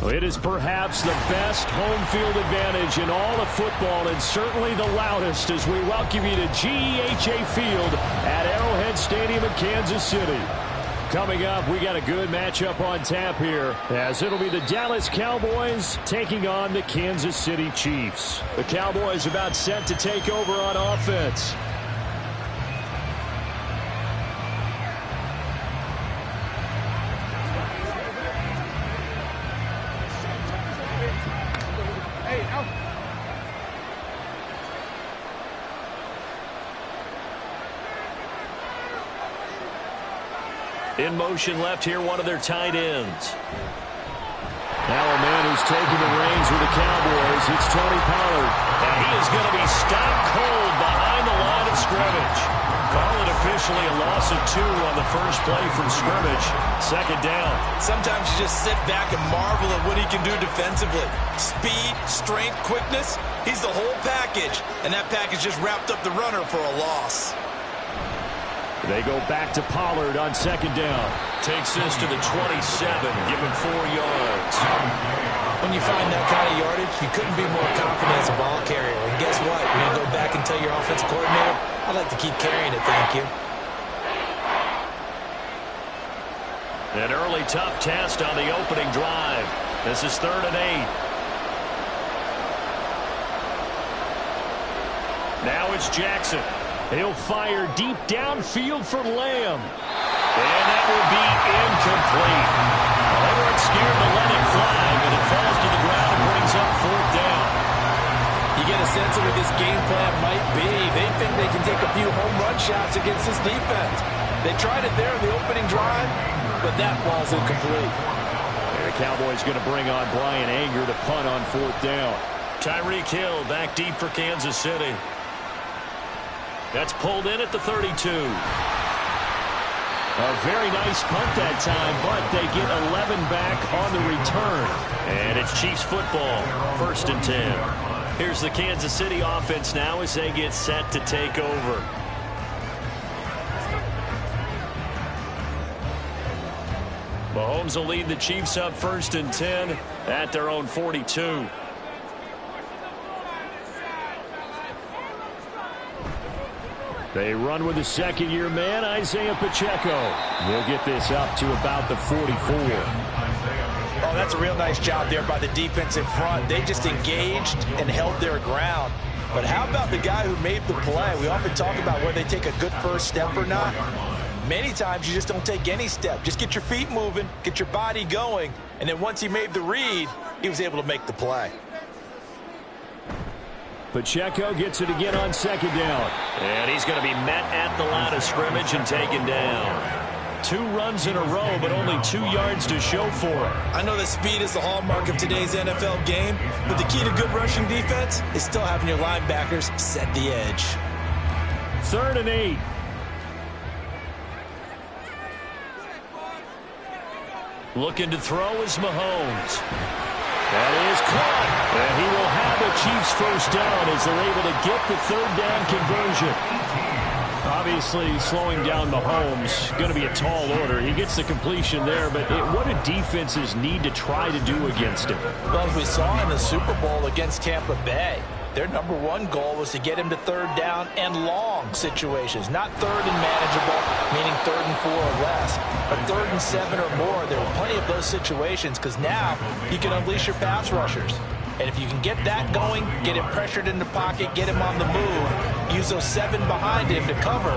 Well, it is perhaps the best home field advantage in all of football, and certainly the loudest, as we welcome you to GEHA Field at Arrowhead Stadium in Kansas City. Coming up, we got a good matchup on tap here, as it'll be the Dallas Cowboys taking on the Kansas City Chiefs. The Cowboys about set to take over on offense. In motion left here, one of their tight ends. Now a man who's taking the reins with the Cowboys. It's Tony Pollard. And he is going to be stopped cold behind the line of scrimmage. Call it officially a loss of 2 on the first play from scrimmage. Second down. Sometimes you just sit back and marvel at what he can do defensively. Speed, strength, quickness. He's the whole package. And that package just wrapped up the runner for a loss. They go back to Pollard on second down. Takes this to the 27, give him 4 yards. When you find that kind of yardage, you couldn't be more confident as a ball carrier. And guess what? You're going to go back and tell your offensive coordinator, I'd like to keep carrying it, thank you. An early tough test on the opening drive. This is 3rd and 8. Now it's Jackson. He'll fire deep downfield for Lamb. And that will be incomplete. They weren't scared to let it fly, but it falls to the ground and brings up 4th down. You get a sense of what this game plan might be. They think they can take a few home run shots against this defense. They tried it there in the opening drive, but that ball's incomplete. And the Cowboys going to bring on Brian Anger to punt on 4th down. Tyreek Hill back deep for Kansas City. That's pulled in at the 32. A very nice punt that time, but they get 11 back on the return. And it's Chiefs football, 1st and 10. Here's the Kansas City offense now as they get set to take over. Mahomes will lead the Chiefs up 1st and 10 at their own 42. They run with the second-year man, Isaiah Pacheco. They'll get this up to about the 44. Oh, that's a real nice job there by the defense in front. They just engaged and held their ground. But how about the guy who made the play? We often talk about whether they take a good first step or not. Many times you just don't take any step. Just get your feet moving, get your body going, and then once he made the read, he was able to make the play. Pacheco gets it again on second down. And he's going to be met at the line of scrimmage and taken down. 2 runs in a row, but only 2 yards to show for it. I know that speed is the hallmark of today's NFL game, but the key to good rushing defense is still having your linebackers set the edge. 3rd and 8. Looking to throw is Mahomes. That is caught. And he will have the Chiefs first down as they're able to get the 3rd down conversion. Obviously, slowing down Mahomes, going to be a tall order. He gets the completion there, but what do defenses need to try to do against him? Well, as we saw in the Super Bowl against Tampa Bay, their #1 goal was to get him to 3rd down and long situations, not 3rd and manageable, meaning 3rd and 4 or less, but 3rd and 7 or more. There were plenty of those situations because now you can unleash your pass rushers. And if you can get that going, get him pressured in the pocket, get him on the move, use those 7 behind him to cover,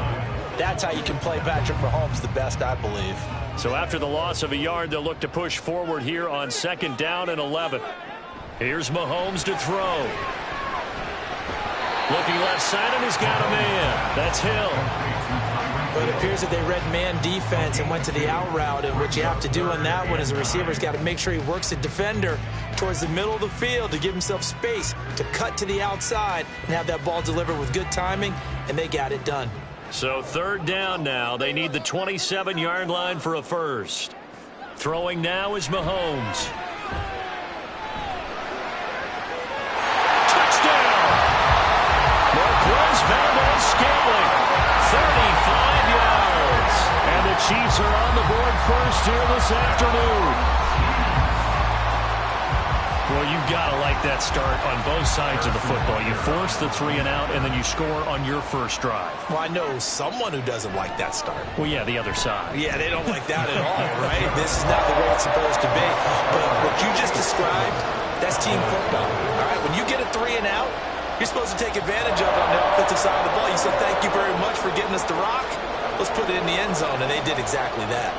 that's how you can play Patrick Mahomes the best, I believe. So after the loss of a yard, they'll look to push forward here on 2nd down and 11. Here's Mahomes to throw. Looking left side, and he's got a man. That's Hill. But it appears that they read man defense and went to the out route, and what you have to do on that one is the receiver's got to make sure he works the defender towards the middle of the field to give himself space to cut to the outside and have that ball delivered with good timing, and they got it done. So 3rd down now. They need the 27-yard line for a first. Throwing now is Mahomes. Scantling, 35 yards. And the Chiefs are on the board first here this afternoon. Well, you've got to like that start on both sides of the football. You force the 3 and out, and then you score on your first drive. Well, I know someone who doesn't like that start. Well, yeah, the other side. Yeah, they don't like that at all, right? This is not the way it's supposed to be. But what you just described, that's team football. All right, when you get a 3 and out, you're supposed to take advantage of it on the offensive side of the ball. You said, thank you very much for getting us the rock. Let's put it in the end zone, and they did exactly that.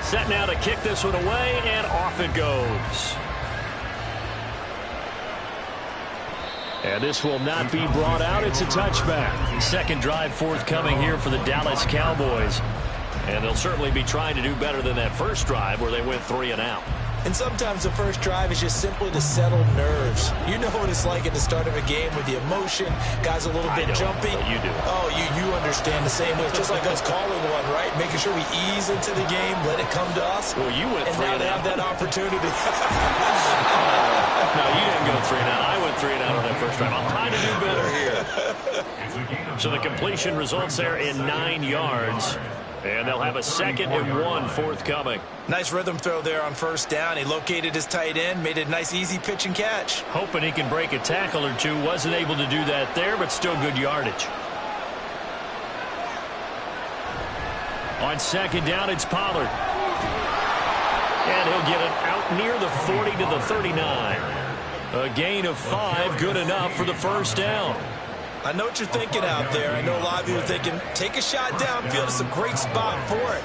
Set now to kick this one away, and off it goes. And this will not be brought out. It's a touchback. Second drive forthcoming here for the Dallas Cowboys. And they'll certainly be trying to do better than that first drive where they went 3 and out. And sometimes the first drive is just simply to settle nerves. You know what it's like at the start of a game with the emotion. Guys a little bit jumpy. You do. Oh, you understand the same way. It's just like us calling one, right? Making sure we ease into the game, let it come to us. Well, you went 3 and out. And now they have that opportunity. No, you didn't go 3 and out. I went 3 and out on that first drive. I'm trying to do better here. So the completion results there in 9 yards. And they'll have a 2nd and 1 forthcoming. Nice rhythm throw there on first down. He located his tight end, made a nice easy pitch and catch. Hoping he can break a tackle or two. Wasn't able to do that there, but still good yardage. On 2nd down, it's Pollard. And he'll get it out near the 40 to the 39. A gain of 5, good enough for the first down. I know what you're thinking out there. I know a lot of you are thinking, take a shot downfield. It's a great spot for it.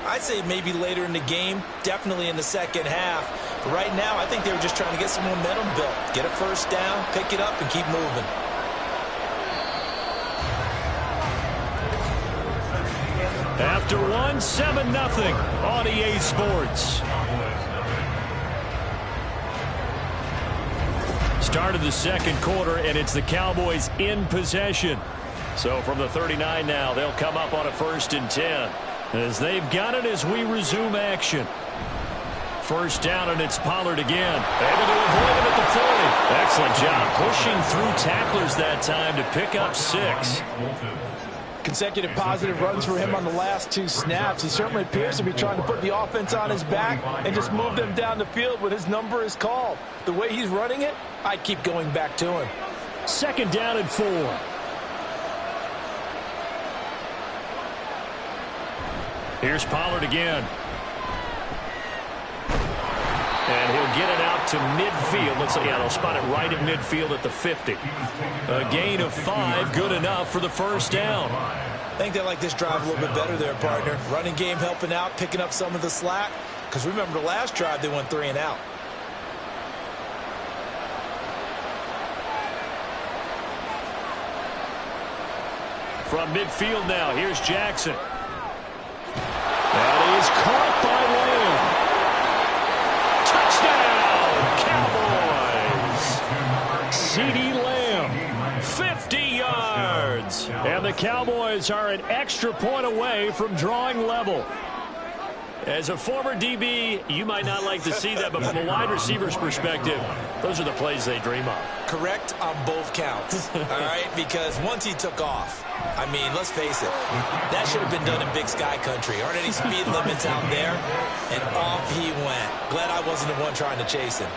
I'd say maybe later in the game, definitely in the second half. But right now, I think they were just trying to get some momentum built. Get a first down, pick it up, and keep moving. After 1, 7-0 on EA Sports. Start of the second quarter, and it's the Cowboys in possession. So from the 39 now, they'll come up on a 1st and 10. As they've got it as we resume action. First down, and it's Pollard again. Able to avoid him at the 40. Excellent job pushing through tacklers that time to pick up 6. Consecutive positive runs for him on the last 2 snaps. He certainly appears to be trying to put the offense on his back and just move them down the field when his number is called. The way he's running it, I keep going back to him. 2nd down and 4. Here's Pollard again. And he'll get it out to midfield. Let's say, yeah, they'll spot it right at midfield at the 50. A gain of 5, good enough for the first down. I think they like this drive a little bit better there, partner. Running game helping out, picking up some of the slack. Because remember, the last drive, they went 3 and out. From midfield now, here's Jackson. That is caught by Lamb. Touchdown, Cowboys. CeeDee Lamb, 50 yards. And the Cowboys are an extra point away from drawing level. As a former DB, you might not like to see that, but from a wide receiver's perspective, those are the plays they dream of. Correct on both counts, all right? Because once he took off, I mean, let's face it, that should have been done in Big Sky Country. Aren't any speed limits out there? And off he went. Glad I wasn't the one trying to chase him.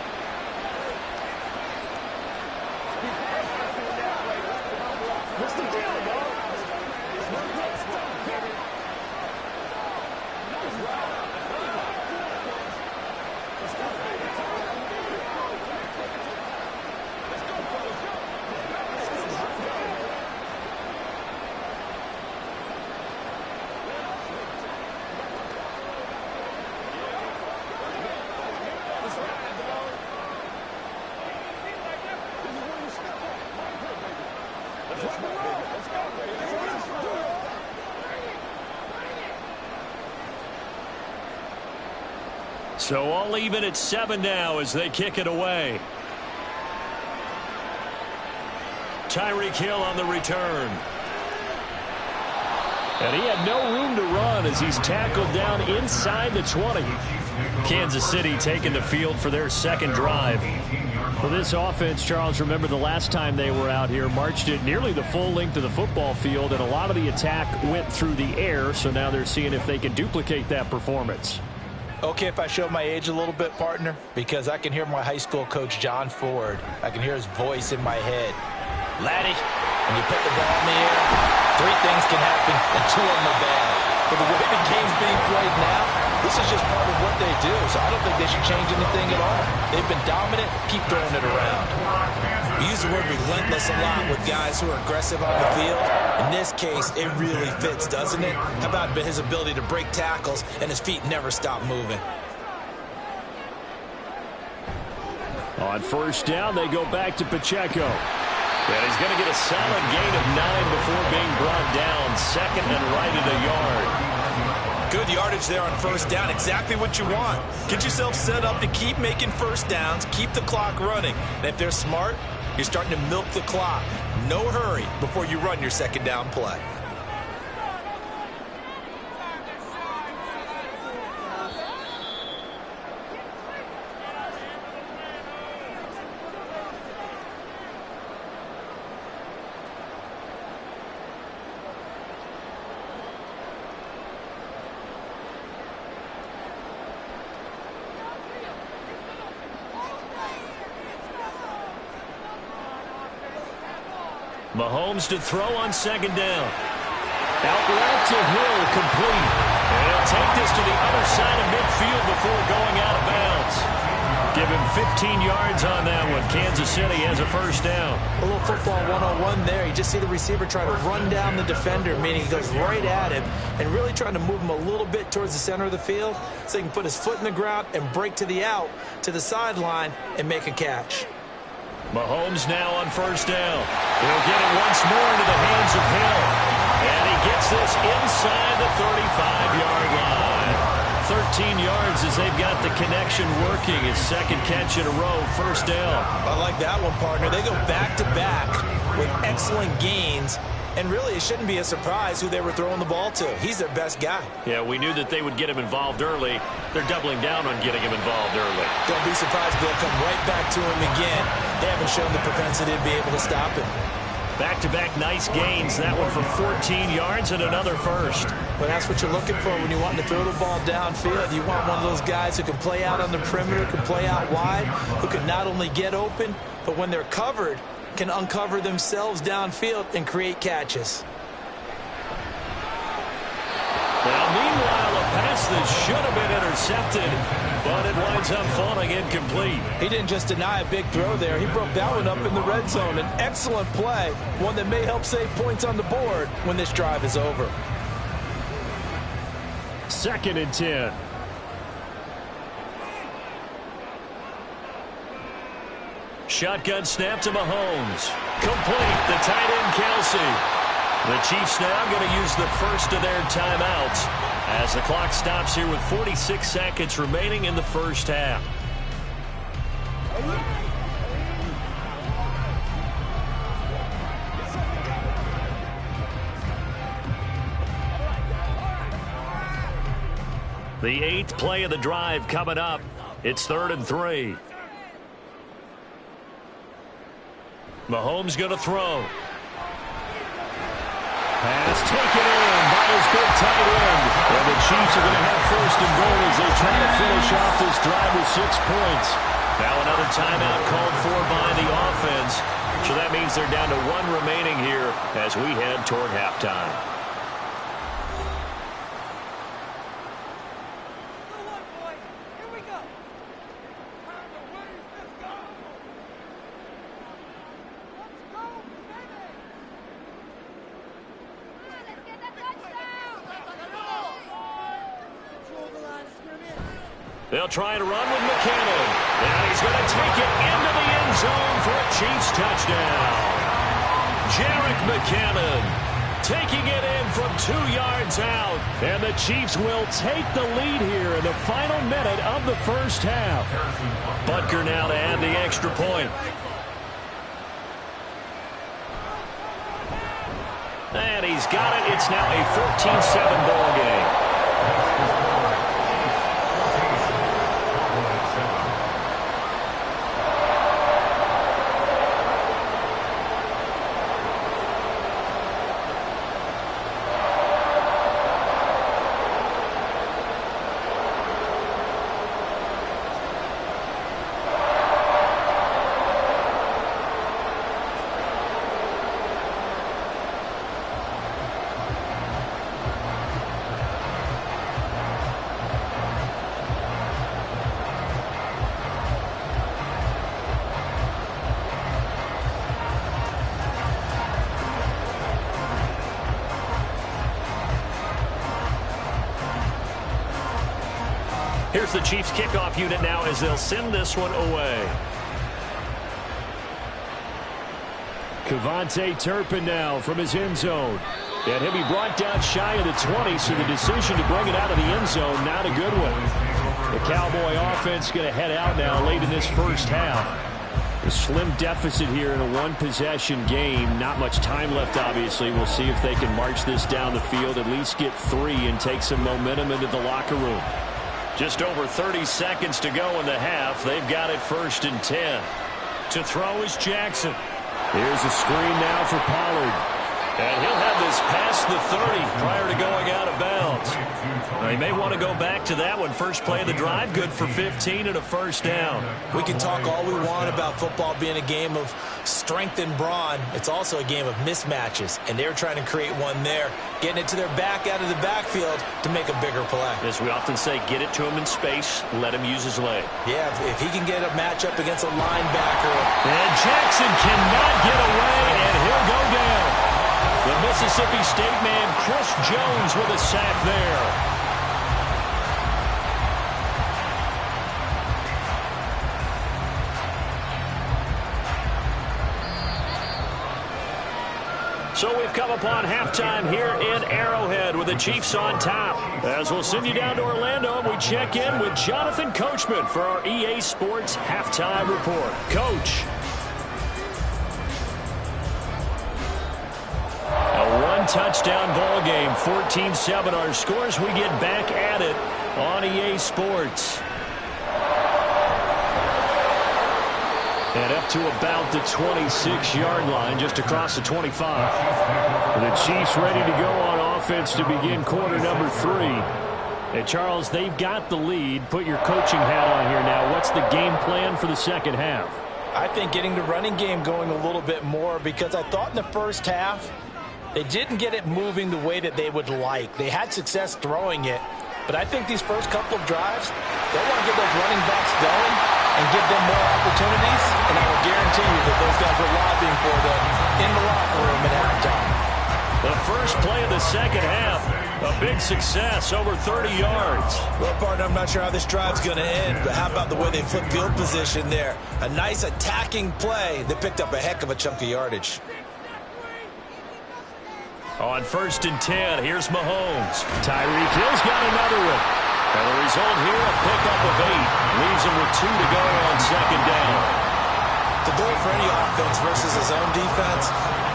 So all even at 7 now as they kick it away. Tyreek Hill on the return. And he had no room to run as he's tackled down inside the 20. Kansas City taking the field for their second drive. For this offense, Charles, remember the last time they were out here, marched it nearly the full length of the football field, and a lot of the attack went through the air, so now they're seeing if they can duplicate that performance. Okay, if I show my age a little bit, partner, because I can hear my high school coach, John Ford. I can hear his voice in my head. Laddie, when you put the ball in the air, 3 things can happen, and 2 of them are bad. But the way the game's being played now, this is just part of what they do, so I don't think they should change anything at all. They've been dominant, keep throwing it around. We use the word relentless a lot with guys who are aggressive on the field. In this case, it really fits, doesn't it? How about his ability to break tackles and his feet never stop moving? On first down, they go back to Pacheco. And he's going to get a solid gain of 9 before being brought down. Second and right at a yard. Good yardage there on first down. Exactly what you want. Get yourself set up to keep making first downs, keep the clock running. And if they're smart, you're starting to milk the clock. No hurry before you run your second down play. Mahomes to throw on second down. Out route to Hill, complete. And he'll take this to the other side of midfield before going out of bounds. Give him 15 yards on that one. Kansas City has a first down. A little football 101 there. You just see the receiver trying to run down the defender, meaning he goes right at him and really trying to move him a little bit towards the center of the field so he can put his foot in the ground and break to the out, to the sideline, and make a catch. Mahomes now on first down. He'll get it once more into the hands of Hill. And he gets this inside the 35-yard line. 13 yards as they've got the connection working. His second catch in a row, first down. I like that one, partner. They go back-to-back with excellent gains. And really, it shouldn't be a surprise who they were throwing the ball to. He's their best guy. Yeah, we knew that they would get him involved early. They're doubling down on getting him involved early. Don't be surprised if they'll come right back to him again. They haven't shown the propensity to be able to stop him. Back-to-back nice gains. That one for 14 yards and another first. Well, that's what you're looking for when you want to throw the ball downfield. You want one of those guys who can play out on the perimeter, can play out wide, who can not only get open, but when they're covered, can uncover themselves downfield and create catches. Now, meanwhile, a pass that should have been intercepted, but it winds up falling incomplete. He didn't just deny a big throw there. He broke that one up in the red zone. An excellent play, one that may help save points on the board when this drive is over. 2nd and 10. Shotgun snap to Mahomes. Complete. The tight end, Kelsey. The Chiefs now going to use the first of their timeouts as the clock stops here with 46 seconds remaining in the first half. The 8th play of the drive coming up. It's 3rd and 3. Mahomes going to throw. Pass taken in by his big tight end. And the Chiefs are going to have 1st and goal as they try to finish off this drive with 6 points. Now another timeout called for by the offense. So that means they're down to 1 remaining here as we head toward halftime. They'll try to run with McKinnon. And he's going to take it into the end zone for a Chiefs touchdown. Jerick McKinnon taking it in from 2 yards out. And the Chiefs will take the lead here in the final minute of the first half. Butker now to add the extra point. And he's got it. It's now a 14-7 ball game. Here's the Chiefs kickoff unit now as they'll send this one away. Kevontae Turpin now from his end zone. And he'll be brought down shy of the 20, so the decision to bring it out of the end zone, not a good one. The Cowboy offense going to head out now late in this first half. A slim deficit here in a one-possession game. Not much time left, obviously. We'll see if they can march this down the field, at least get 3 and take some momentum into the locker room. Just over 30 seconds to go in the half. They've got it 1st and 10. To throw is Jackson. Here's a screen now for Pollard. And he'll have this past the 30 prior to going out of bounds. Now, he may want to go back to that one. First play of the drive, good for 15 and a first down. We can talk all we want about football being a game of strength and brawn. It's also a game of mismatches, and they're trying to create one there, getting it to their back out of the backfield to make a bigger play. As we often say, get it to him in space, let him use his leg. Yeah, if he can get a matchup against a linebacker. And Jackson cannot get away, and he'll go down. The Mississippi State man, Chris Jones, with a sack there. So we've come upon halftime here in Arrowhead with the Chiefs on top. As we'll send you down to Orlando, and we check in with Jonathan Coachman for our EA Sports Halftime Report. Coach. A one-touchdown ball game, 14-7 our scores. We get back at it on EA Sports. And up to about the 26-yard line, just across the 25. The Chiefs ready to go on offense to begin quarter number 3. And Charles, they've got the lead. Put your coaching hat on here now. What's the game plan for the second half? I think getting the running game going a little bit more, because I thought in the first half they didn't get it moving the way that they would like. They had success throwing it, but I think these first couple of drives, they want to get those running backs going and give them more opportunities, and I will guarantee you that those guys were lobbying for them in the locker room at halftime. The first play of the second half, a big success, over 30 yards. Well, partner, I'm not sure how this drive's going to end, but how about the way they flipped field position there? A nice attacking play that picked up a heck of a chunk of yardage. On 1st and 10, here's Mahomes. Tyreek Hill's got another one. And the result here, a pickup of 8. Leaves him with 2 to go on 2nd down. The goal for any offense versus his own defense,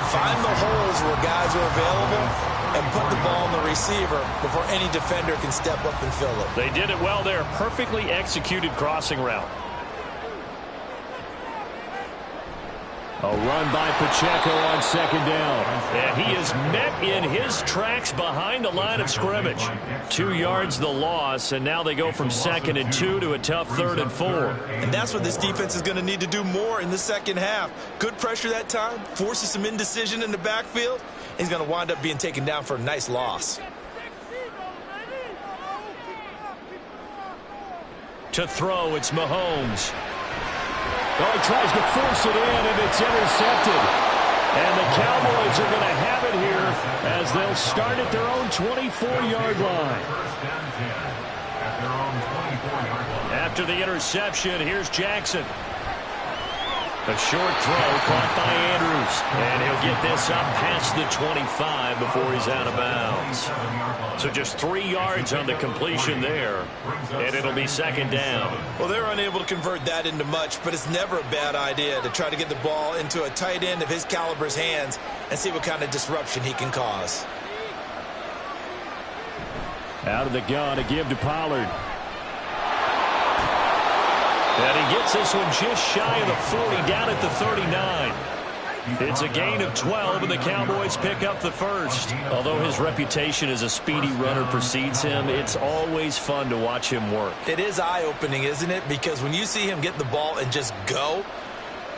find the holes where guys are available and put the ball on the receiver before any defender can step up and fill it. They did it well there. Perfectly executed crossing route. A run by Pacheco on 2nd down. And he is met in his tracks behind the line of scrimmage. 2 yards the loss, and now they go from 2nd and 2 to a tough 3rd and 4. And that's what this defense is going to need to do more in the second half. Good pressure that time, forces some indecision in the backfield. He's going to wind up being taken down for a nice loss. To throw, it's Mahomes. Oh, he tries to force it in, and it's intercepted. And the Cowboys are going to have it here as they'll start at their own 24-yard line. After the interception, here's Jackson. A short throw caught by Andrews. And he'll get this up past the 25 before he's out of bounds. So just 3 yards on the completion there. And it'll be second down. Well, they're unable to convert that into much, but it's never a bad idea to try to get the ball into a tight end of his caliber's hands and see what kind of disruption he can cause. Out of the gun, a give to Pollard. And he gets this one just shy of the 40, down at the 39. It's a gain of 12, and the Cowboys pick up the first. Although his reputation as a speedy runner precedes him, it's always fun to watch him work. It is eye-opening, isn't it? Because when you see him get the ball and just go,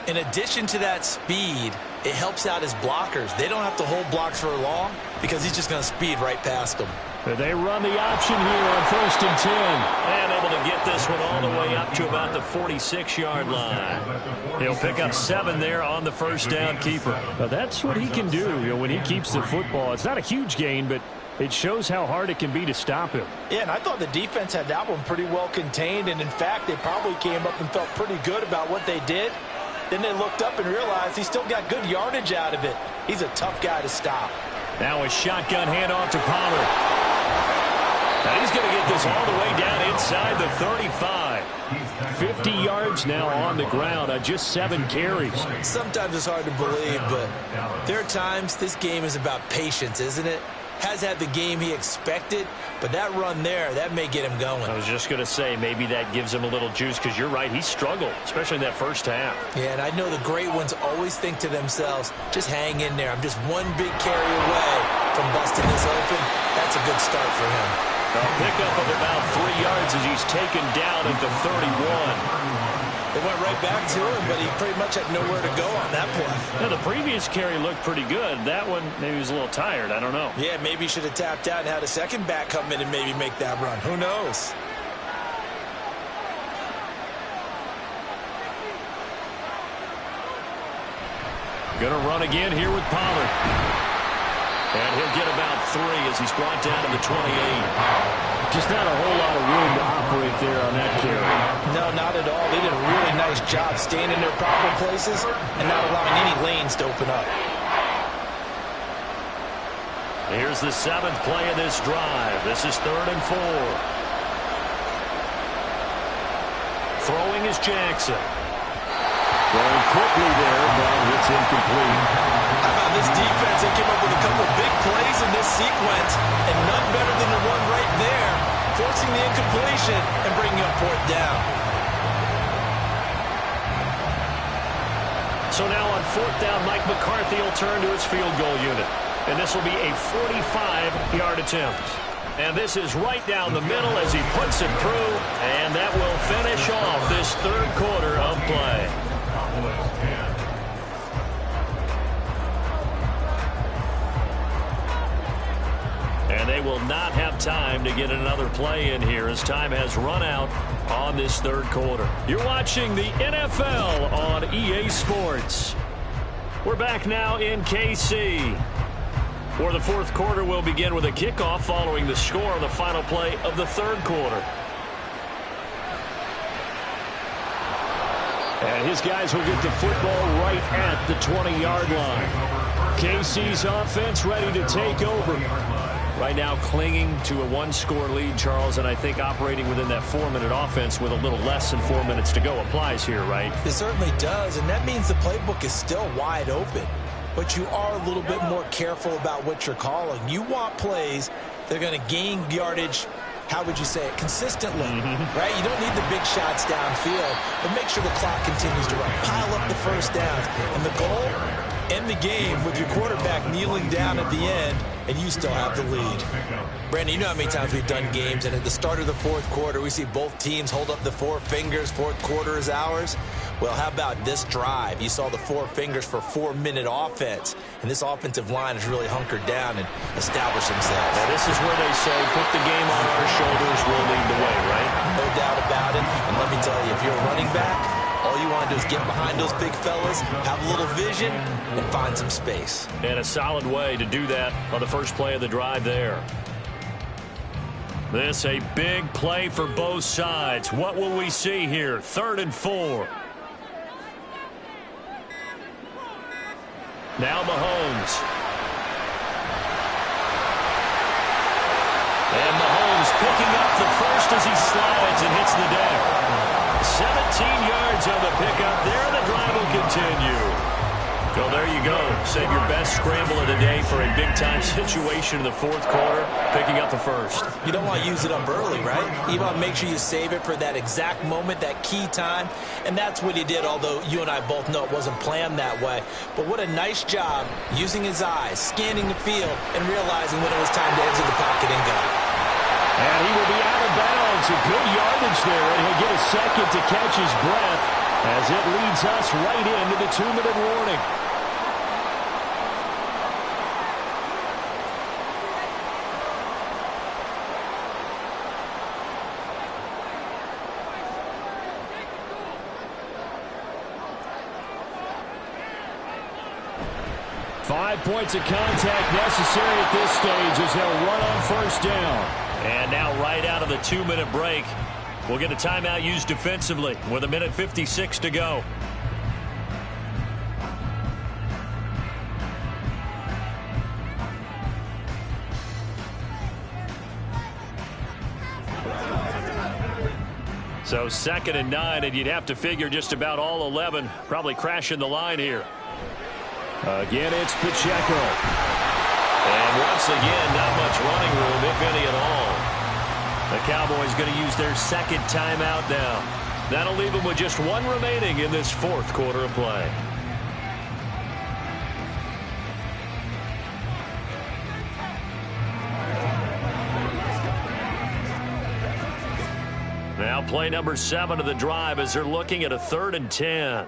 in addition to that speed, it helps out his blockers. They don't have to hold blocks for long because he's just going to speed right past them. They run the option here on 1st and 10. And able to get this one all the way up to about the 46-yard line. He'll pick up 7 there on the first down keeper. But that's what he can do, when he keeps the football. It's not a huge gain, but it shows how hard it can be to stop him. Yeah, and I thought the defense had that one pretty well contained. And, in fact, they probably came up and felt pretty good about what they did. Then they looked up and realized he still got good yardage out of it. He's a tough guy to stop. Now a shotgun handoff to Pollard. And he's going to get this all the way down inside the 35. 50 yards now on the ground on just 7 carries. Sometimes it's hard to believe, but there are times this game is about patience, isn't it? Has had the game he expected, but that run there, that may get him going. I was just going to say, maybe that gives him a little juice, because you're right, he struggled, especially in that first half. Yeah, and I know the great ones always think to themselves, just hang in there. I'm just one big carry away from busting this open. That's a good start for him. A pickup of about 3 yards as he's taken down at the 31. They went right back to him, but he pretty much had nowhere to go on that play. Now, the previous carry looked pretty good. That one, maybe he was a little tired. I don't know. Yeah, maybe he should have tapped out and had a second back come in and maybe make that run. Who knows? Gonna run again here with Pollard. And he'll get about 3 as he's brought down to the 28. Just not a whole lot of room to operate there on that carry. No, not at all. They did a really nice job staying in their proper places and not allowing any lanes to open up. Here's the 7th play of this drive. This is 3rd and 4. Throwing is Jackson. Throwing quickly there, but it's incomplete. How about this defense? They came up with a couple of big plays in this sequence, and none better than the one right there, forcing the incompletion and bringing up 4th down. So now on 4th down, Mike McCarthy will turn to his field goal unit. And this will be a 45-yard attempt. And this is right down the middle as he puts it through, and that will finish off this 3rd quarter of play. And they will not have time to get another play in here as time has run out on this 3rd quarter. You're watching the NFL on EA Sports. We're back now in KC, where the 4th quarter will begin with a kickoff following the score on the final play of the 3rd quarter. And his guys will get the football right at the 20-yard line. KC's offense ready to take over. Right now clinging to a 1-score lead, Charles, and I think operating within that 4-minute offense with a little less than 4 minutes to go applies here, right? It certainly does, and that means the playbook is still wide open. But you are a little bit more careful about what you're calling. You want plays that are going to gain yardage, how would you say it, consistently, right? You don't need the big shots downfield, but make sure the clock continues to run. Pile up the first downs. And the goal, end the game with your quarterback kneeling down at the end, and you still have the lead. Brandon, you know how many times we've done games, and at the start of the 4th quarter, we see both teams hold up the 4 fingers, 4th quarter is ours. Well, how about this drive? You saw the 4 fingers for 4-minute offense, and this offensive line has really hunkered down and established themselves. Now, this is where they say, put the game on our shoulders, we'll lead the way, right? No doubt about it, and let me tell you, if you're a running back, all you want to do is get behind those big fellas, have a little vision, and find some space. And a solid way to do that on the first play of the drive there. This a big play for both sides. What will we see here? 3rd and 4. Now Mahomes. And Mahomes picking up the first as he slides and hits the deck. 17 yards on the pickup there, and the drive will continue. Well, there you go. Save your best scramble of the day for a big-time situation in the fourth quarter, picking up the first. You don't want to use it up early, right? You want to make sure you save it for that exact moment, that key time, and that's what he did, although you and I both know it wasn't planned that way. But what a nice job using his eyes, scanning the field, and realizing when it was time to exit the pocket and go. And he will be out of bounds. A good yardage there, and he'll get a second to catch his breath as it leads us right into the 2-minute warning. Five points of contact necessary at this stage as they'll run on first down. And now right out of the 2-minute break, we'll get a timeout used defensively with 1:56 to go. So 2nd and 9, and you'd have to figure just about all 11 probably crashing the line here. Again, it's Pacheco. And once again, not much running room, if any at all. The Cowboys going to use their second timeout now. That'll leave them with just one remaining in this fourth quarter of play. Now play number 7 of the drive as they're looking at a 3rd and 10.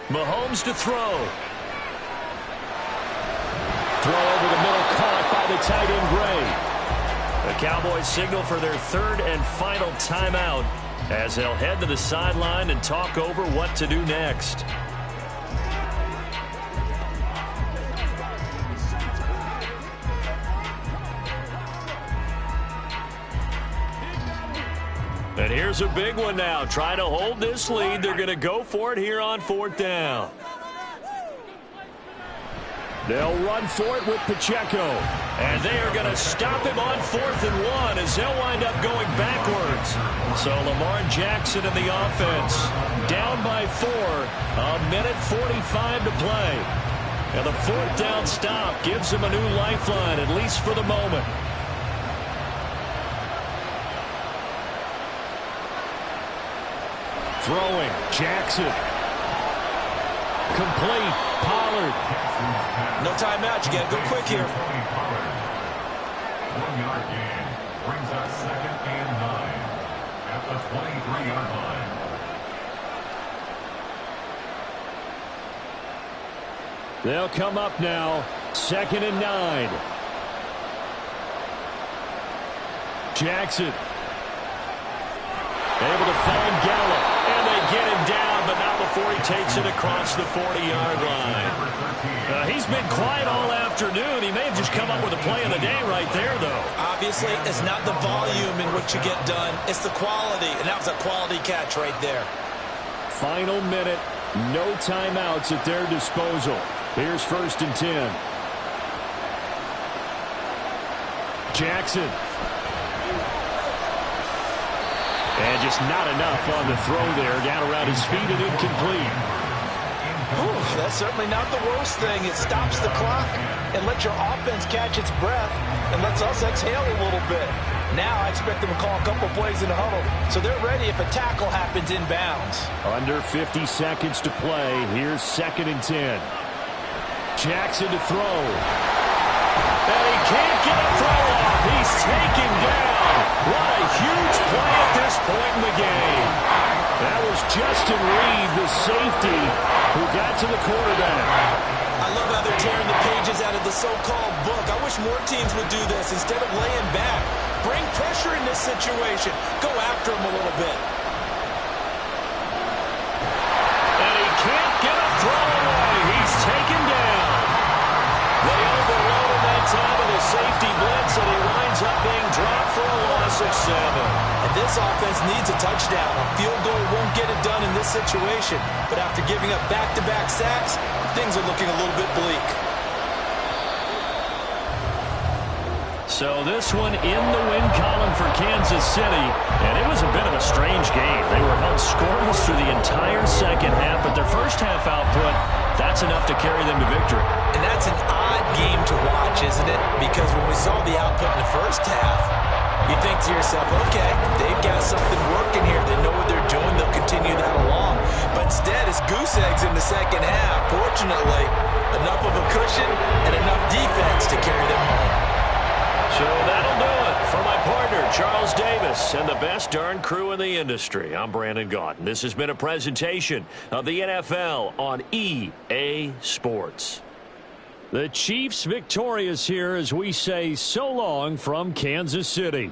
Mahomes to throw. Throw over the middle, caught by the tight end Gray. The Cowboys signal for their 3rd and final timeout as they'll head to the sideline and talk over what to do next. And here's a big one now. Trying to hold this lead. They're going to go for it here on 4th down. They'll run for it with Pacheco. And they are going to stop him on 4th and 1 as they'll wind up going backwards. So Lamar Jackson in the offense. Down by 4. 1:45 to play. And the 4th down stop gives them a new lifeline, at least for the moment. Throwing, Jackson. Complete, Pollard. No timeout, you got to go quick here. 1-yard gain brings us 2nd and 9 at the 23-yard line. They'll come up now, 2nd and 9. Jackson. Able to find Gallup. And they get him down, but not before he takes it across the 40-yard line. He's been quiet all afternoon. He may have just come up with a play of the day right there, though. Obviously, it's not the volume in which you get done. It's the quality, and that was a quality catch right there. Final minute. No timeouts at their disposal. Here's 1st and 10. Jackson. And just not enough on the throw there. Down around his feet and incomplete. Ooh, that's certainly not the worst thing. It stops the clock and lets your offense catch its breath and lets us exhale a little bit. Now I expect them to call a couple plays in the huddle, so they're ready if a tackle happens inbounds. Under 50 seconds to play. Here's 2nd and 10. Jackson to throw. And he can't get a throw off. He's taken down. What a huge play at this point in the game. That was Justin Reed, the safety, who got to the quarterback. I love how they're tearing the pages out of the so-called book. I wish more teams would do this instead of laying back. Bring pressure in this situation. Go after him a little bit. And he can't get a throw away. He's taken down. They overload him that time with a safety blitz, and he winds up being dropped for a loss of 7. And This offense needs a touchdown. A field goal won't get it done in this situation. But after giving up back-to-back sacks, things are looking a little bit bleak. So this one in the win column for Kansas City, and it was a bit of a strange game. They were held scoreless through the entire second half, but their first half output, that's enough to carry them to victory. And that's an odd game to watch, isn't it? Because when we saw the output in the first half, you think to yourself, okay, they've got something working here. They know what they're doing. They'll continue that along. But instead, it's goose eggs in the second half. Fortunately, enough of a cushion and enough defense to carry them home. So that'll do it for my partner, Charles Davis, and the best darn crew in the industry. I'm Brandon Gaudin. This has been a presentation of the NFL on EA Sports. The Chiefs victorious here as we say so long from Kansas City.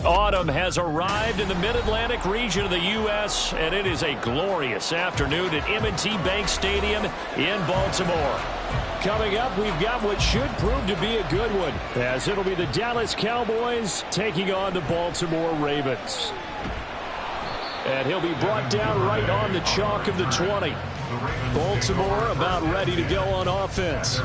Autumn has arrived in the mid-Atlantic region of the U.S., and it is a glorious afternoon at M&T Bank Stadium in Baltimore. Coming up, we've got what should prove to be a good one, as it'll be the Dallas Cowboys taking on the Baltimore Ravens. And he'll be brought down right on the chalk of the 20. Baltimore about ready to go on offense.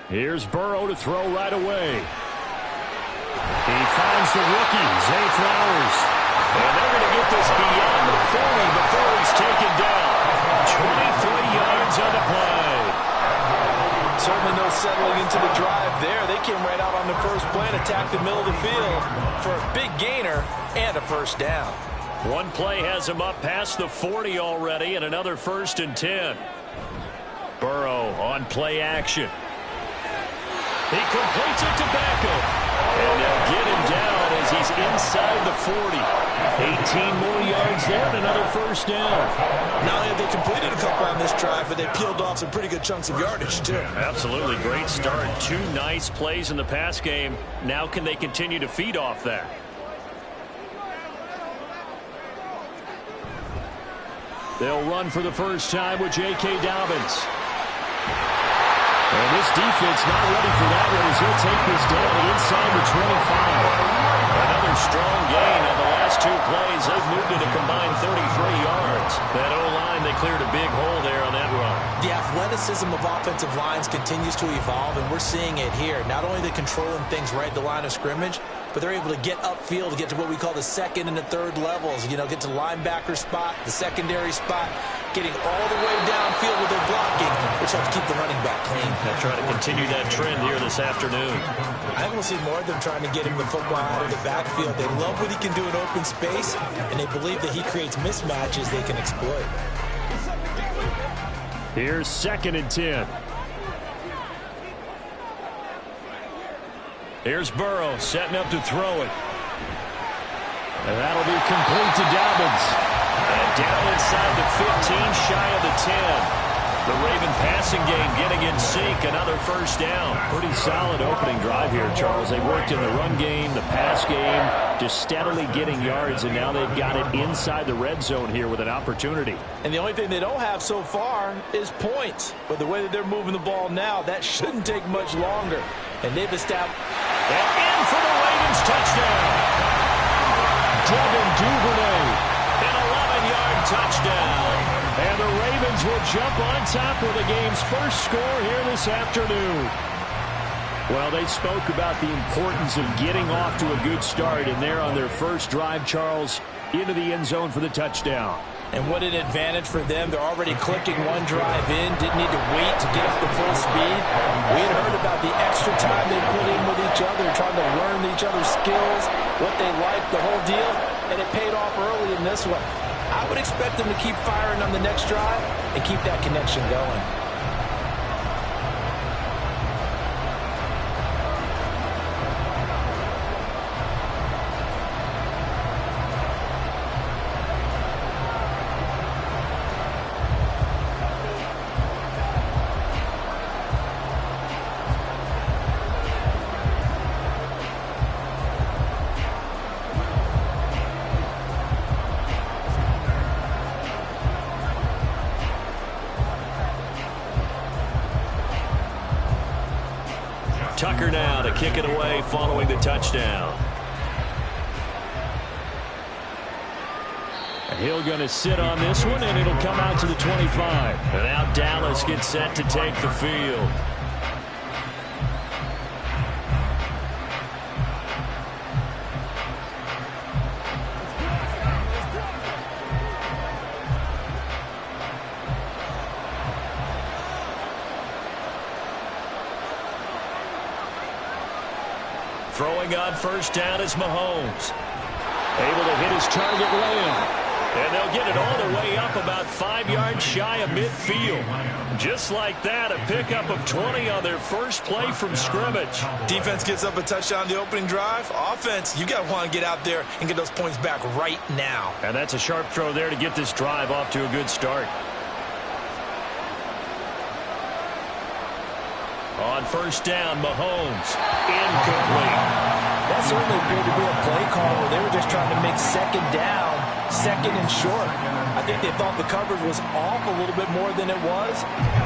Here's Burrow to throw right away. He finds the rookie, Zay Flowers. And they're going to get this beyond the 40 before he's taken down. 23 yards on the play. Certainly no settling into the drive there. They came right out on the first play and attacked the middle of the field for a big gainer and a first down. One play has him up past the 40 already, and another 1st and 10. Burrow on play action. He completes it to Beckham. And they'll get him down as he's inside the 40. 18 more yards there and another first down. Not only have they completed a couple on this drive, but they peeled off some pretty good chunks of yardage, too. Absolutely. Great start. 2 nice plays in the pass game. Now can they continue to feed off that? They'll run for the first time with J.K. Dobbins. And this defense not ready for that one as he'll take this down inside the 25. Another strong gain on the last 2 plays. They've moved it a combined 33 yards. That O-line, they cleared a big hole there on that run. The athleticism of offensive lines continues to evolve, and we're seeing it here. Not only are they controlling things right at the line of scrimmage, but they're able to get upfield to get to what we call the 2nd and the 3rd levels. You know, get to the linebacker spot, the secondary spot, getting all the way downfield with their blocking, which helps keep the running back clean. They'll try to continue that trend here this afternoon. I think we'll see more of them trying to get him the football out of the backfield. They love what he can do in open space, and they believe that he creates mismatches they can exploit. Here's 2nd and 10. Here's Burrow setting up to throw it. And that'll be complete to Dobbins. And down inside the 15, shy of the 10. The Raven passing game getting in sync. Another first down. Pretty solid opening drive here, Charles. They worked in the run game, the pass game, just steadily getting yards, and now they've got it inside the red zone here with an opportunity. And the only thing they don't have so far is points. But the way that they're moving the ball now, that shouldn't take much longer. And they've established... And in for the Ravens touchdown. Devin Duvernay, an 11-yard touchdown. And the Ravens will jump on top with the game's first score here this afternoon. Well, they spoke about the importance of getting off to a good start, and they're on their first drive, Charles, into the end zone for the touchdown. And what an advantage for them. They're already clicking one drive in, didn't need to wait to get up to full speed. We had heard about the extra time they put in with each other, trying to learn each other's skills, what they like, the whole deal, and it paid off early in this one. I would expect them to keep firing on the next drive and keep that connection going. Tucker now to kick it away following the touchdown. And he'll going to sit on this one, and it'll come out to the 25. And now Dallas gets set to take the field. Throwing on first down is Mahomes. Able to hit his target Lamb. And they'll get it all the way up about 5 yards shy of midfield. Just like that, a pickup of 20 on their first play from scrimmage. Defense gets up a touchdown the opening drive. Offense, you got to want to get out there and get those points back right now. And that's a sharp throw there to get this drive off to a good start. On first down, Mahomes, incomplete. That certainly appeared to be a play call where they were just trying to make second down, second and short. I think they thought the coverage was off a little bit more than it was.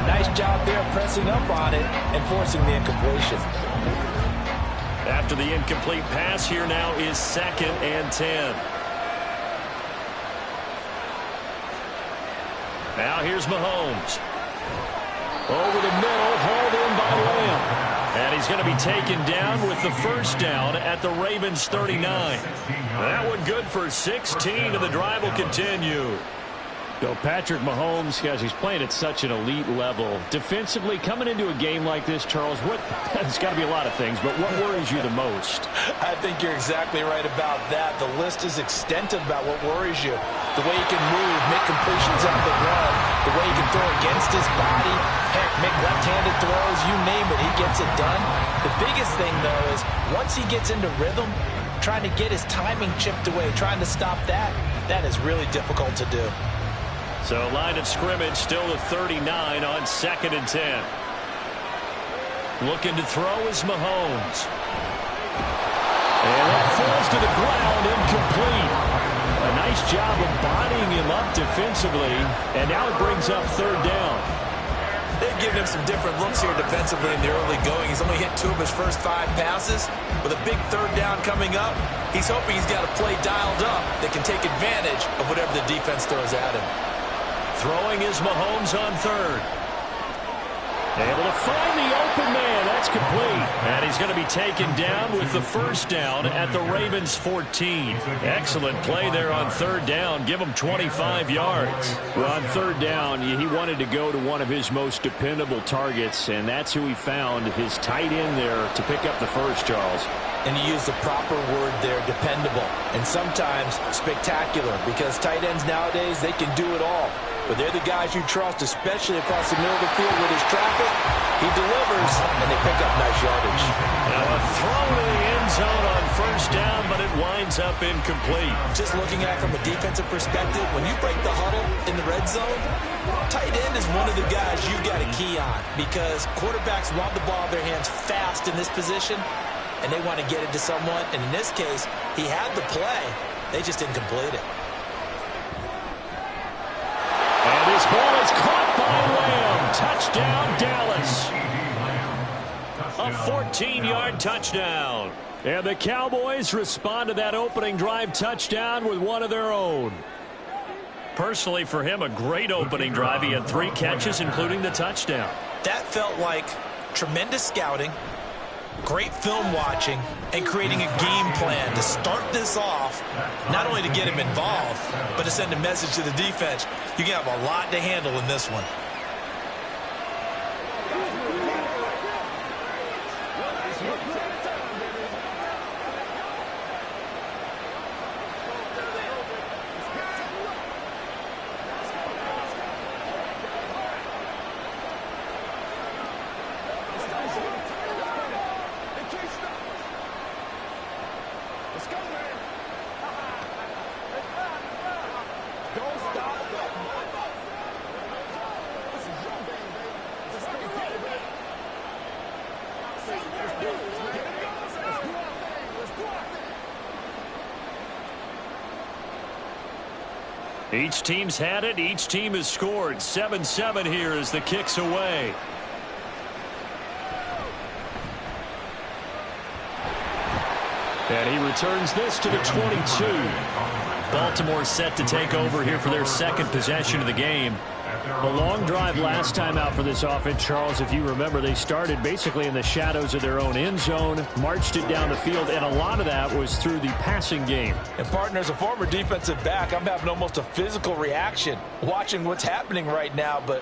Nice job there pressing up on it and forcing the incompletion. After the incomplete pass, here now is 2nd and 10. Now here's Mahomes. Over the middle, hauled in by Lamb. And he's going to be taken down with the first down at the Ravens 39. That one good for 16, and the drive will continue. So Patrick Mahomes, guys, he's playing at such an elite level. Defensively, coming into a game like this, Charles, it's got to be a lot of things, but what worries you the most? I think you're exactly right about that. The list is extensive about what worries you. The way he can move, make completions on the run, the way he can throw against his body, heck, make left-handed throws, you name it, he gets it done. The biggest thing, though, is once he gets into rhythm, trying to get his timing chipped away, trying to stop that, that is really difficult to do. So line of scrimmage still at 39 on 2nd and 10. Looking to throw is Mahomes. And it falls to the ground, incomplete. A nice job of bodying him up defensively, and now it brings up 3rd down. They've given him some different looks here defensively in the early going. He's only hit 2 of his first 5 passes. With a big 3rd down coming up, he's hoping he's got a play dialed up that can take advantage of whatever the defense throws at him. Throwing is Mahomes on 3rd. Able to find the open man. That's complete. And he's going to be taken down with the first down at the Ravens 14. Excellent play there on 3rd down. Give him 25 yards. Well, on 3rd down, he wanted to go to one of his most dependable targets, and that's who he found, his tight end there, to pick up the first, Charles. And you use the proper word there, dependable, and sometimes spectacular, because tight ends nowadays, they can do it all. But they're the guys you trust, especially across the middle of the field with his traffic. He delivers, and they pick up nice yardage. Now a throw to the end zone on first down, but it winds up incomplete. Just looking at it from a defensive perspective, when you break the huddle in the red zone, tight end is one of the guys you've got to key on, because quarterbacks want the ball in their hands fast in this position, and they want to get it to someone. And in this case, he had the play. They just didn't complete it. And this ball is caught by Lamb. Touchdown, Dallas. A 14-yard touchdown. And the Cowboys respond to that opening drive touchdown with one of their own. Personally, for him, a great opening drive. He had 3 catches, including the touchdown. That felt like tremendous scouting, great film watching, and creating a game plan to start this off, not only to get him involved, but to send a message to the defense. You can have a lot to handle in this one. Each team's had it. Each team has scored. 7-7 here as the kick's away. And he returns this to the 22. Baltimore set to take over here for their second possession of the game. A long drive last time out for this offense, Charles. If you remember, they started basically in the shadows of their own end zone, marched it down the field, and a lot of that was through the passing game. And, partner, as a former defensive back, I'm having almost a physical reaction watching what's happening right now. But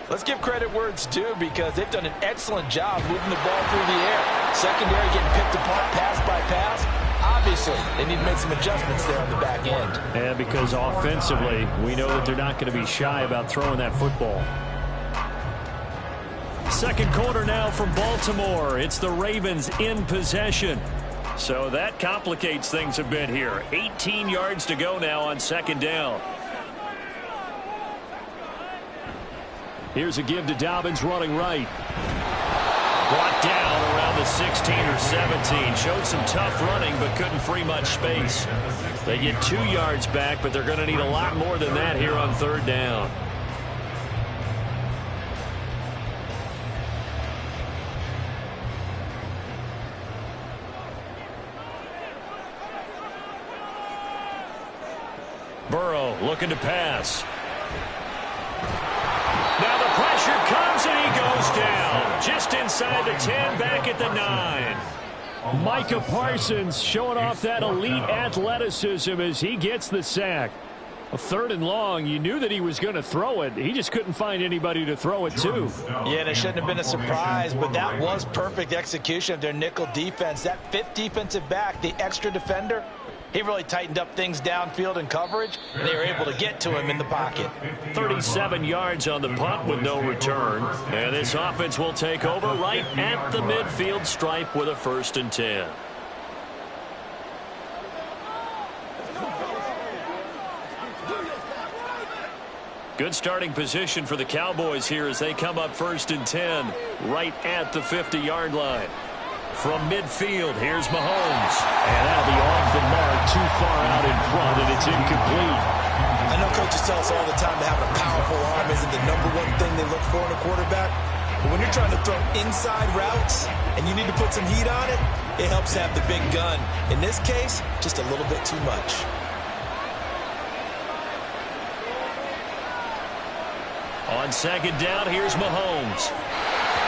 let's give credit where it's due, because they've done an excellent job moving the ball through the air. Secondary getting picked apart pass by pass. Obviously, they need to make some adjustments there on the back end. And because offensively, we know that they're not going to be shy about throwing that football. Second quarter now from Baltimore. It's the Ravens in possession. So that complicates things a bit here. 18 yards to go now on second down. Here's a give to Dobbins running right. Brought down around the 16 or 17. Showed some tough running, but couldn't free much space. They get 2 yards back, but they're going to need a lot more than that here on third down. Burrow looking to pass. Now the pressure comes and he goes down. Just inside the 10, back at the 9. Micah Parsons showing off that elite athleticism as he gets the sack. A third and long, you knew that he was going to throw it. He just couldn't find anybody to throw it to. Yeah, and it shouldn't have been a surprise, but that was perfect execution of their nickel defense. That fifth defensive back, the extra defender, he really tightened up things downfield in coverage, and they were able to get to him in the pocket. 37 yards on the punt with no return. And this offense will take over right at the midfield stripe with a 1st and 10. Good starting position for the Cowboys here as they come up 1st and 10 right at the 50-yard line. From midfield, here's Mahomes. And that'll be off the mark, too far out in front, and it's incomplete. I know coaches tell us all the time that having a powerful arm isn't the #1 thing they look for in a quarterback. But when you're trying to throw inside routes and you need to put some heat on it, it helps have the big gun. In this case, just a little bit too much. On second down, here's Mahomes.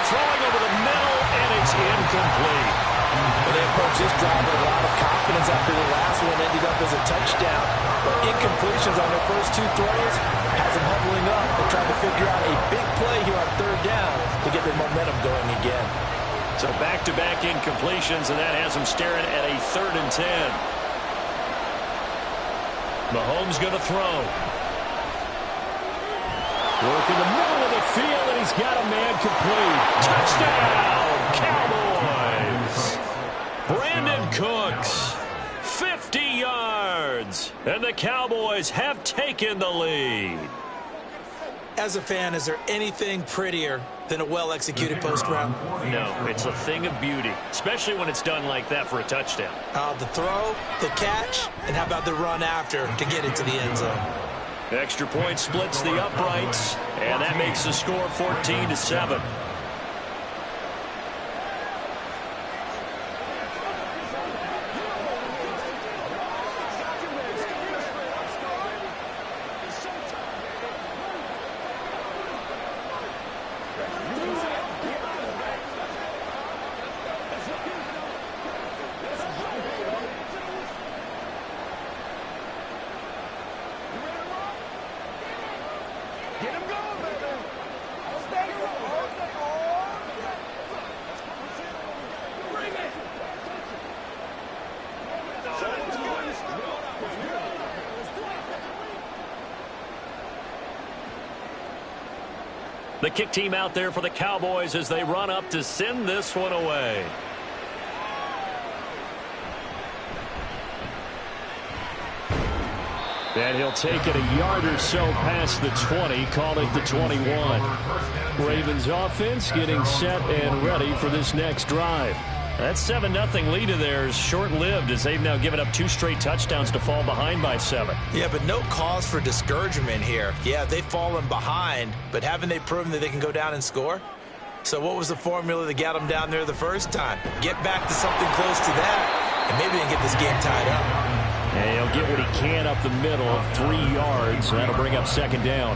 Throwing over the middle, and it's incomplete. Well, they approached this drive with a lot of confidence after the last one ended up as a touchdown. But incompletions on their first 2 throws has them huddling up and trying to figure out a big play here on third down to get their momentum going again. So back-to-back incompletions, and that has them staring at a 3rd and 10. Mahomes going to throw. Work in the middle of the field, and he's got a man complete. Touchdown, Cowboys! Brandon Cooks, 50 yards, and the Cowboys have taken the lead. As a fan, is there anything prettier than a well-executed post route? No, it's a thing of beauty, especially when it's done like that for a touchdown. The throw, the catch, and how about the run after to get into the end zone? Extra point splits the uprights, and that makes the score 14-7. The kick team out there for the Cowboys as they run up to send this one away. And he'll take it a yard or so past the 20, call it the 21. Ravens offense getting set and ready for this next drive. That 7-0 lead of theirs short-lived as they've now given up 2 straight touchdowns to fall behind by 7. Yeah, but no cause for discouragement here. Yeah, they've fallen behind, but haven't they proven that they can go down and score? So what was the formula that got them down there the first time? Get back to something close to that, and maybe they can get this game tied up. And he'll get what he can up the middle, 3 yards, and that'll bring up second down.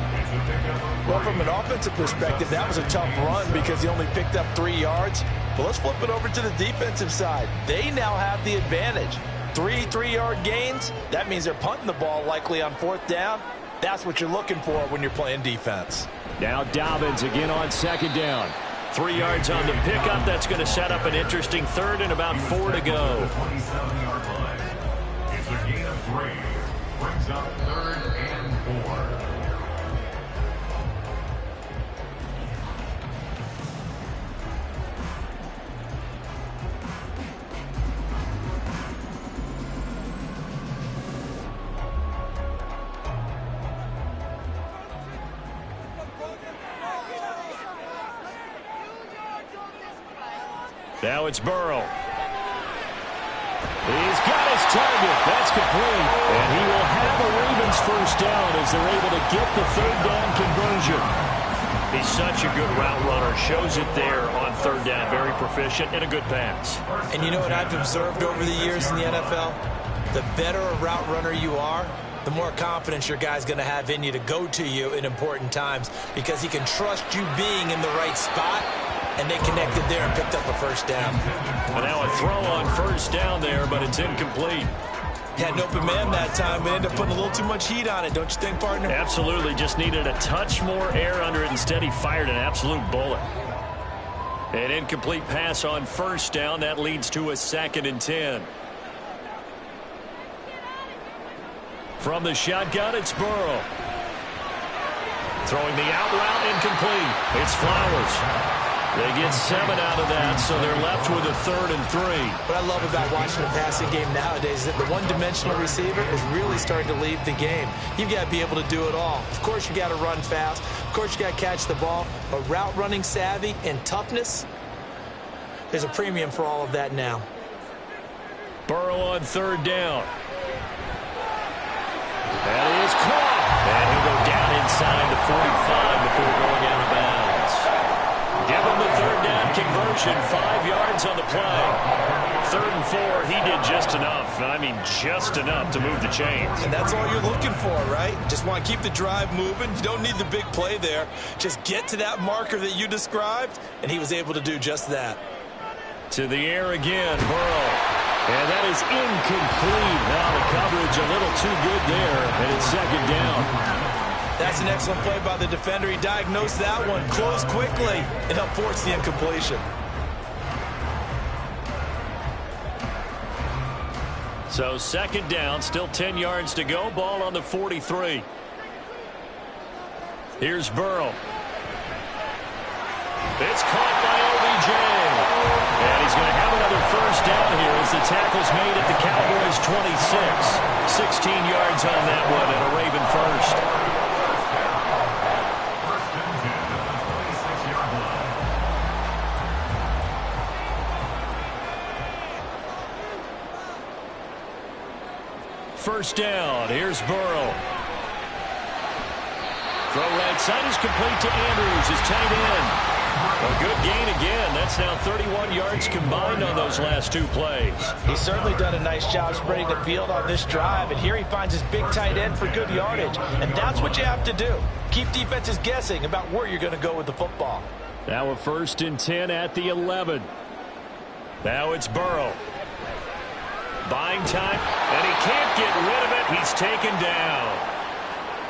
Well, from an offensive perspective, that was a tough run because he only picked up 3 yards. But let's flip it over to the defensive side. They now have the advantage. 3 3-yard gains, that means they're punting the ball likely on 4th down. That's what you're looking for when you're playing defense. Now Dobbins again on second down. 3 yards on the pickup. That's going to set up an interesting third and about 4 to go. 3 brings up 3rd and 4. Now it's Burrow. He's got his target. That's complete. And he will have a Ravens first down as they're able to get the 3rd down conversion. He's such a good route runner. Shows it there on 3rd down. Very proficient and a good pass. And you know what I've observed over the years in the NFL? The better a route runner you are, the more confidence your guy's going to have in you to go to you in important times because he can trust you being in the right spot. And they connected there and picked up a first down. And now a throw on 1st down there, but it's incomplete. Had an open man that time, but ended up putting a little too much heat on it, don't you think, partner? Absolutely. Just needed a touch more air under it. Instead, he fired an absolute bullet. An incomplete pass on 1st down. That leads to a 2nd and 10. From the shotgun, it's Burrow. Throwing the out route, incomplete. It's Flowers. They get 7 out of that, so they're left with a 3rd and 3. What I love about watching the passing game nowadays is that the one-dimensional receiver is really starting to lead the game. You've got to be able to do it all. Of course, you got to run fast. Of course, you got to catch the ball. But route running savvy and toughness, there's a premium for all of that now. Burrow on 3rd down. That is caught. And he'll go down inside the 45 before going out of bounds. Give him the 3rd down conversion, 5 yards on the play. 3rd and 4, he did just enough. I mean, just enough to move the chains. And that's all you're looking for, right? Just want to keep the drive moving. You don't need the big play there. Just get to that marker that you described, and he was able to do just that. To the air again, Burrow. And that is incomplete. Now the coverage a little too good there, and it's 2nd down. That's an excellent play by the defender. He diagnosed that one, closed quickly, and helped force the incompletion. So 2nd down, still 10 yards to go. Ball on the 43. Here's Burrow. It's caught by OBJ. And he's going to have another first down here as the tackle's made at the Cowboys' 26. 16 yards on that one and a Raven first. First down. Here's Burrow. Throw right side is complete to Andrews, his tight end. A good gain again. That's now 31 yards combined on those last 2 plays. He's certainly done a nice job spreading the field on this drive, and here he finds his big tight end for good yardage. And that's what you have to do. Keep defenses guessing about where you're going to go with the football. Now a 1st and 10 at the 11. Now it's Burrow. Buying time, and he can't get rid of it. He's taken down.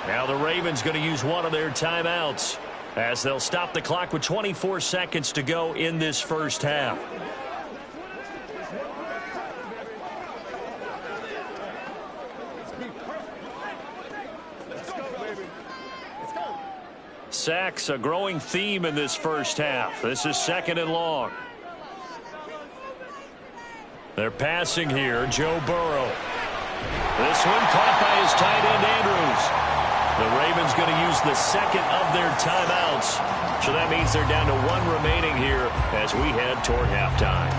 Now the Ravens going to use one of their timeouts as they'll stop the clock with 24 seconds to go in this first half. Sacks, a growing theme in this first half. This is 2nd and long. They're passing here, Joe Burrow. This one caught by his tight end, Andrews. The Ravens going to use the 2nd of their timeouts. So that means they're down to 1 remaining here as we head toward halftime.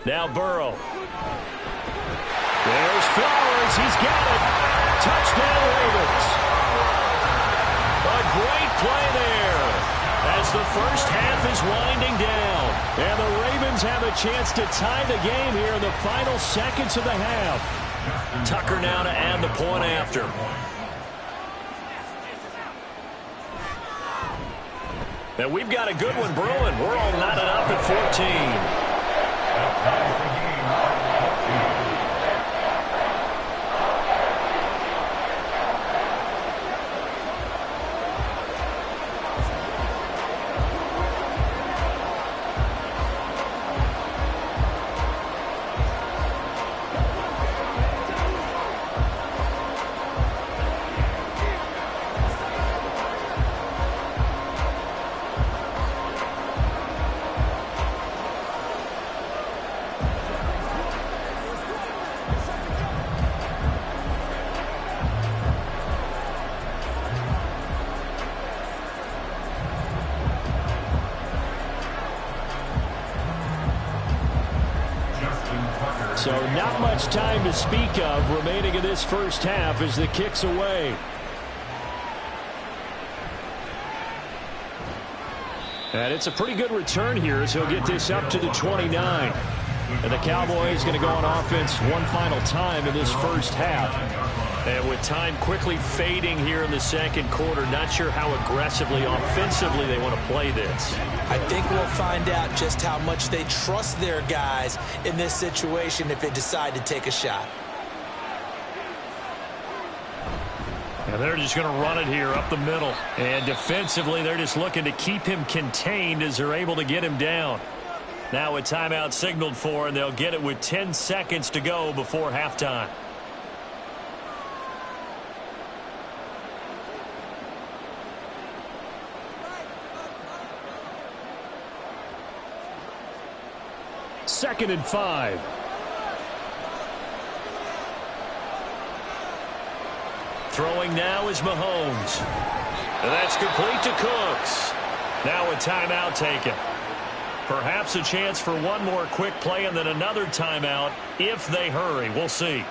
Now Burrow. There's Flowers. He's got it. Touchdown, Ravens. A great play there as the first half is winding down. And the Ravens have a chance to tie the game here in the final seconds of the half. Tucker now to add the point after. And we've got a good one brewing. We're all knotted up at 14. So not much time to speak of remaining in this first half as the kick's away. And it's a pretty good return here as he'll get this up to the 29. And the Cowboys going to go on offense one final time in this first half. And with time quickly fading here in the second quarter, not sure how aggressively, offensively they want to play this. I think we'll find out just how much they trust their guys in this situation if they decide to take a shot. And they're just going to run it here up the middle. And defensively, they're just looking to keep him contained as they're able to get him down. Now a timeout signaled for, and they'll get it with 10 seconds to go before halftime. Second and 5. Throwing now is Mahomes. And that's complete to Cooks. Now a timeout taken. Perhaps a chance for one more quick play and then another timeout if they hurry. We'll see.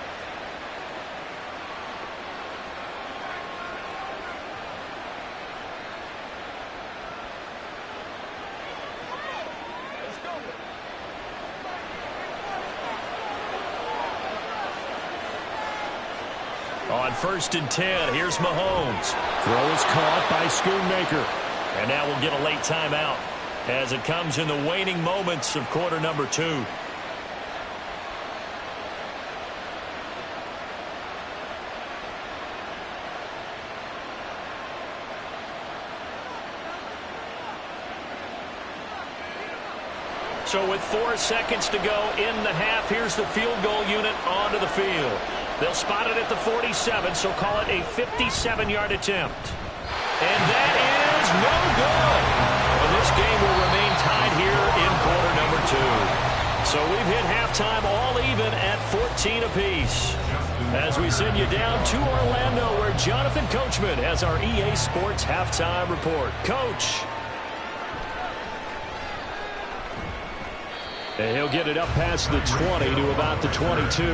On 1st and 10, here's Mahomes. Throw is caught by Schoonmaker. And now we'll get a late timeout as it comes in the waning moments of quarter number 2. So with 4 seconds to go in the half, here's the field goal unit onto the field. They'll spot it at the 47, so call it a 57-yard attempt. And that is no good. And this game will remain tied here in quarter number 2. So we've hit halftime all even at 14 apiece. As we send you down to Orlando, where Jonathan Coachman has our EA Sports halftime report. Coach. And he'll get it up past the 20 to about the 22.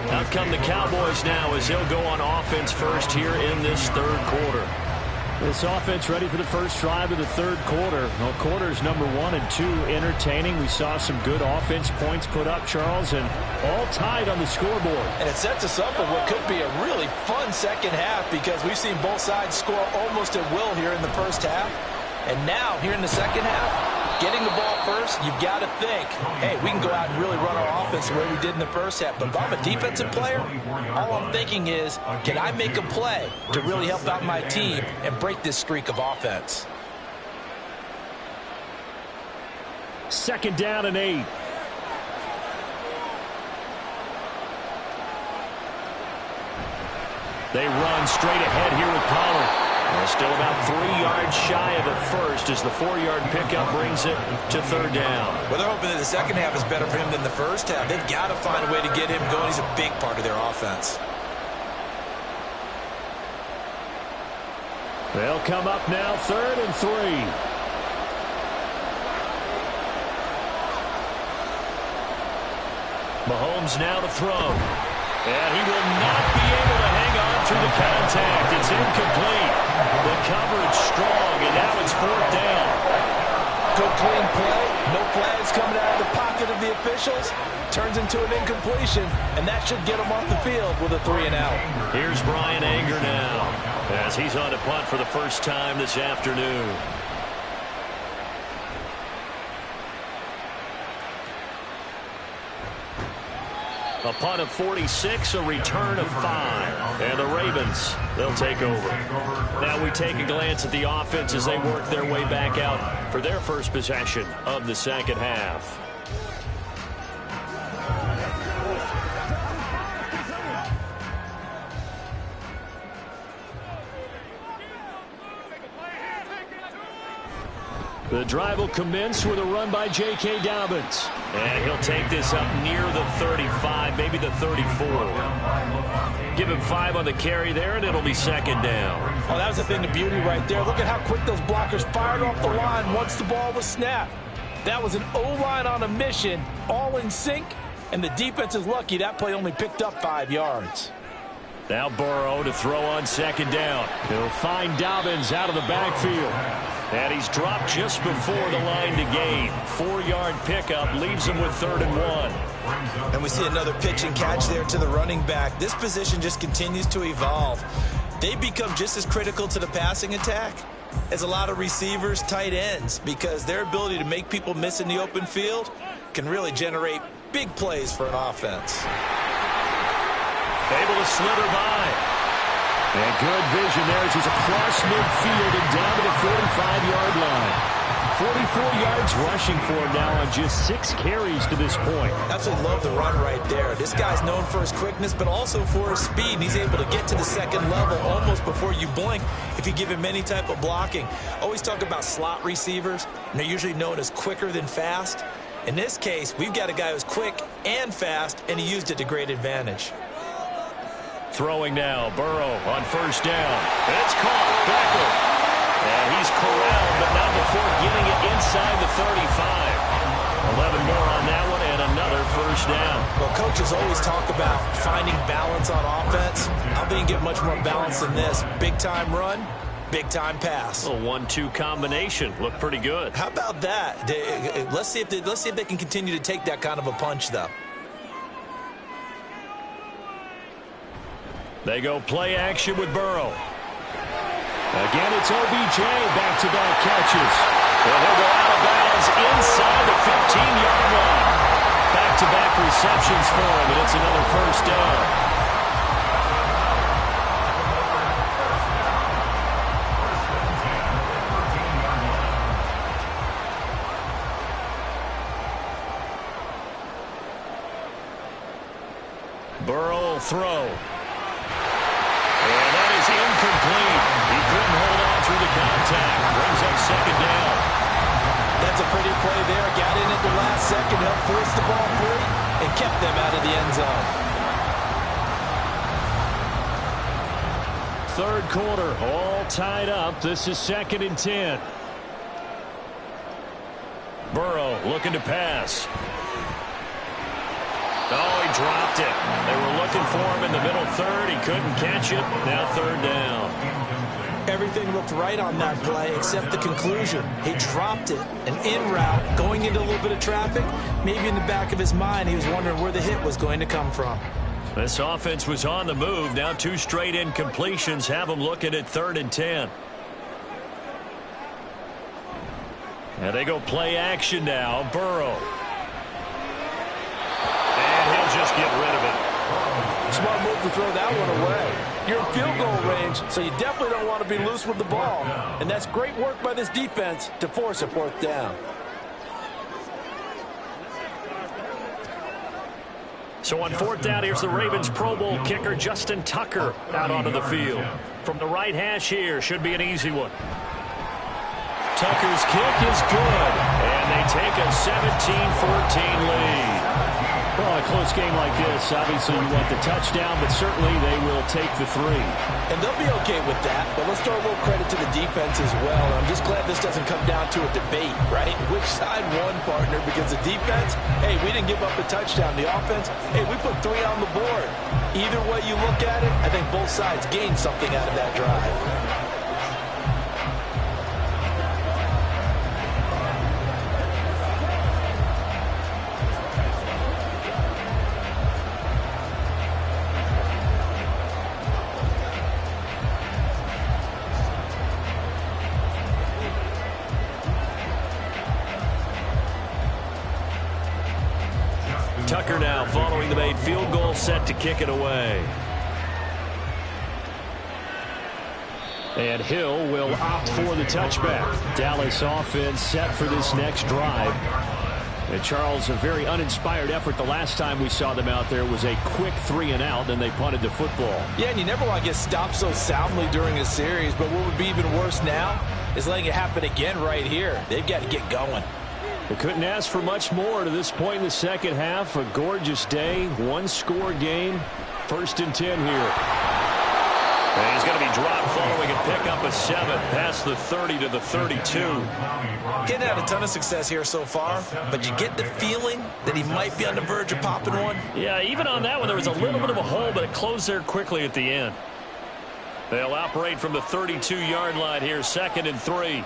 Out come the Cowboys now as he'll go on offense first here in this third quarter. This offense ready for the first drive of the third quarter. Well, quarters number 1 and 2 entertaining. We saw some good offense points put up, Charles, and all tied on the scoreboard. And it sets us up for what could be a really fun second half because we've seen both sides score almost at will here in the first half. And now, here in the second half, getting the ball first, you've got to think, hey, we can go out and really run our offense the way we did in the first half. But if I'm a defensive player, all I'm thinking is, can I make a play to really help out my team and break this streak of offense? Second down and 8. They run straight ahead here with Pollard. Well, still about 3 yards shy of the first as the 4-yard pickup brings it to third down. Well, they're hoping that the second half is better for him than the first half. They've got to find a way to get him going. He's a big part of their offense. They'll come up now, 3rd and 3. Mahomes now to throw. And he will not be able to hang on through the contact. It's incomplete. The coverage strong, and now it's 4th down. Good clean play. No flags coming out of the pocket of the officials. Turns into an incompletion, and that should get him off the field with a 3-and-out. Here's Brian Anger now as he's on to punt for the first time this afternoon. A punt of 46, a return of 5. And the Ravens, they'll take over. Now we take a glance at the offense as they work their way back out for their first possession of the second half. The drive will commence with a run by J.K. Dobbins. And he'll take this up near the 35, maybe the 34. Give him 5 on the carry there, and it'll be second down. Oh, that was a thing of beauty right there. Look at how quick those blockers fired off the line once the ball was snapped. That was an O-line on a mission, all in sync, And the defense is lucky that play only picked up 5 yards. Now Burrow to throw on second down. He'll find Dobbins out of the backfield. And he's dropped just before the line to gain. 4-yard pickup leaves him with 3rd and 1. And we see another pitch and catch there to the running back. This position just continues to evolve. They become just as critical to the passing attack as a lot of receivers, tight ends, because their ability to make people miss in the open field can really generate big plays for an offense. Able to slither by. And good vision there as he's across midfield and down to the 45-yard line. 44 yards rushing for him now on just 6 carries to this point. Absolutely love the run right there. This guy's known for his quickness, but also for his speed. And he's able to get to the second level almost before you blink if you give him any type of blocking. Always talk about slot receivers, and they're usually known as quicker than fast. In this case, we've got a guy who's quick and fast, and he used it to great advantage. Throwing now, Burrow on first down. It's caught. Beckham. And he's corralled, but not before getting it inside the 35. 11 more on that one, and another first down. Well, coaches always talk about finding balance on offense. I think you get much more balance than this. Big-time run, big-time pass. A 1-2 combination. Looked pretty good. How about that? Let's see if they can continue to take that kind of a punch, though. They go play action with Burrow. Again, it's OBJ, back-to-back catches. And he'll go out of bounds inside the 15-yard line. Back-to-back receptions for him, and it's another first down. Burrow will throw. And that is incomplete. He couldn't hold on through the contact. Brings up second down. That's a pretty play there. Got in at the last second, helped force the ball free, and kept them out of the end zone. Third quarter, all tied up. This is 2nd and 10. Burrow looking to pass. Oh, he dropped it. They were looking for him in the middle third. He couldn't catch it. Now 3rd down. Everything looked right on that play except the conclusion. He dropped it. An in route, going into a little bit of traffic. Maybe in the back of his mind, he was wondering where the hit was going to come from. This offense was on the move. Now 2 straight incompletions have them looking at 3rd and 10. And they go play action now. Burrow. He'll just get rid of it. Smart move to throw that one away. You're in field goal range, so you definitely don't want to be loose with the ball. And that's great work by this defense to force a 4th down. So on 4th down, here's the Ravens Pro Bowl kicker, Justin Tucker, out onto the field. From the right hash here, should be an easy one. Tucker's kick is good, and they take a 17-14 lead. Well, a close game like this, obviously you want the touchdown, but certainly they will take the 3. And they'll be okay with that, but let's throw a little credit to the defense as well. I'm just glad this doesn't come down to a debate, right? Which side won, partner? Because the defense, hey, we didn't give up a touchdown. The offense, hey, we put 3 on the board. Either way you look at it, I think both sides gained something out of that drive. Tucker now following the made field goal, set to kick it away. And Hill will opt for the touchback. Dallas offense set for this next drive. And Charles, a very uninspired effort the last time we saw them out there was a quick 3 and out, and they punted the football. Yeah, and you never want to get stopped so soundly during a series, but what would be even worse now is letting it happen again right here. They've got to get going. They couldn't ask for much more to this point in the second half. A gorgeous day, 1-score game. 1st and 10 here. And he's going to be dropped following a pickup of 7 past the 30 to the 32. Getting had a ton of success here so far, but you get the feeling that he might be on the verge of popping one. Yeah, even on that one, there was a little bit of a hole, but it closed there quickly at the end. They'll operate from the 32-yard line here, 2nd and 3.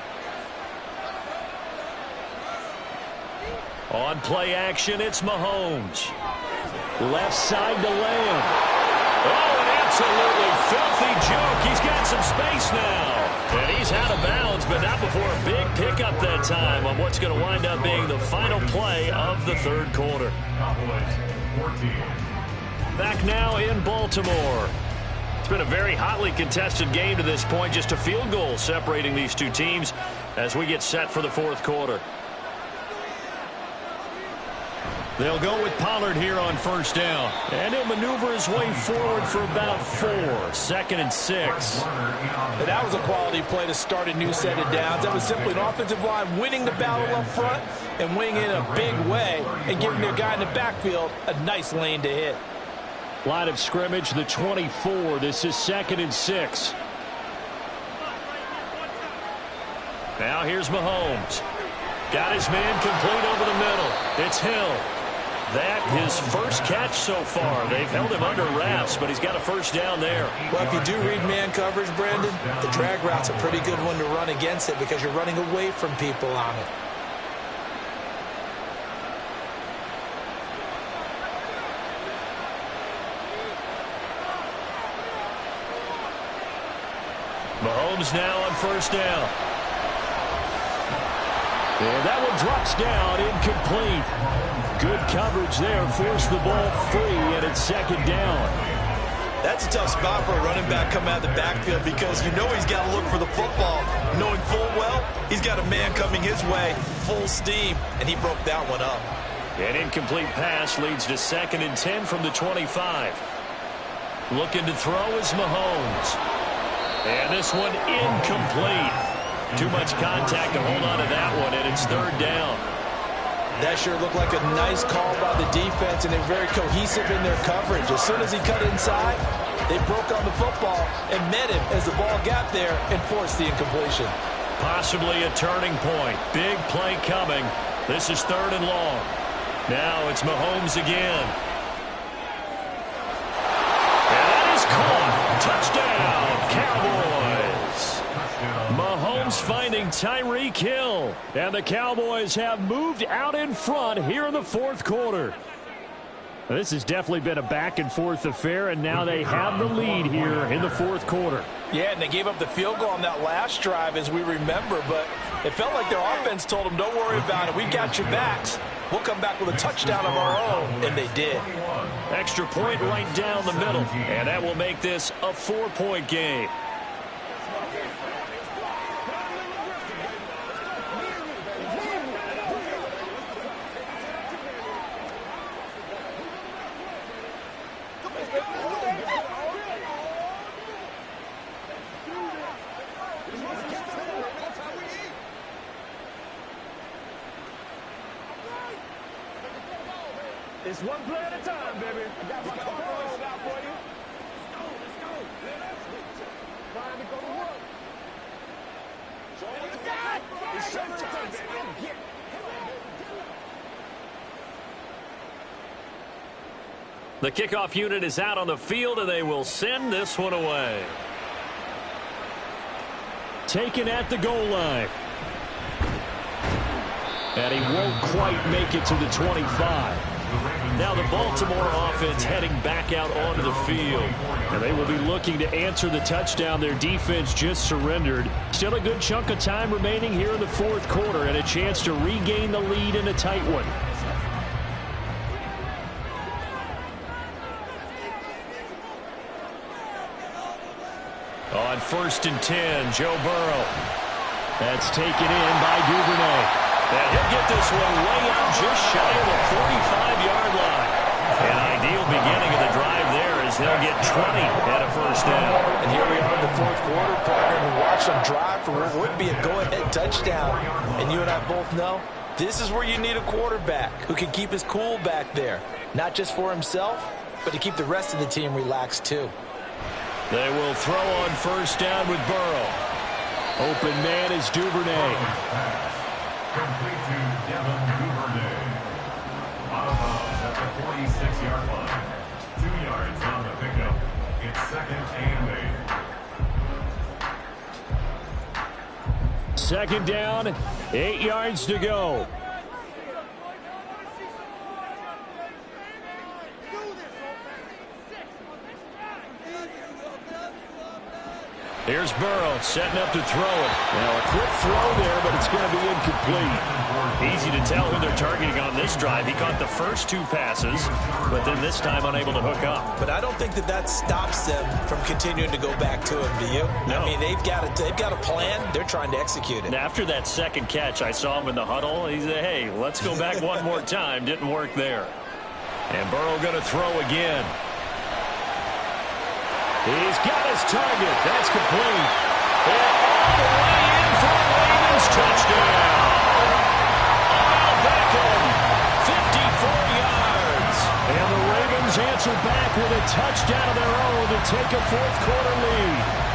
On play action, it's Mahomes. Left side to Lamb. Oh, an absolutely filthy joke. He's got some space now. And he's out of bounds, but not before a big pickup that time on what's going to wind up being the final play of the 3rd quarter. Back now in Baltimore. It's been a very hotly contested game to this point. Just a field goal separating these two teams as we get set for the 4th quarter. They'll go with Pollard here on 1st down. And he'll maneuver his way forward for about 4. 2nd and 6. And that was a quality play to start a new set of downs. That was simply an offensive line winning the battle up front and winning it in a big way and giving their guy in the backfield a nice lane to hit. Line of scrimmage, the 24. This is 2nd and 6. Now here's Mahomes. Got his man complete over the middle. It's Hill. That his first catch so far. They've held him under wraps, but he's got a 1st down there. Well, if you do read man coverage, Brandon, the drag route's a pretty good one to run against it because you're running away from people on it. Mahomes now on 1st down. And that one drops down, incomplete. Good coverage there, forced the ball free, and it's 2nd down. That's a tough spot for a running back coming out of the backfield because you know he's got to look for the football, knowing full well he's got a man coming his way, full steam, and he broke that one up. An incomplete pass leads to 2nd and 10 from the 25. Looking to throw is Mahomes. And this one incomplete. Too much contact to hold on to that one, and it's 3rd down. That sure looked like a nice call by the defense, and they're very cohesive in their coverage. As soon as he cut inside, they broke on the football and met him as the ball got there and forced the incompletion. Possibly a turning point. Big play coming. This is 3rd and long. Now it's Mahomes again. And that is caught. Touchdown, Cowboys. Mahomes finding Tyreek Hill. And the Cowboys have moved out in front here in the 4th quarter. This has definitely been a back-and-forth affair, and now they have the lead here in the 4th quarter. Yeah, and they gave up the field goal on that last drive, as we remember, but it felt like their offense told them, don't worry about it. We got your backs. We'll come back with a touchdown of our own, and they did. Extra point right down the middle, and that will make this a 4-point game. It's one play at a time, baby. I got my car rolled out for you. Let's go. Trying to go to work. It's showtime, baby. The kickoff unit is out on the field, and they will send this one away. Taken at the goal line. And he won't quite make it to the 25. Now the Baltimore offense heading back out onto the field. And they will be looking to answer the touchdown their defense just surrendered. Still a good chunk of time remaining here in the 4th quarter and a chance to regain the lead in a tight one. On 1st and 10, Joe Burrow. That's taken in by Duvernay. And he'll get this one way out just shy of the 45-yard line. An ideal beginning of the drive there as they'll get 20 at a 1st down. And here we are in the 4th quarter, partner, and watch them drive for what would be a go-ahead touchdown. And you and I both know this is where you need a quarterback who can keep his cool back there. Not just for himself, but to keep the rest of the team relaxed too. They will throw on first down with Burrow. Open man is Duvernay. Complete to Devin Duvernay. Out of bounds at the 46-yard line. 2 yards on the pickup. It's 2nd and 8. Second down, 8 yards to go. Here's Burrow setting up to throw it. Now a quick throw there, but it's going to be incomplete. Easy to tell who they're targeting on this drive. He caught the first 2 passes, but then this time unable to hook up. But I don't think that stops them from continuing to go back to him, do you? No. I mean, they've got a plan. They're trying to execute it. And after that second catch, I saw him in the huddle. He said, hey, let's go back one more time. Didn't work there. And Burrow going to throw again. He's got his target. That's complete. And all the way in for a Ravens touchdown. Odell Beckham, 54 yards. And the Ravens answer back with a touchdown of their own to take a fourth-quarter lead.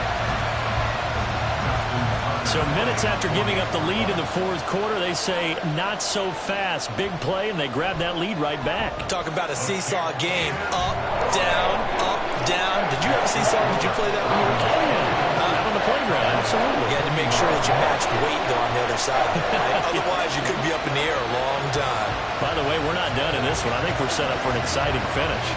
So minutes after giving up the lead in the fourth quarter, they say not so fast. Big play, and they grab that lead right back. Talk about a seesaw game. Up, down, up, down. Did you ever seesaw? Did you play that when you were a kid? Out on the playground, absolutely. You had to make sure that you matched weight, though, on the other side. Right? Otherwise, you could be up in the air a long time. By the way, we're not done in this one. I think we're set up for an exciting finish.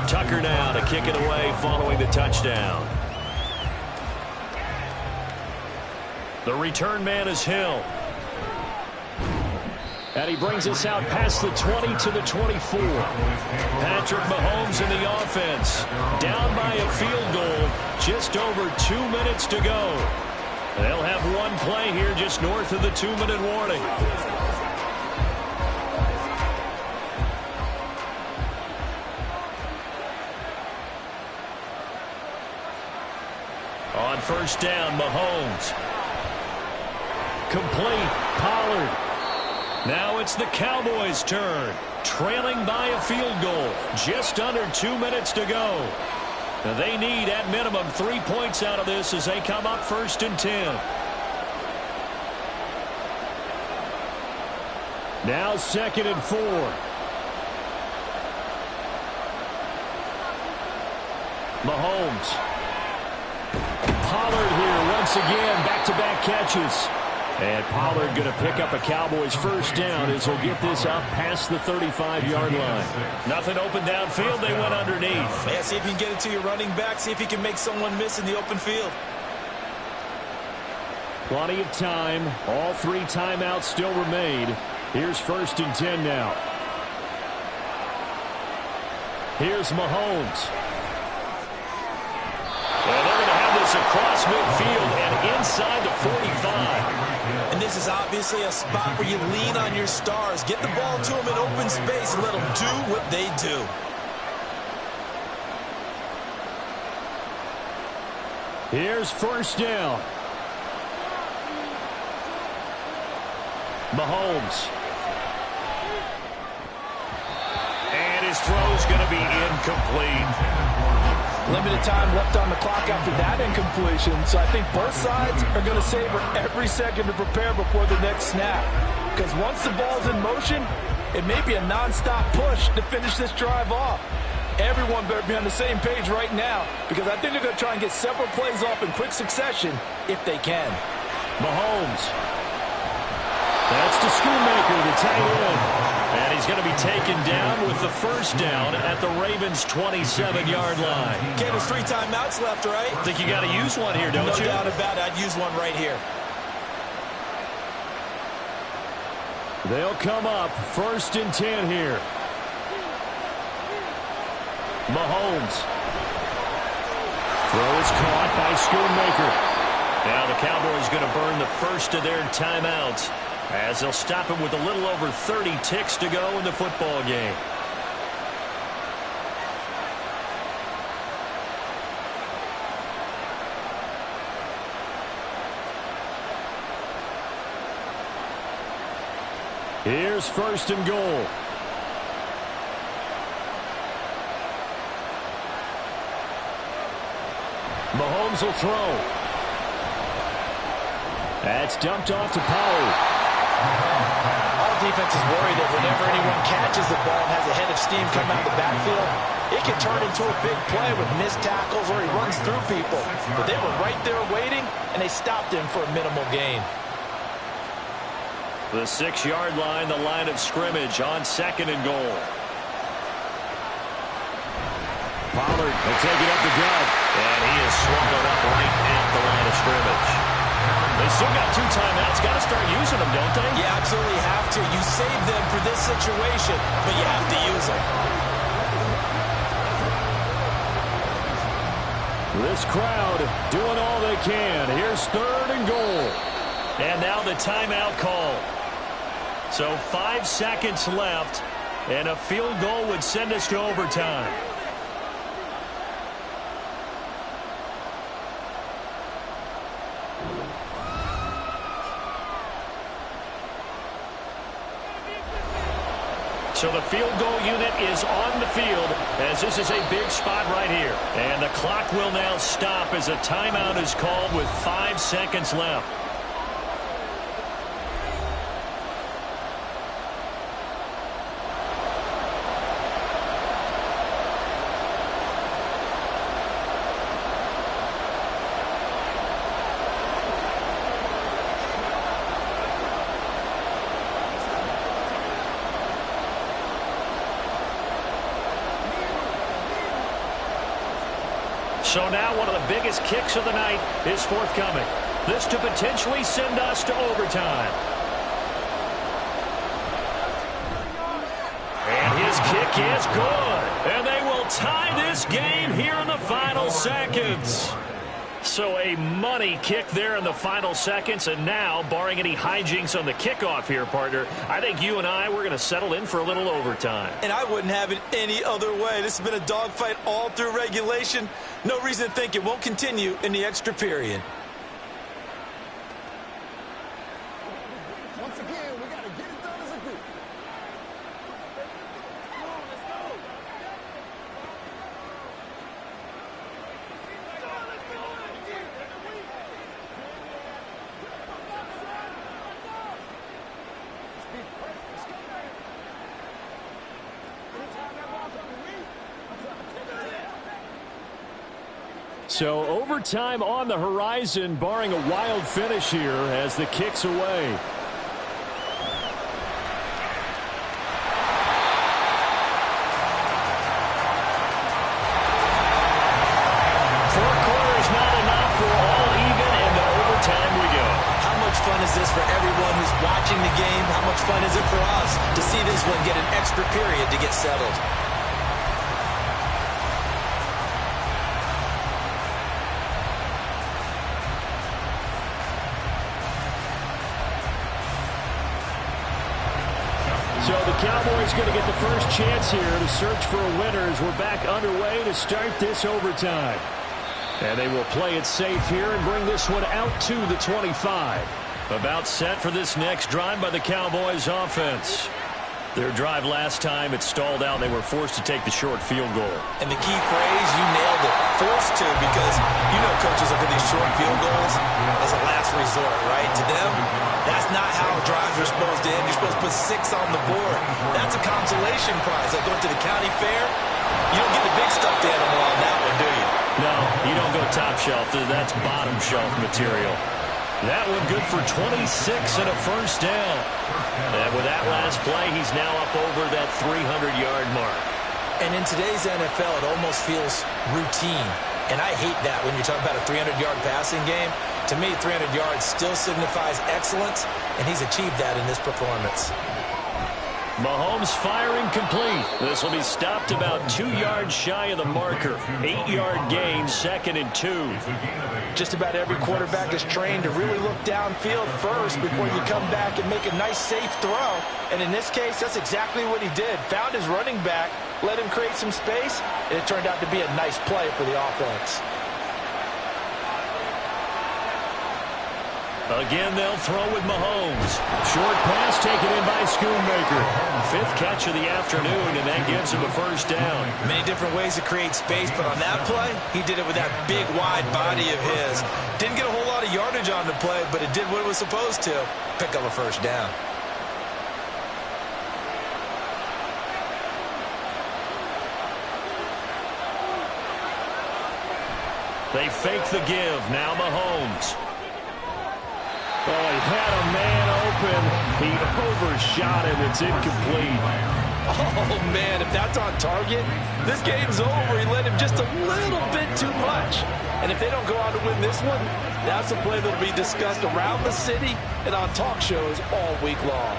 Tucker now to kick it away following the touchdown. The return man is Hill. And he brings us out past the 20 to the 24. Patrick Mahomes in the offense. Down by a field goal. Just over 2 minutes to go. They'll have one play here just north of the 2-minute warning. On first down, Mahomes. Complete. Pollard. Now it's the Cowboys' turn. Trailing by a field goal. Just under 2 minutes to go. Now they need, at minimum, 3 points out of this as they come up 1st and 10. Now 2nd and 4. Mahomes. Pollard here once again, back-to-back catches. And Pollard going to pick up a Cowboys first down as he'll get this up past the 35-yard line. Nothing open downfield, they went underneath. Yeah, see if you can get it to your running back, see if you can make someone miss in the open field. Plenty of time. All 3 timeouts still remain. Here's 1st and 10 now. Here's Mahomes. And they're going to have this across midfield and inside the 45. And this is obviously a spot where you lean on your stars. Get the ball to them in open space and let them do what they do. Here's first down. Mahomes. And his throw's going to be incomplete. Limited time left on the clock after that incompletion, so I think both sides are going to savor every second to prepare before the next snap. Because once the ball's in motion, it may be a nonstop push to finish this drive off. Everyone better be on the same page right now, because I think they're going to try and get several plays off in quick succession if they can. Mahomes. That's to Schoonmaker, the tight end. And he's going to be taken down with the first down at the Ravens' 27-yard line. Okay, there's 3 timeouts left, right? I think you got to use one here, don't you? No doubt about it. I'd use one right here. They'll come up 1st and 10 here. Mahomes. Throw is caught by Schoonmaker. Now the Cowboys going to burn the first of their timeouts as they'll stop him with a little over 30 ticks to go in the football game. Here's first and goal. Mahomes will throw. That's dumped off to Pollard. All defense is worried that whenever anyone catches the ball and has a head of steam come out of the backfield, it can turn into a big play with missed tackles or he runs through people. But they were right there waiting, and they stopped him for a minimal gain. The 6-yard line, the line of scrimmage on second and goal. Pollard will take it up the gut. And he is swallowed up right at the line of scrimmage. They still got 2 timeouts. Got to start using them, don't they? You absolutely have to. You save them for this situation, but you have to use them. This crowd doing all they can. Here's third and goal. And now the timeout call. So 5 seconds left, and a field goal would send us to overtime. So the field goal unit is on the field as this is a big spot right here. And the clock will now stop as a timeout is called with 5 seconds left. So now one of the biggest kicks of the night is forthcoming. This to potentially send us to overtime. And his kick is good. And they will tie this game here in the final seconds. So a money kick there in the final seconds. And now, barring any hijinks on the kickoff here, partner, I think you and I, we're going to settle in for a little overtime. And I wouldn't have it any other way. This has been a dogfight all through regulation. No reason to think it won't continue in the extra period. Once again, we got to get it done as a group. Come on, let's go. So overtime on the horizon, barring a wild finish here as the kick's away. Four quarters not enough. We're all even, and to overtime we go. How much fun is this for everyone who's watching the game? How much fun is it for us to see this one get an extra period to get settled? So the Cowboys going to get the first chance here to search for a winner as we're back underway to start this overtime. And they will play it safe here and bring this one out to the 25. About set for this next drive by the Cowboys offense. Their drive last time, it stalled out. They were forced to take the short field goal. And the key phrase, you nailed it, forced to, because you know coaches look at these short field goals as a last resort, right? To them, that's not how drives are supposed to end. You're supposed to put 6 on the board. That's a consolation prize. Like going to the county fair, you don't get the big stuffed animal on that one, do you? No, you don't go top shelf. That's bottom shelf material. That one good for 26 and a first down. And with that last play, he's now up over that 300-yard mark. And in today's NFL, it almost feels routine. And I hate that when you're talking about a 300-yard passing game. To me, 300 yards still signifies excellence, and he's achieved that in this performance. Mahomes firing complete. This will be stopped about 2 yards shy of the marker. 8-yard gain, 2nd and 2. Just about every quarterback is trained to really look downfield first before you come back and make a nice, safe throw. And in this case, that's exactly what he did. Found his running back, let him create some space, and it turned out to be a nice play for the offense. Again, they'll throw with Mahomes. Short pass taken in by Schoonmaker. 5th catch of the afternoon, and that gives him a first down. Many different ways to create space, but on that play, he did it with that big, wide body of his. Didn't get a whole lot of yardage on the play, but it did what it was supposed to. Pick up a first down. They fake the give. Now Mahomes. Oh, he had a man open. He overshot him. It's incomplete. Oh, man, if that's on target, this game's over. He let him just a little bit too much. And if they don't go on to win this one, that's a play that will be discussed around the city and on talk shows all week long.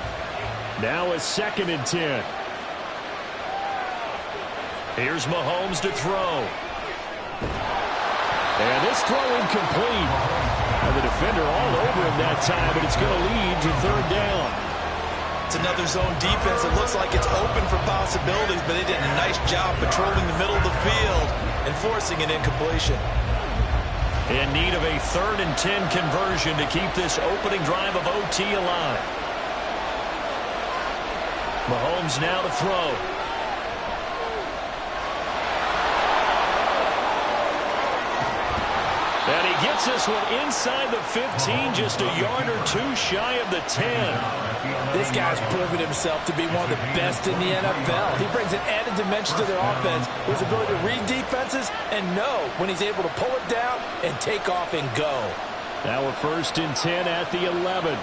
Now a 2nd and 10. Here's Mahomes to throw. And this throw incomplete. And the defender all over him that time, but it's going to lead to 3rd down. It's another zone defense. It looks like it's open for possibilities, but they did a nice job patrolling the middle of the field and forcing an incompletion. In need of a 3rd and 10 conversion to keep this opening drive of OT alive. Mahomes now to throw. And he gets this one inside the 15, just a yard or 2 shy of the 10. This guy's proven himself to be one of the best in the NFL. He brings an added dimension to their offense with his ability to read defenses and know when he's able to pull it down and take off and go. Now a 1st and 10 at the 11.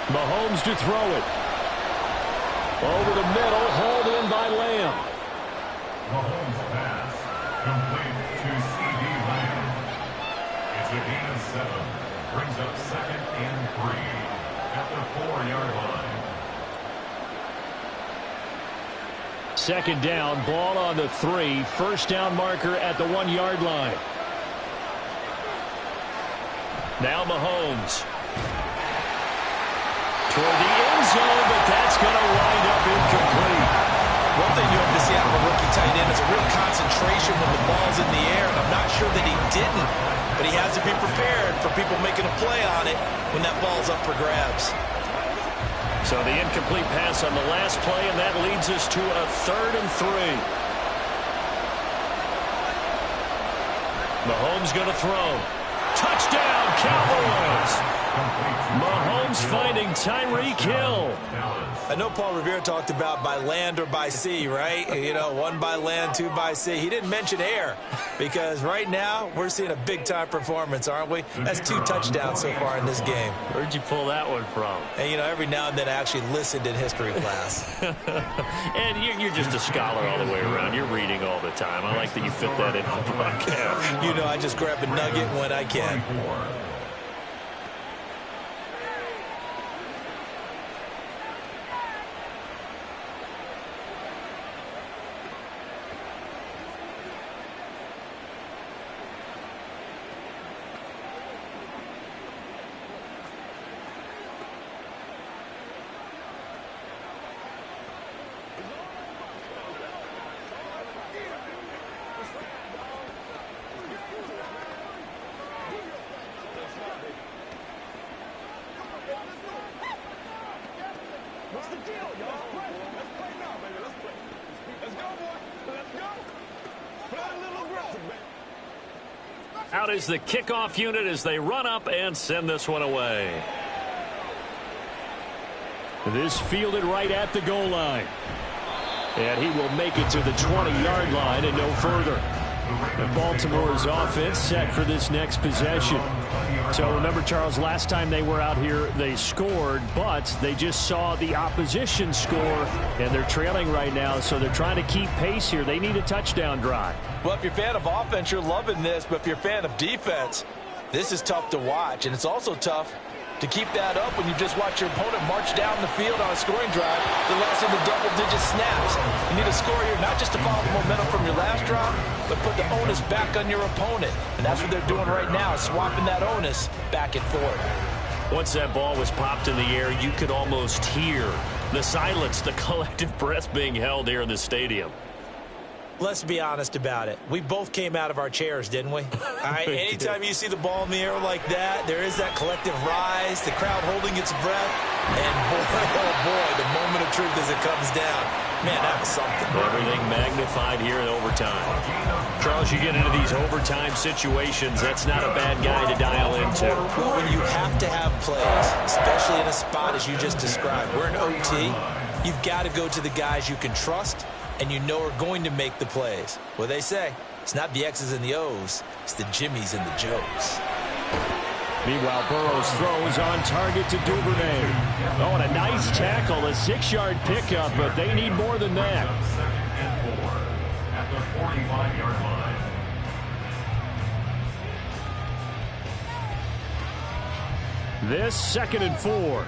Mahomes to throw it. Over the middle, hauled in by Lamb. Mahomes pass, complete to C.D. Lamb. It's a gain of 7. Brings up 2nd and 3 at the 4-yard line. 2nd down, ball on the 3. First down marker at the 1-yard line. Now Mahomes. Toward the end zone, but that's going to wind up incomplete. One thing you have to see out of a rookie tight end is a real concentration when the ball's in the air, and I'm not sure that he didn't, but he has to be prepared for people making a play on it when that ball's up for grabs. So the incomplete pass on the last play, and that leads us to a 3rd and 3. Mahomes going to throw. Touchdown, Cowboys! Mahomes finding Tyreek Hill. I know Paul Revere talked about by land or by sea, right? You know, 1 by land, 2 by sea. He didn't mention air because right now we're seeing a big-time performance, aren't we? That's 2 touchdowns so far in this game. Where'd you pull that one from? And, you know, every now and then I actually listened in history class. And you're just a scholar all the way around. You're reading all the time. I like that you fit that in the broadcast. You know, I just grab a nugget when I can. What's the deal, y'all? Let's play now, baby. Let's play. Let's go, boy. Let's go. Play a little aggressive, baby. Out is the kickoff unit as they run up and send this one away. This fielded right at the goal line. And he will make it to the 20-yard line and no further. And Baltimore's offense set for this next possession. So remember, Charles, last time they were out here, they scored, but they just saw the opposition score, and they're trailing right now, so they're trying to keep pace here. They need a touchdown drive. Well, if you're a fan of offense, you're loving this, but if you're a fan of defense, this is tough to watch, and it's also tough To keep that up when you just watch your opponent march down the field on a scoring drive, the last of the double-digit snaps. You need a score here, not just to follow the momentum from your last drive, but put the onus back on your opponent. And that's what they're doing right now, swapping that onus back and forth. Once that ball was popped in the air, you could almost hear the silence, the collective breath being held here in the stadium. Let's be honest about it. We both came out of our chairs, didn't we? All right, anytime you see the ball in the air like that, there is that collective rise, the crowd holding its breath, and boy, oh boy, the moment of truth as it comes down. Man, that was something. Everything magnified here in overtime. Charles, you get into these overtime situations, that's not a bad guy to dial into. Well, when you have to have plays, especially in a spot as you just described, we're in OT, you've got to go to the guys you can trust and you know are going to make the plays. Well, they say, it's not the X's and the O's, it's the Jimmies and the Joes. Meanwhile, Burrow's throws on target to Duvernay. Oh, and a nice tackle, a 6-yard pickup, but they need more than that. Second and 4 at the 45-yard line. This 2nd and 4.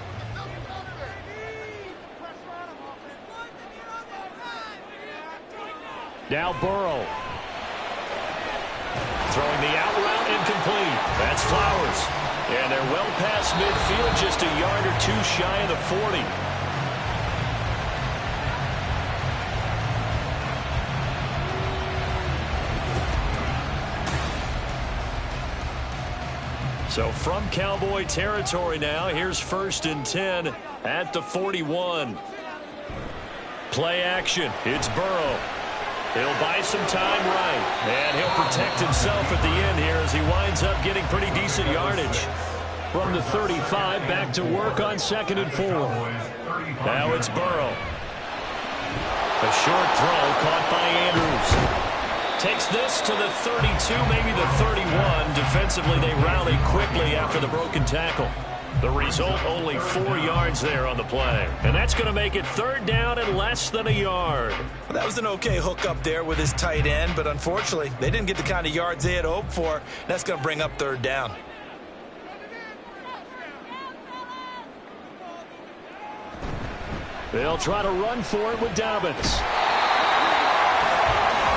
Now Burrow. Throwing the out route incomplete. That's Flowers. And they're well past midfield, just a yard or two shy of the 40. So from Cowboy territory now, here's 1st and 10 at the 41. Play action. It's Burrow. He'll buy some time right, and he'll protect himself at the end here as he winds up getting pretty decent yardage. From the 35, back to work on 2nd and 4. Now it's Burrow. A short throw caught by Andrews. Takes this to the 32, maybe the 31. Defensively, they rally quickly after the broken tackle. The result, only 4 yards there on the play. And that's going to make it 3rd down and less than a yard. Well, that was an okay hook up there with his tight end, but unfortunately, they didn't get the kind of yards they had hoped for. That's going to bring up 3rd down. They'll try to run for it with Dobbins.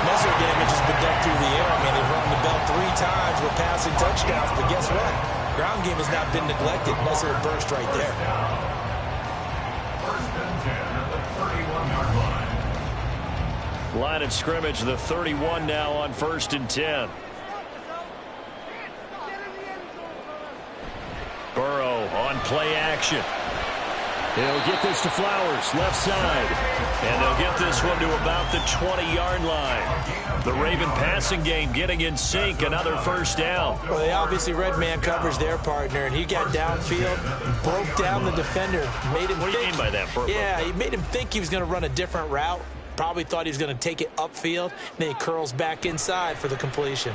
Most of the damage has been done through the air. I mean, they've run the bell 3 times with passing touchdowns, but guess what? Ground game has not been neglected. Nice little burst right there. 1st and 10 at the 31-yard line. Line of scrimmage, the 31 now on 1st and 10. Burrow on play action. He'll get this to Flowers, left side. And they'll get this one to about the 20-yard line. The Raven passing game getting in sync, another 1st down. Well, they obviously read man coverage their partner, and he got downfield, broke down the defender, made him What do you mean by that, Burrow? Yeah, he made him think he was going to run a different route. Probably thought he was going to take it upfield, and then he curls back inside for the completion.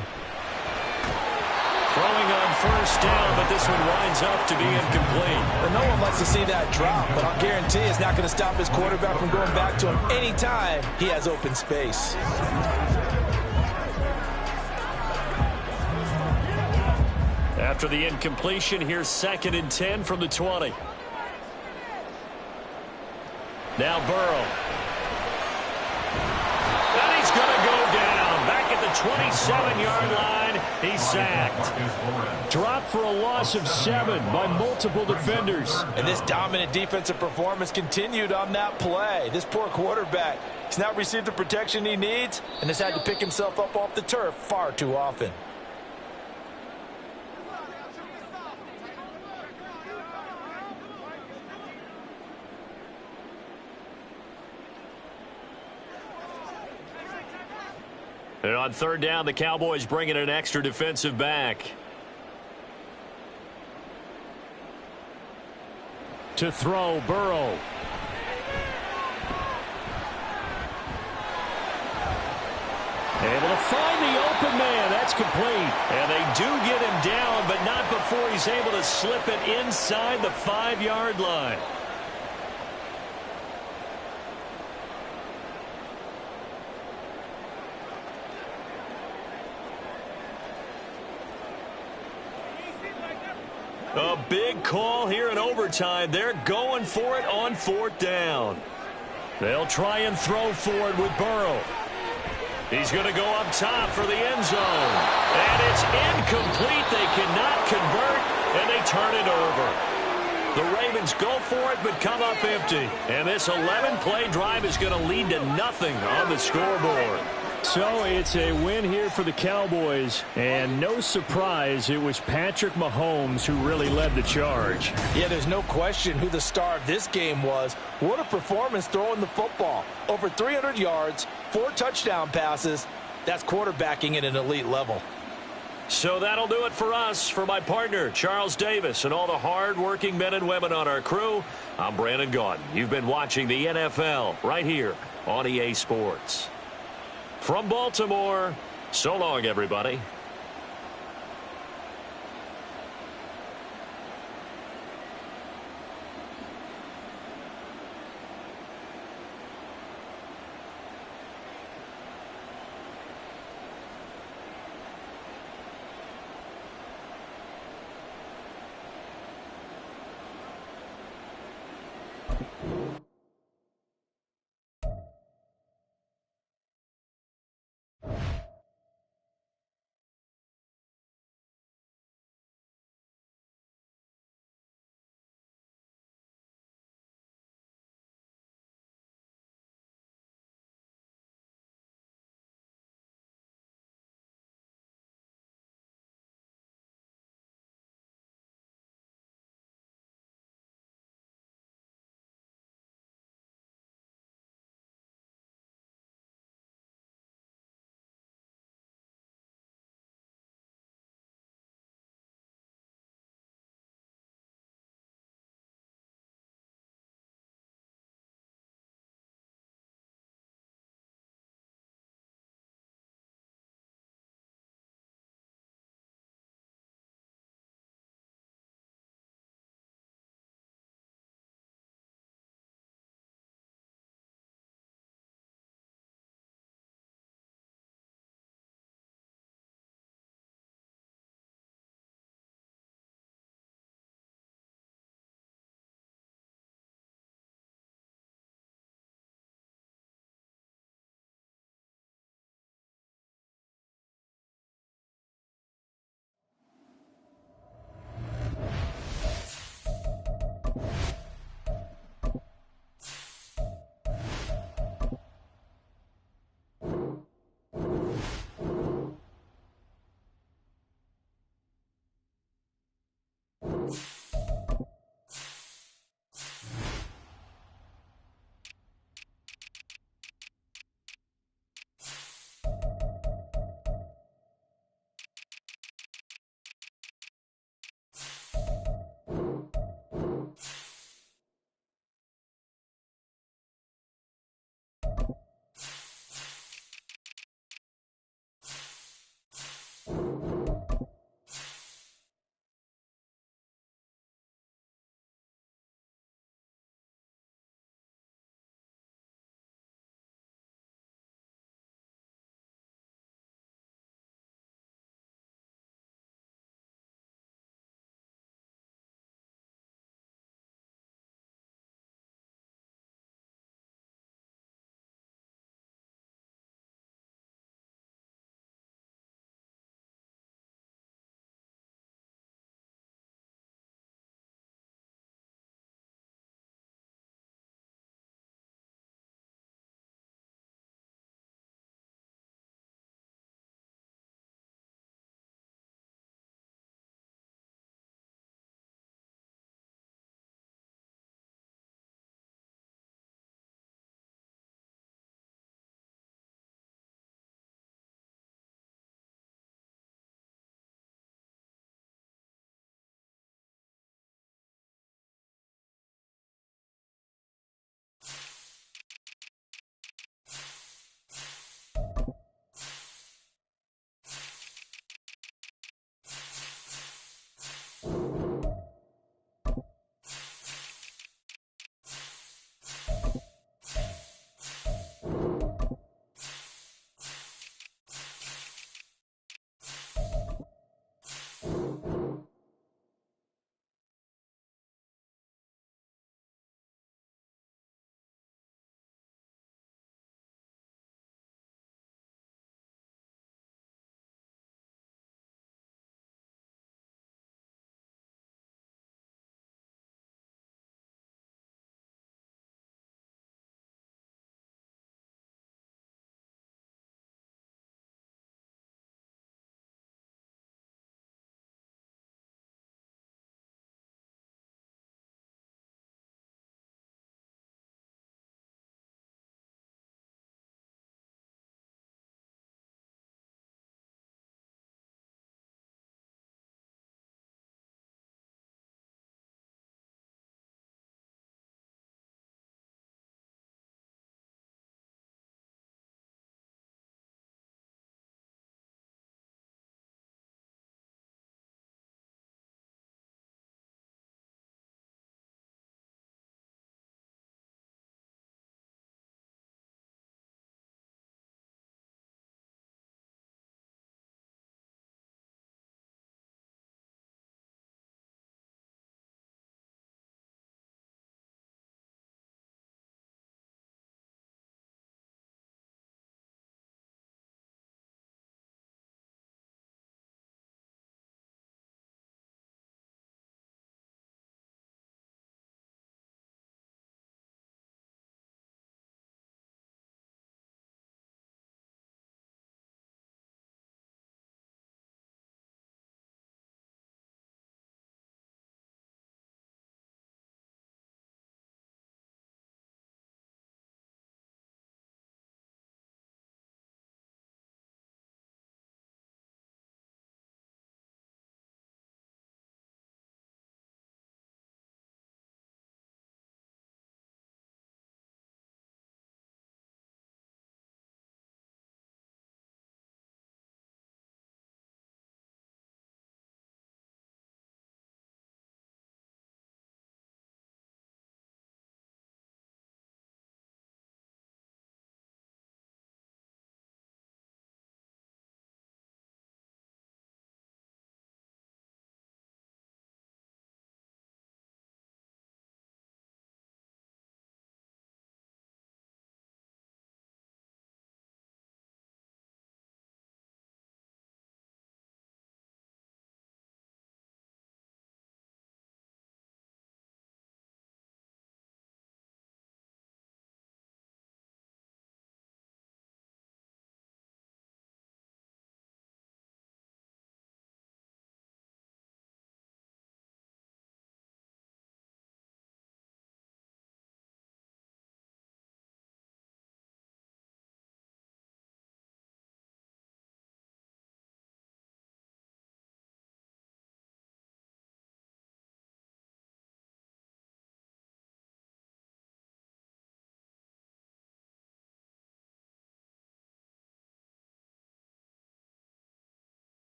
Throwing on 1st down, but this one winds up to be incomplete. Well, no one likes to see that drop, but I'll guarantee it's not going to stop his quarterback from going back to him anytime he has open space. After the incompletion, here's 2nd and 10 from the 20. Now Burrow. And he's going to go down. Back at the 27-yard line. He's sacked. Dropped for a loss of 7 by multiple defenders. And this dominant defensive performance continued on that play. This poor quarterback, he's not received the protection he needs and has had to pick himself up off the turf far too often. And on 3rd down, the Cowboys bring in an extra defensive back. To throw, Burrow. Able to find the open man. That's complete. And they do get him down, but not before he's able to slip it inside the 5-yard line. A big call here in overtime. They're going for it on 4th down. They'll try and throw for it with Burrow. He's going to go up top for the end zone. And it's incomplete. They cannot convert, and they turn it over. The Ravens go for it but come up empty. And this 11-play drive is going to lead to nothing on the scoreboard. So it's a win here for the Cowboys, and no surprise, it was Patrick Mahomes who really led the charge. Yeah, there's no question who the star of this game was. What a performance throwing the football. Over 300 yards, 4 touchdown passes. That's quarterbacking at an elite level. So that'll do it for us. For my partner, Charles Davis, and all the hard-working men and women on our crew, I'm Brandon Gaudin. You've been watching the NFL right here on EA Sports. From Baltimore, so long, everybody.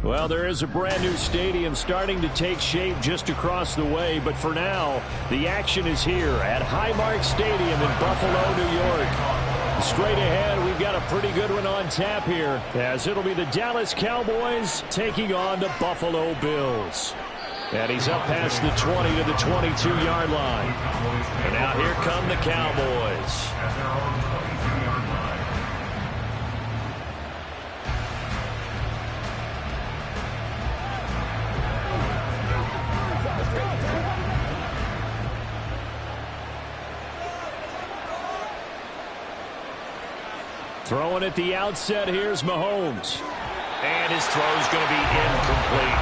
Well, there is a brand new stadium starting to take shape just across the way, but for now, the action is here at Highmark Stadium in Buffalo, New York. Straight ahead, we've got a pretty good one on tap here, as it'll be the Dallas Cowboys taking on the Buffalo Bills. And he's up past the 20 to the 22-yard line. And now here come the Cowboys. Throwing at the outset, here's Mahomes. And his throw's going to be incomplete.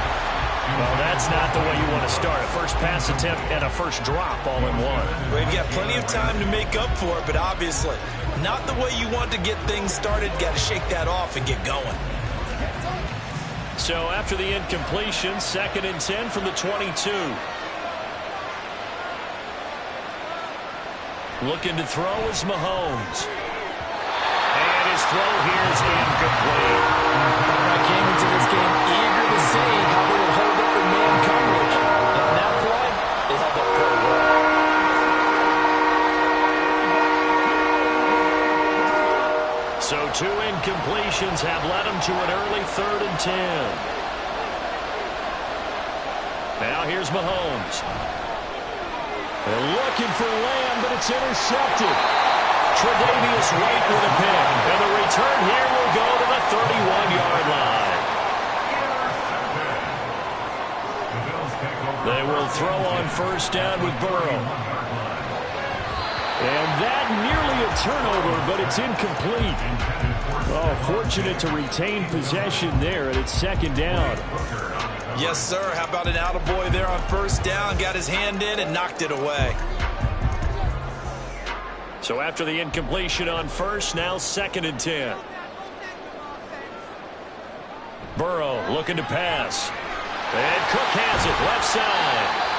Well, that's not the way you want to start. A first pass attempt and a first drop all in one. Well, you've got plenty of time to make up for it, but obviously not the way you want to get things started. Got to shake that off and get going. So after the incompletion, 2nd and 10 from the 22. Looking to throw is Mahomes. And his throw here is incomplete. I came into this game eager to see how they would hold up in man coverage. And on that play, they held up pretty well. So 2 incompletions have led him to an early 3rd and 10. Now here's Mahomes. They're looking for Lamb, but it's intercepted. Tre'Davious White with a pick. And the return here will go to the 31-yard line. They will throw on first down with Burrow. And that nearly a turnover, but it's incomplete. Oh, fortunate to retain possession there, and it's 2nd down. Yes, sir. How about an attaboy there on first down? Got his hand in and knocked it away. So after the incompletion on first, now 2nd and 10. Burrow looking to pass. And Cook has it, left side.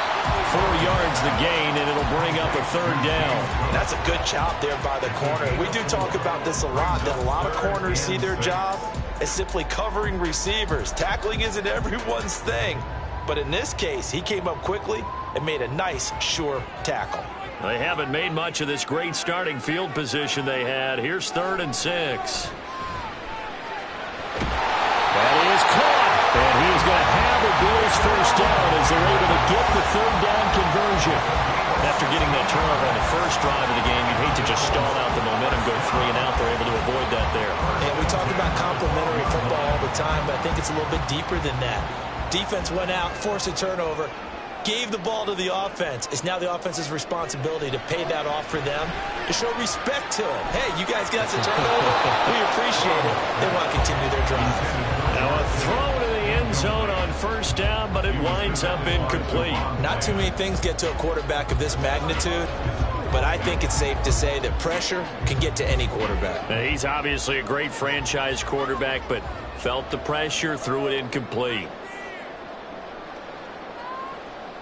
4 yards the gain, and it'll bring up a 3rd down. That's a good job there by the corner. We do talk about this a lot, that a lot of corners see their job as simply covering receivers. Tackling isn't everyone's thing. But in this case, he came up quickly and made a nice, sure tackle. They haven't made much of this great starting field position they had. Here's 3rd and 6. That is caught. And he is going to have a Bills first down as they're able to get the 3rd down conversion. After getting that turnover on the first drive of the game, you'd hate to just stall out the momentum, go 3 and out. They're able to avoid that there. And we talk about complementary football all the time, but I think it's a little bit deeper than that. Defense went out, forced a turnover, gave the ball to the offense. It's now the offense's responsibility to pay that off for them, to show respect to them. Hey, you guys got some turnover. We appreciate it. They want to continue their drive. Now a throw to the end zone on first down, but it winds up incomplete. Not too many things get to a quarterback of this magnitude, but I think it's safe to say that pressure can get to any quarterback. Now, he's obviously a great franchise quarterback, but felt the pressure, threw it incomplete.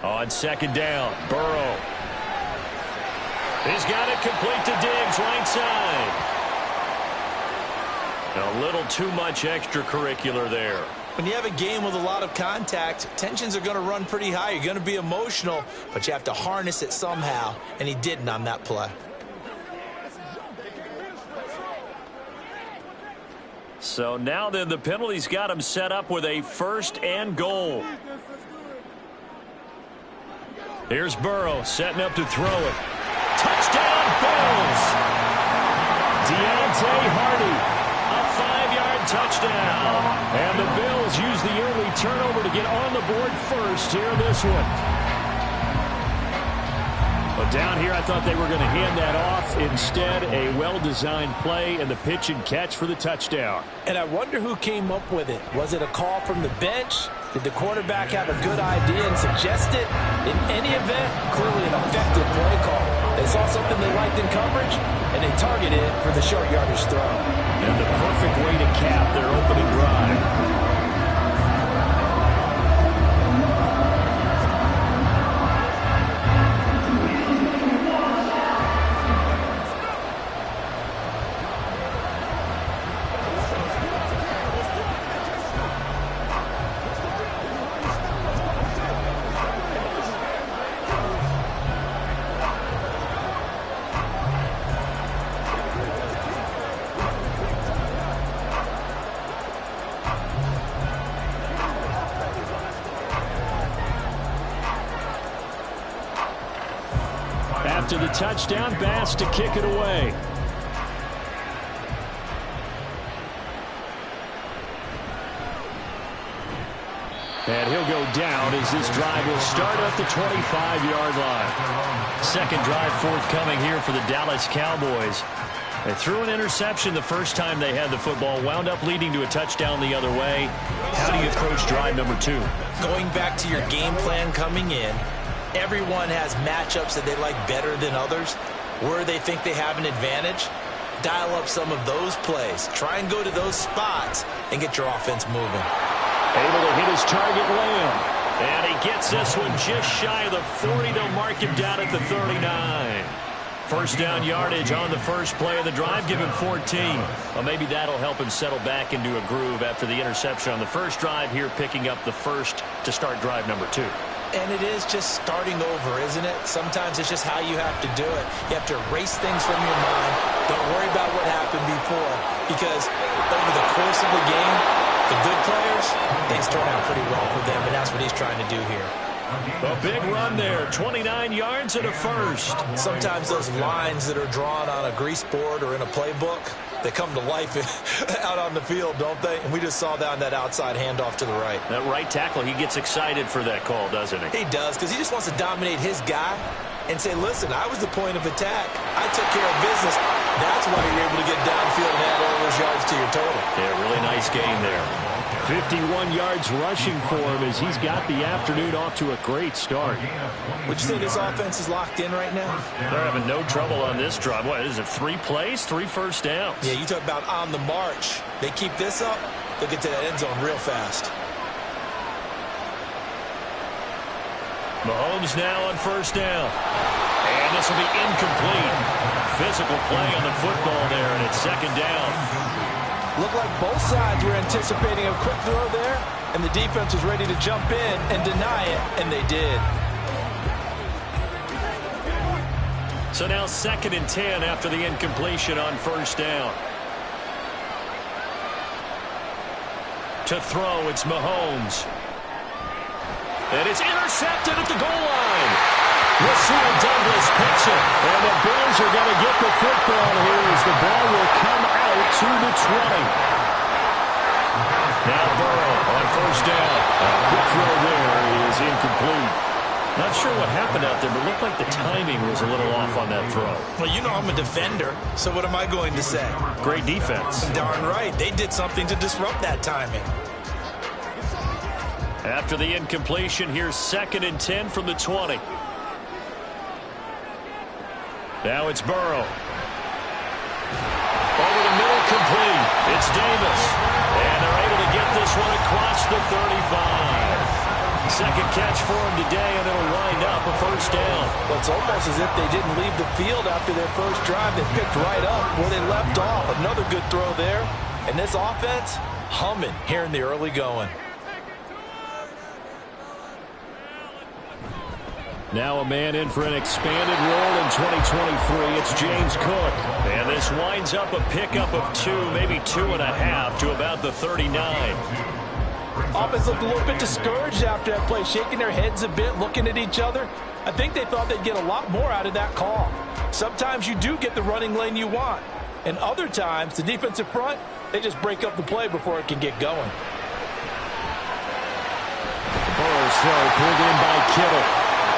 On 2nd down, Burrow. He's got it complete to Diggs, right side. A little too much extracurricular there. When you have a game with a lot of contact, tensions are going to run pretty high. You're going to be emotional, but you have to harness it somehow, and he didn't on that play. So now then, the penalty's got him set up with a 1st and goal. Here's Burrow setting up to throw it. Touchdown, Bills! Deontay Hardy, a 5-yard touchdown. And the Bills use the early turnover to get on the board first here in this one. But down here, I thought they were going to hand that off. Instead, a well-designed play and the pitch and catch for the touchdown. And I wonder who came up with it. Was it a call from the bench? Did the quarterback have a good idea and suggest it? In any event, clearly an effective play call. They saw something they liked in coverage, and they targeted it for the short yardage throw. And the perfect way to cap their opening drive. After the touchdown, Bass to kick it away. And he'll go down as this drive will start at the 25-yard line. Second drive forthcoming here for the Dallas Cowboys. They threw an interception the first time they had the football, wound up leading to a touchdown the other way. How do you approach drive number 2? Going back to your game plan coming in, everyone has matchups that they like better than others. Where they think they have an advantage, dial up some of those plays. Try and go to those spots and get your offense moving. Able to hit his target, Lamb. And he gets this one just shy of the 40. They'll mark him down at the 39. First down yardage on the first play of the drive. Give him 14. Well, maybe that'll help him settle back into a groove after the interception on the first drive here, picking up the first to start drive number 2. And it is just starting over, isn't it? Sometimes it's just how you have to do it. You have to erase things from your mind. Don't worry about what happened before, because over the course of the game, the good players, things turn out pretty well for them, and that's what he's trying to do here. A big run there, 29 yards and a first. Sometimes those lines that are drawn on a grease board or in a playbook, they come to life out on the field, don't they? And we just saw that on that outside handoff to the right. That right tackle, he gets excited for that call, doesn't he? He does, because he just wants to dominate his guy and say, listen, I was the point of attack. I took care of business. That's why you're able to get downfield and add all those yards to your total. Yeah, really nice game there. 51 yards rushing for him as he's got the afternoon off to a great start. Would you say this offense is locked in right now? They're having no trouble on this drive. What is it, 3 plays, 3 first downs? Yeah, you talk about on the march. They keep this up, they'll get to that end zone real fast. Mahomes now on first down. And this will be incomplete. Physical play on the football there, and it's second down. Looked like both sides were anticipating a quick throw there, and the defense was ready to jump in and deny it, and they did. So now 2nd and 10 after the incompletion on first down. To throw, it's Mahomes. And it's intercepted at the goal line. Rasul Douglas picks it. And the Bills are going to get the football here as the ball will come out to the 20. Now Burrow on first down. A quick throw there is incomplete. Not sure what happened out there, but it looked like the timing was a little off on that throw. Well, you know I'm a defender, so what am I going to say? Great defense. Darn right. They did something to disrupt that timing. After the incompletion, here's 2nd and 10 from the 20. Now it's Burrow. Over the middle, complete. It's Davis. And they're able to get this one across the 35. Second catch for him today, and it'll wind up a first down. Well, it's almost as if they didn't leave the field after their first drive. They picked right up where they left off. Another good throw there. And this offense, humming here in the early going. Now a man in for an expanded role in 2023. It's James Cook. And this winds up a pickup of 2, maybe 2.5 to about the 39. Offense looked a little bit discouraged after that play, shaking their heads a bit, looking at each other. I think they thought they'd get a lot more out of that call. Sometimes you do get the running lane you want. And other times, the defensive front, they just break up the play before it can get going. Burrow's throw pulled in by Kittle.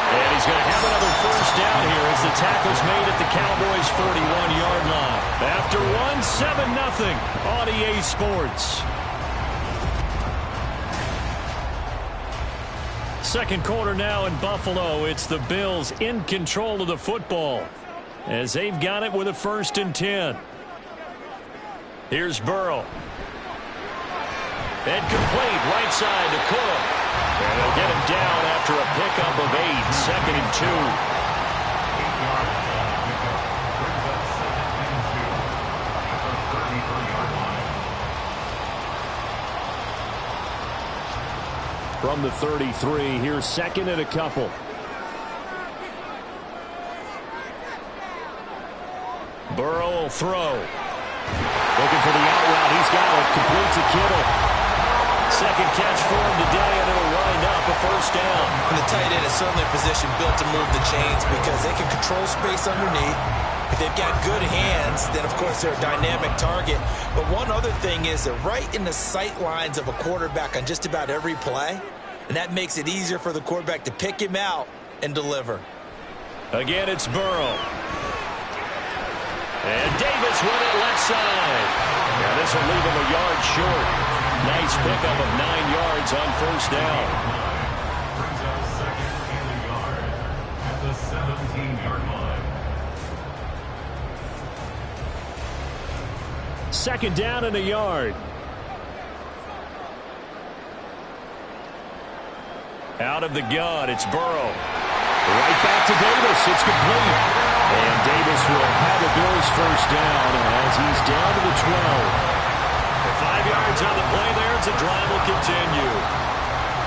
And he's going to have another first down here as the tackle's made at the Cowboys' 41-yard line. After one, 7-0 on EA Sports. Second quarter now in Buffalo. It's the Bills in control of the football as they've got it with a 1st and 10. Here's Burrow. And complete right side to Cook. And they'll get him down after a pickup of 8. 2nd and 2. From the 33, here's 2nd and a couple. Burrow will throw. Looking for the out route. He's got it. Complete to Kittle. Second catch for him today, and it'll wind up a first down. And the tight end is certainly a position built to move the chains because they can control space underneath. If they've got good hands, then, of course, they're a dynamic target. But one other thing is they're right in the sight lines of a quarterback on just about every play, and that makes it easier for the quarterback to pick him out and deliver. Again, it's Burrow. And Davis with it left side. Now this will leave him a yard short. Nice pickup of 9 yards on first down. Brings up second and a yard at the 17-yard line. Second down and a yard. Out of the gun, it's Burrow. Right back to Davis. It's complete. And Davis will have a Bills first down as he's down to the 12. 5 yards on the play there. It's a drive will continue.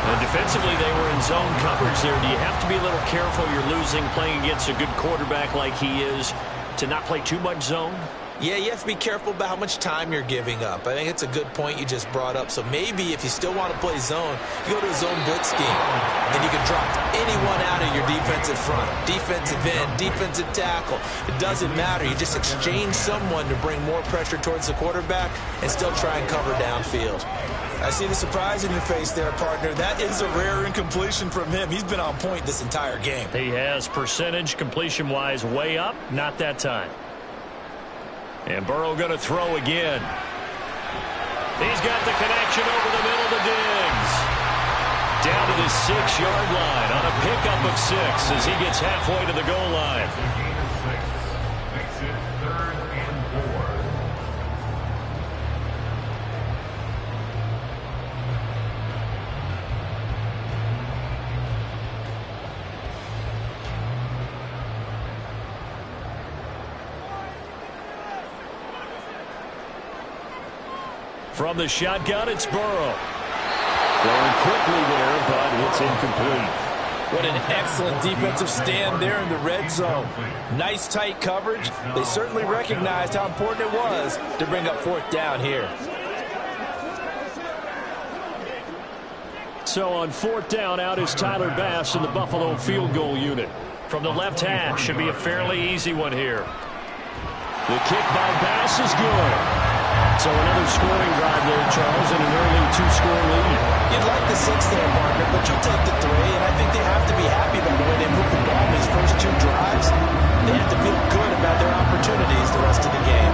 And defensively, they were in zone coverage there. Do you have to be a little careful? You're losing playing against a good quarterback like he is to not play too much zone? Yeah, you have to be careful about how much time you're giving up. I think it's a good point you just brought up. So maybe if you still want to play zone, you go to a zone blitz scheme. Then you can drop anyone out of your defensive front. Defensive end, defensive tackle. It doesn't matter. You just exchange someone to bring more pressure towards the quarterback and still try and cover downfield. I see the surprise in your face there, partner. That is a rare incompletion from him. He's been on point this entire game. He has percentage completion-wise way up. Not that time. And Burrow going to throw again. He's got the connection over the middle to Diggs. Down to the 6-yard line on a pickup of 6 as he gets halfway to the goal line. Makes it 3rd and 4. From the shotgun, it's Burrow. Throwing quickly there, but it's incomplete. What an excellent defensive stand there in the red zone. Nice tight coverage. They certainly recognized how important it was to bring up 4th down here. So on 4th down, out is Tyler Bass in the Buffalo field goal unit. From the left hash, should be a fairly easy one here. The kick by Bass is good. So another scoring drive there, Charles, and an early 2-score lead. You'd like the 6 there, partner, but you'll take the 3, and I think they have to be happy about the way they moved the ball in these first 2 drives. They have to feel good about their opportunities the rest of the game.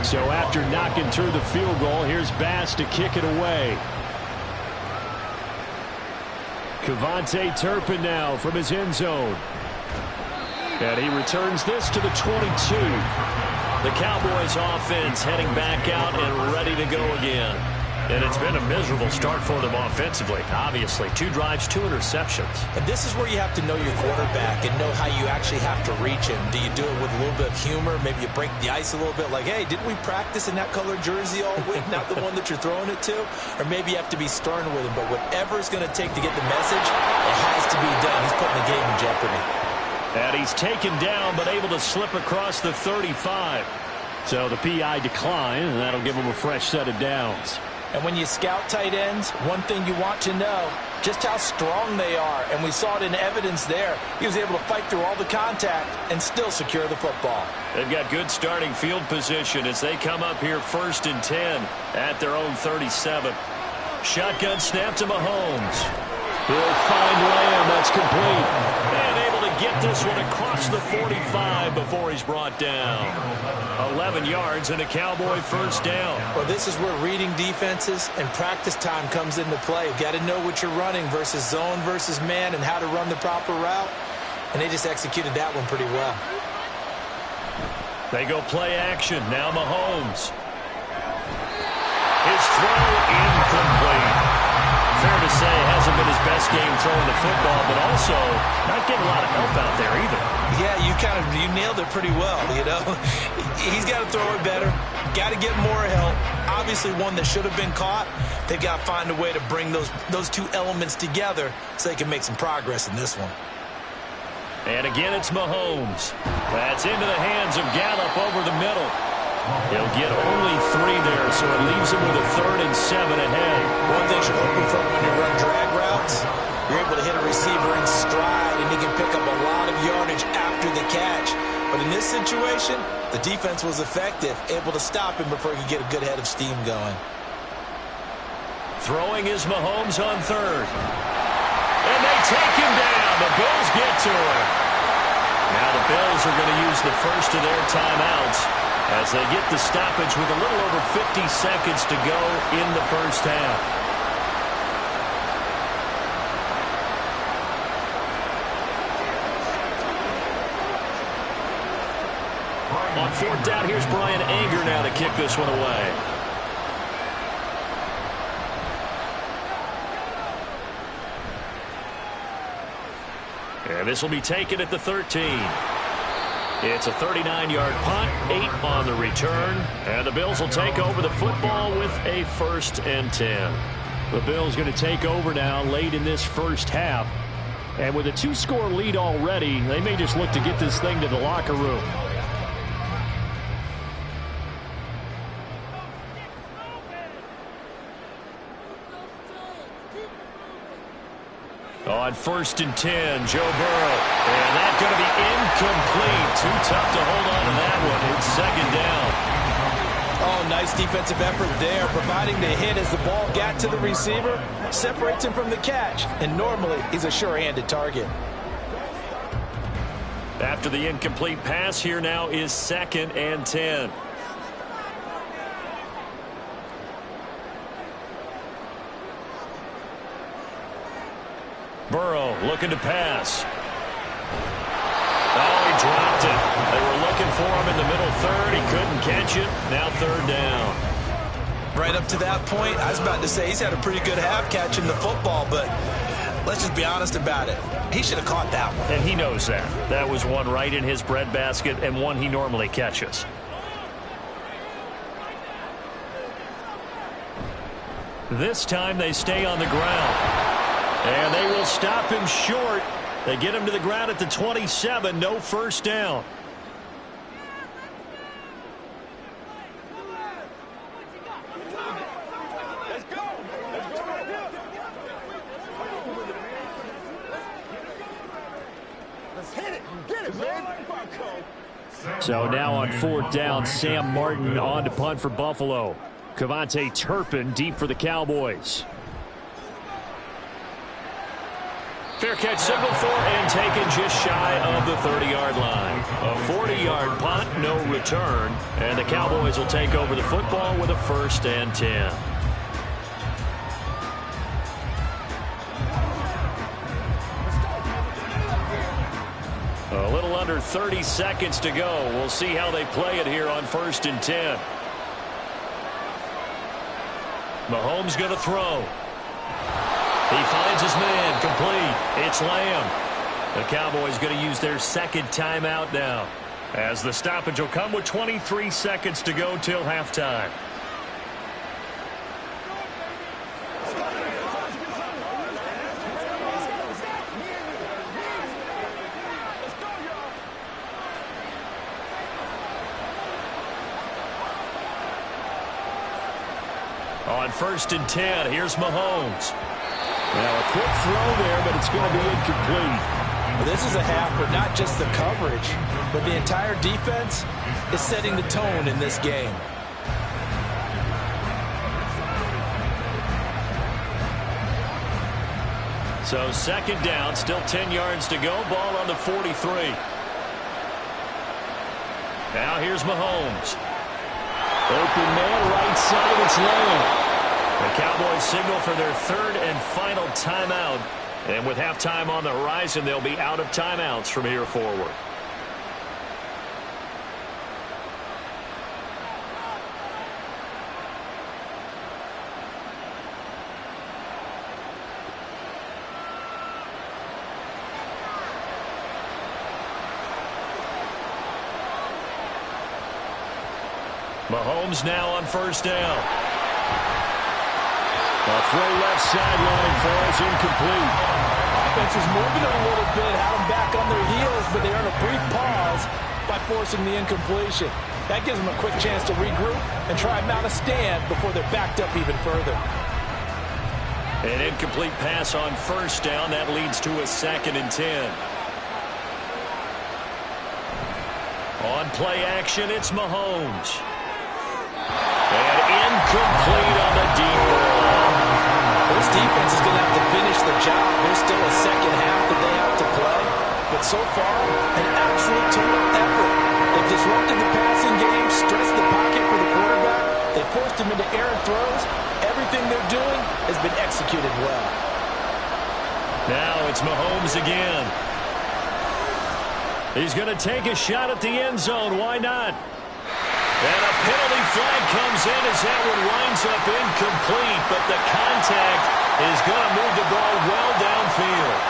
So after knocking through the field goal, here's Bass to kick it away. Kevontae Turpin now from his end zone. And he returns this to the 22. The Cowboys offense heading back out and ready to go again. And it's been a miserable start for them offensively. Obviously, 2 drives, 2 interceptions. And this is where you have to know your quarterback and know how you actually have to reach him. Do you do it with a little bit of humor? Maybe you break the ice a little bit like, hey, didn't we practice in that colored jersey all week? Not the one that you're throwing it to? Or maybe you have to be stern with him. But whatever it's going to take to get the message, it has to be done. He's putting the game in jeopardy. And he's taken down but able to slip across the 35. So the PI decline, and that'll give him a fresh set of downs. And when you scout tight ends, one thing you want to know, just how strong they are. And we saw it in evidence there. He was able to fight through all the contact and still secure the football. They've got good starting field position as they come up here 1st and 10 at their own 37. Shotgun snap to Mahomes. He'll find Lamb. That's complete. And able to get this one across the 45 before he's brought down. 11 yards and a Cowboy first down. Well, this is where reading defenses and practice time comes into play. You've got to know what you're running versus zone versus man and how to run the proper route. And they just executed that one pretty well. They go play action. Now Mahomes. His throw incomplete. Fair to say, hasn't been his best game throwing the football, but also not getting a lot of help out there either. Yeah, you nailed it pretty well, you know. He's got to throw it better. Got to get more help. Obviously one that should have been caught. They've got to find a way to bring those 2 elements together so they can make some progress in this one. And again, it's Mahomes. That's into the hands of Gallup over the middle. He'll get only 3 there, so it leaves him with a 3rd and 7 ahead. One thing you're hoping for when you run drag routes, you're able to hit a receiver in stride, and he can pick up a lot of yardage after the catch. But in this situation, the defense was effective, able to stop him before he could get a good head of steam going. Throwing is Mahomes on 3rd. And they take him down. The Bills get to him. Now the Bills are going to use the first of their timeouts as they get the stoppage with a little over 50 seconds to go in the first half. On 4th down, here's Brian Anger now to kick this one away. And this will be taken at the 13. It's a 39-yard punt, 8 on the return, and the Bills will take over the football with a 1st and 10. The Bills going to take over now late in this first half, and with a 2-score lead already, they may just look to get this thing to the locker room. On 1st and 10, Joe Burrow. And that's going to be incomplete. Too tough to hold on to that one. It's 2nd down. Oh, nice defensive effort there, providing the hit as the ball got to the receiver, separates him from the catch, and normally he's a sure-handed target. After the incomplete pass, here now is 2nd and 10. Burrow looking to pass. Oh, he dropped it. They were looking for him in the middle 3rd. He couldn't catch it. Now 3rd down. Right up to that point, I was about to say he's had a pretty good half catching the football, but let's just be honest about it. He should have caught that one. And he knows that. That was one right in his breadbasket and one he normally catches. This time they stay on the ground. And they will stop him short. They get him to the ground at the 27. No 1st down. Let's go. Let's go right here. Let's hit it. Get it, man. So now on 4th down, Sam Martin on to punt for Buffalo. Cavante Turpin deep for the Cowboys. Fair catch signal for and taken just shy of the 30-yard line. A 40-yard punt, no return. And the Cowboys will take over the football with a 1st and 10. A little under 30 seconds to go. We'll see how they play it here on 1st and 10. Mahomes going to throw. He finds his man, complete. It's Lamb. The Cowboys going to use their 2nd timeout now, as the stoppage will come with 23 seconds to go till halftime. On 1st and 10, here's Mahomes. Now a quick throw there, but it's going to be incomplete. Well, this is a half where not just the coverage, but the entire defense is setting the tone in this game. So 2nd down, still 10 yards to go. Ball on the 43. Now here's Mahomes. Open man, right side, it's Lamb. The Cowboys signal for their 3rd and final timeout. And with halftime on the horizon, they'll be out of timeouts from here forward. Mahomes now on 1st down. A throw left sideline falls incomplete. Offense was moving a little bit, had them back on their heels, but they earned a brief pause by forcing the incompletion. That gives them a quick chance to regroup and try and mount a stand before they're backed up even further. An incomplete pass on first down. That leads to a 2nd and 10. On play action, it's Mahomes. And incomplete on the deep ball. This defense is going to have to finish the job. There's still a second half that they have to play. But so far, an absolute total effort. They've disrupted the passing game, stressed the pocket for the quarterback. They forced him into errant throws. Everything they're doing has been executed well. Now it's Mahomes again. He's going to take a shot at the end zone. Why not? And a penalty flag comes in as that one winds up incomplete, but the contact is going to move the ball well downfield.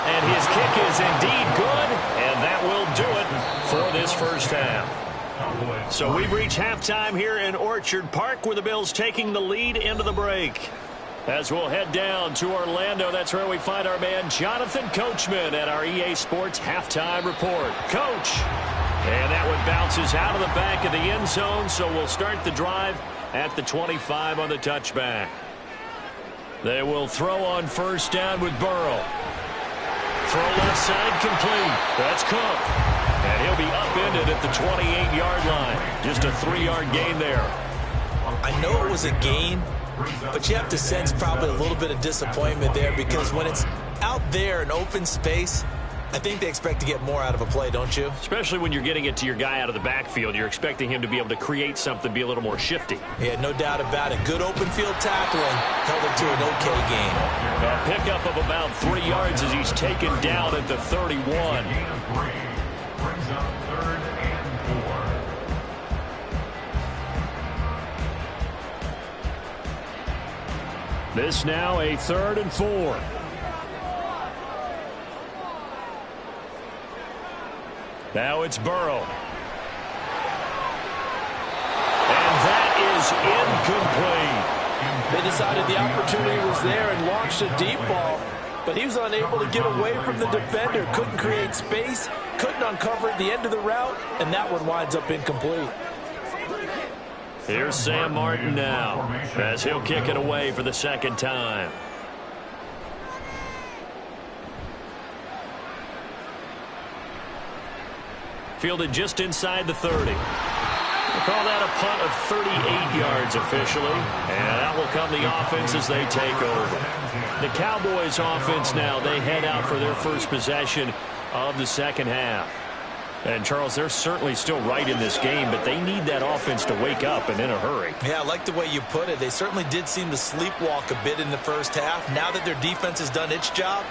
And his kick is indeed good, and that will do it for this first half. So we've reached halftime here in Orchard Park, where the Bills taking the lead into the break. As we'll head down to Orlando, that's where we find our man Jonathan Coachman at our EA Sports Halftime Report. Coach! And that one bounces out of the back of the end zone, so we'll start the drive at the 25 on the touchback. They will throw on first down with Burrow. Throw left side complete. That's Cook. And he'll be upended at the 28-yard line. Just a 3-yard gain there. I know it was a gain, but you have to sense probably a little bit of disappointment there, because when it's out there in open space, I think they expect to get more out of a play, don't you? Especially when you're getting it to your guy out of the backfield. You're expecting him to be able to create something, be a little more shifty. Yeah, no doubt about it. Good open field tackling held it to an okay gain. A pickup of about 3 yards as he's taken down at the 31. Brings up 3rd and 4. This now a 3rd and 4. Now it's Burrow. And that is incomplete. They decided the opportunity was there and launched a deep ball, but he was unable to get away from the defender. Couldn't create space, couldn't uncover at the end of the route, and that one winds up incomplete. Here's Sam Martin now, as he'll kick it away for the 2nd time. Fielded just inside the 30. We'll call that a punt of 38 yards officially. And out will come the offense as they take over. The Cowboys offense now, they head out for their first possession of the 2nd half. And, Charles, they're certainly still right in this game, but they need that offense to wake up and in a hurry. Yeah, I like the way you put it. They certainly did seem to sleepwalk a bit in the first half. Now that their defense has done its job,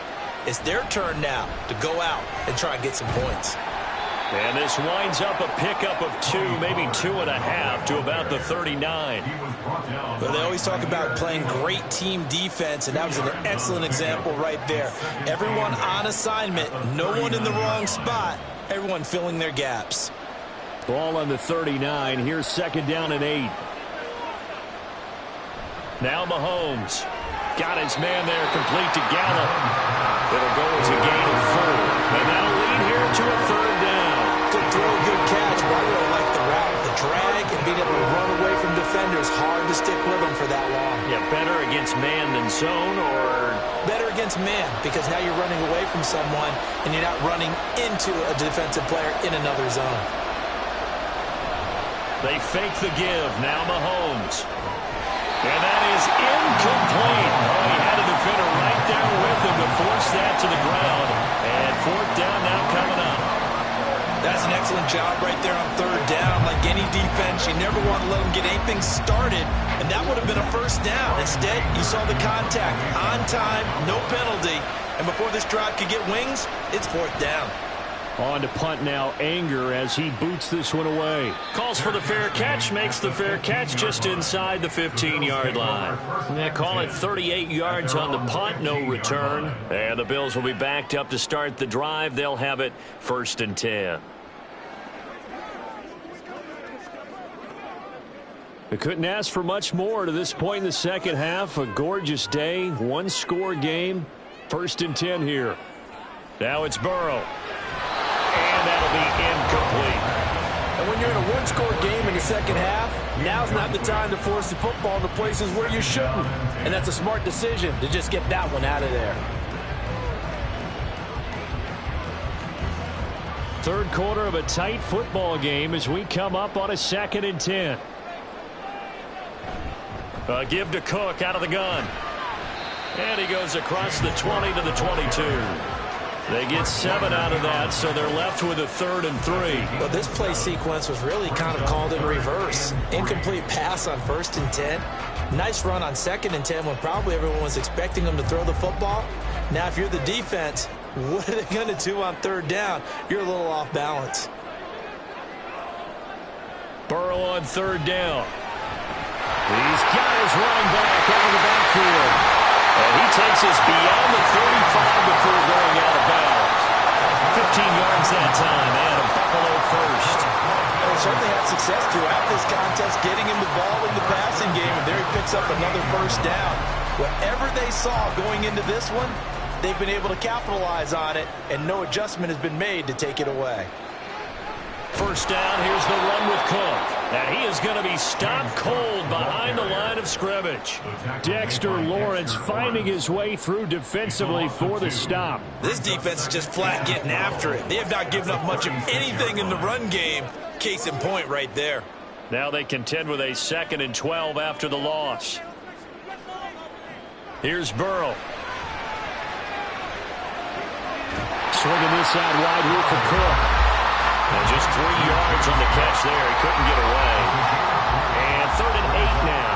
it's their turn now to go out and try and get some points. And this winds up a pickup of 2, maybe 2.5 to about the 39. Well, they always talk about playing great team defense, and that was an excellent example right there. Everyone on assignment, no one in the wrong spot, everyone filling their gaps. Ball on the 39. Here's 2nd down and 8. Now Mahomes. Got his man there, complete to Gallup. It'll go as a gain of 4. And that'll lead here to a 3rd down. Good throw, good catch, but I really like the route. The drag and being able to run away from defenders, hard to stick with them for that long. Yeah, better against man than zone, or? Better against man, because now you're running away from someone and you're not running into a defensive player in another zone. They fake the give. Now Mahomes. And that is incomplete. Oh, he had a defender right there with him to force that to the ground. And 4th down now coming up. That's an excellent job right there on 3rd down. Like any defense, you never want to let them get anything started, and that would have been a 1st down. Instead, you saw the contact on time, no penalty, and before this drive could get wings, it's 4th down. On to punt now, Anger, as he boots this one away. Calls for the fair catch, makes the fair catch just inside the 15-yard line. They call it 38 yards on the punt, no return. And the Bills will be backed up to start the drive. They'll have it 1st and 10. We couldn't ask for much more to this point in the second half. A gorgeous day, one-score game. 1st and 10 here. Now it's Burrow. And that'll be incomplete. And when you're in a one-score game in the second half, now's not the time to force the football into places where you shouldn't. And that's a smart decision to just get that one out of there. Third quarter of a tight football game as we come up on a 2nd and 10. A give to Cook out of the gun. And he goes across the 20 to the 22. They get 7 out of that, so they're left with a 3rd and 3. Well, this play sequence was really kind of called in reverse. Incomplete pass on 1st and 10. Nice run on 2nd and 10 when probably everyone was expecting them to throw the football. Now, if you're the defense, what are they going to do on 3rd down? You're a little off balance. Burrow on 3rd down. He's got his running back out of the backfield. And he takes us beyond the 35 before going out of bounds. 15 yards that time, and a Buffalo first. They certainly had success throughout this contest, getting him the ball in the passing game, and there he picks up another 1st down. Whatever they saw going into this one, they've been able to capitalize on it, and no adjustment has been made to take it away. 1st down, here's the run with Cook. And he is going to be stopped cold behind the line of scrimmage. Dexter Lawrence finding his way through defensively for the stop. This defense is just flat getting after it. They have not given up much of anything in the run game. Case in point right there. Now they contend with a 2nd and 12 after the loss. Here's Burrow. Swinging this side wide here for Cook. And just 3 yards on the catch there. He couldn't get away. And 3rd and 8 now.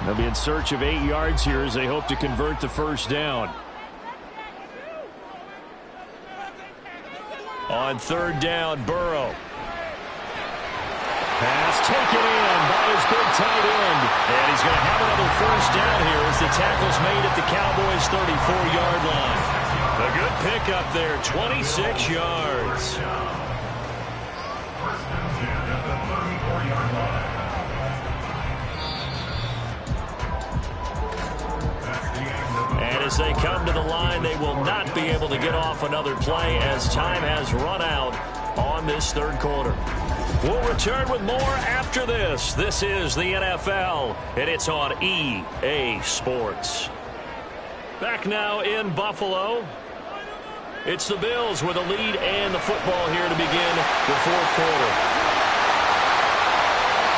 They'll be in search of 8 yards here as they hope to convert the 1st down. On 3rd down, Burrow. Pass taken in by his big tight end. And he's going to have another 1st down here as the tackle's made at the Cowboys' 34-yard line. A good pickup there, 26 yards. And as they come to the line, they will not be able to get off another play as time has run out on this 3rd quarter. We'll return with more after this. This is the NFL, and it's on EA Sports. Back now in Buffalo. It's the Bills with a lead and the football here to begin the 4th quarter.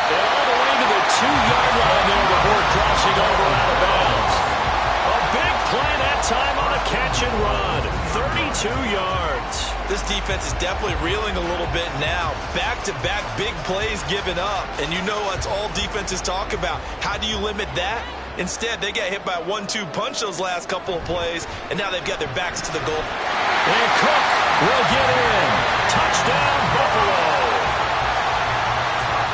And all the way to the 2-yard line there before crossing over out of bounds. A big play that time on a catch and run. 32 yards. This defense is definitely reeling a little bit now. Back-to-back big plays given up. And you know that's all defenses talk about. How do you limit that? Instead, they got hit by a 1-2 punch those last couple of plays, and now they've got their backs to the goal. And Cook will get in. Touchdown, Buffalo.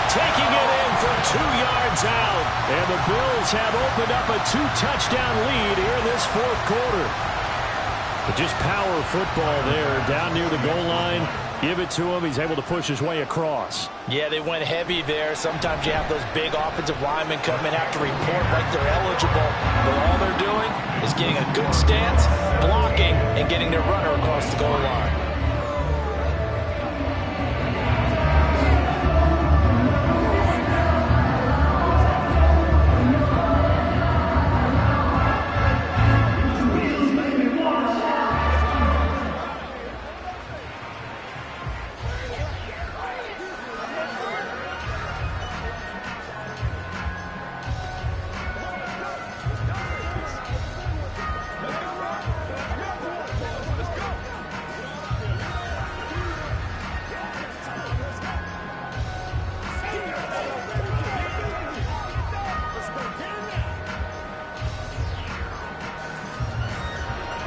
Taking it in from 2 yards out. And the Bills have opened up a 2-touchdown lead here in this 4th quarter. But just power football there down near the goal line. Give it to him. He's able to push his way across. Yeah, they went heavy there. Sometimes you have those big offensive linemen come in, have to report like they're eligible. But all they're doing is getting a good stance, blocking, and getting their runner across the goal line.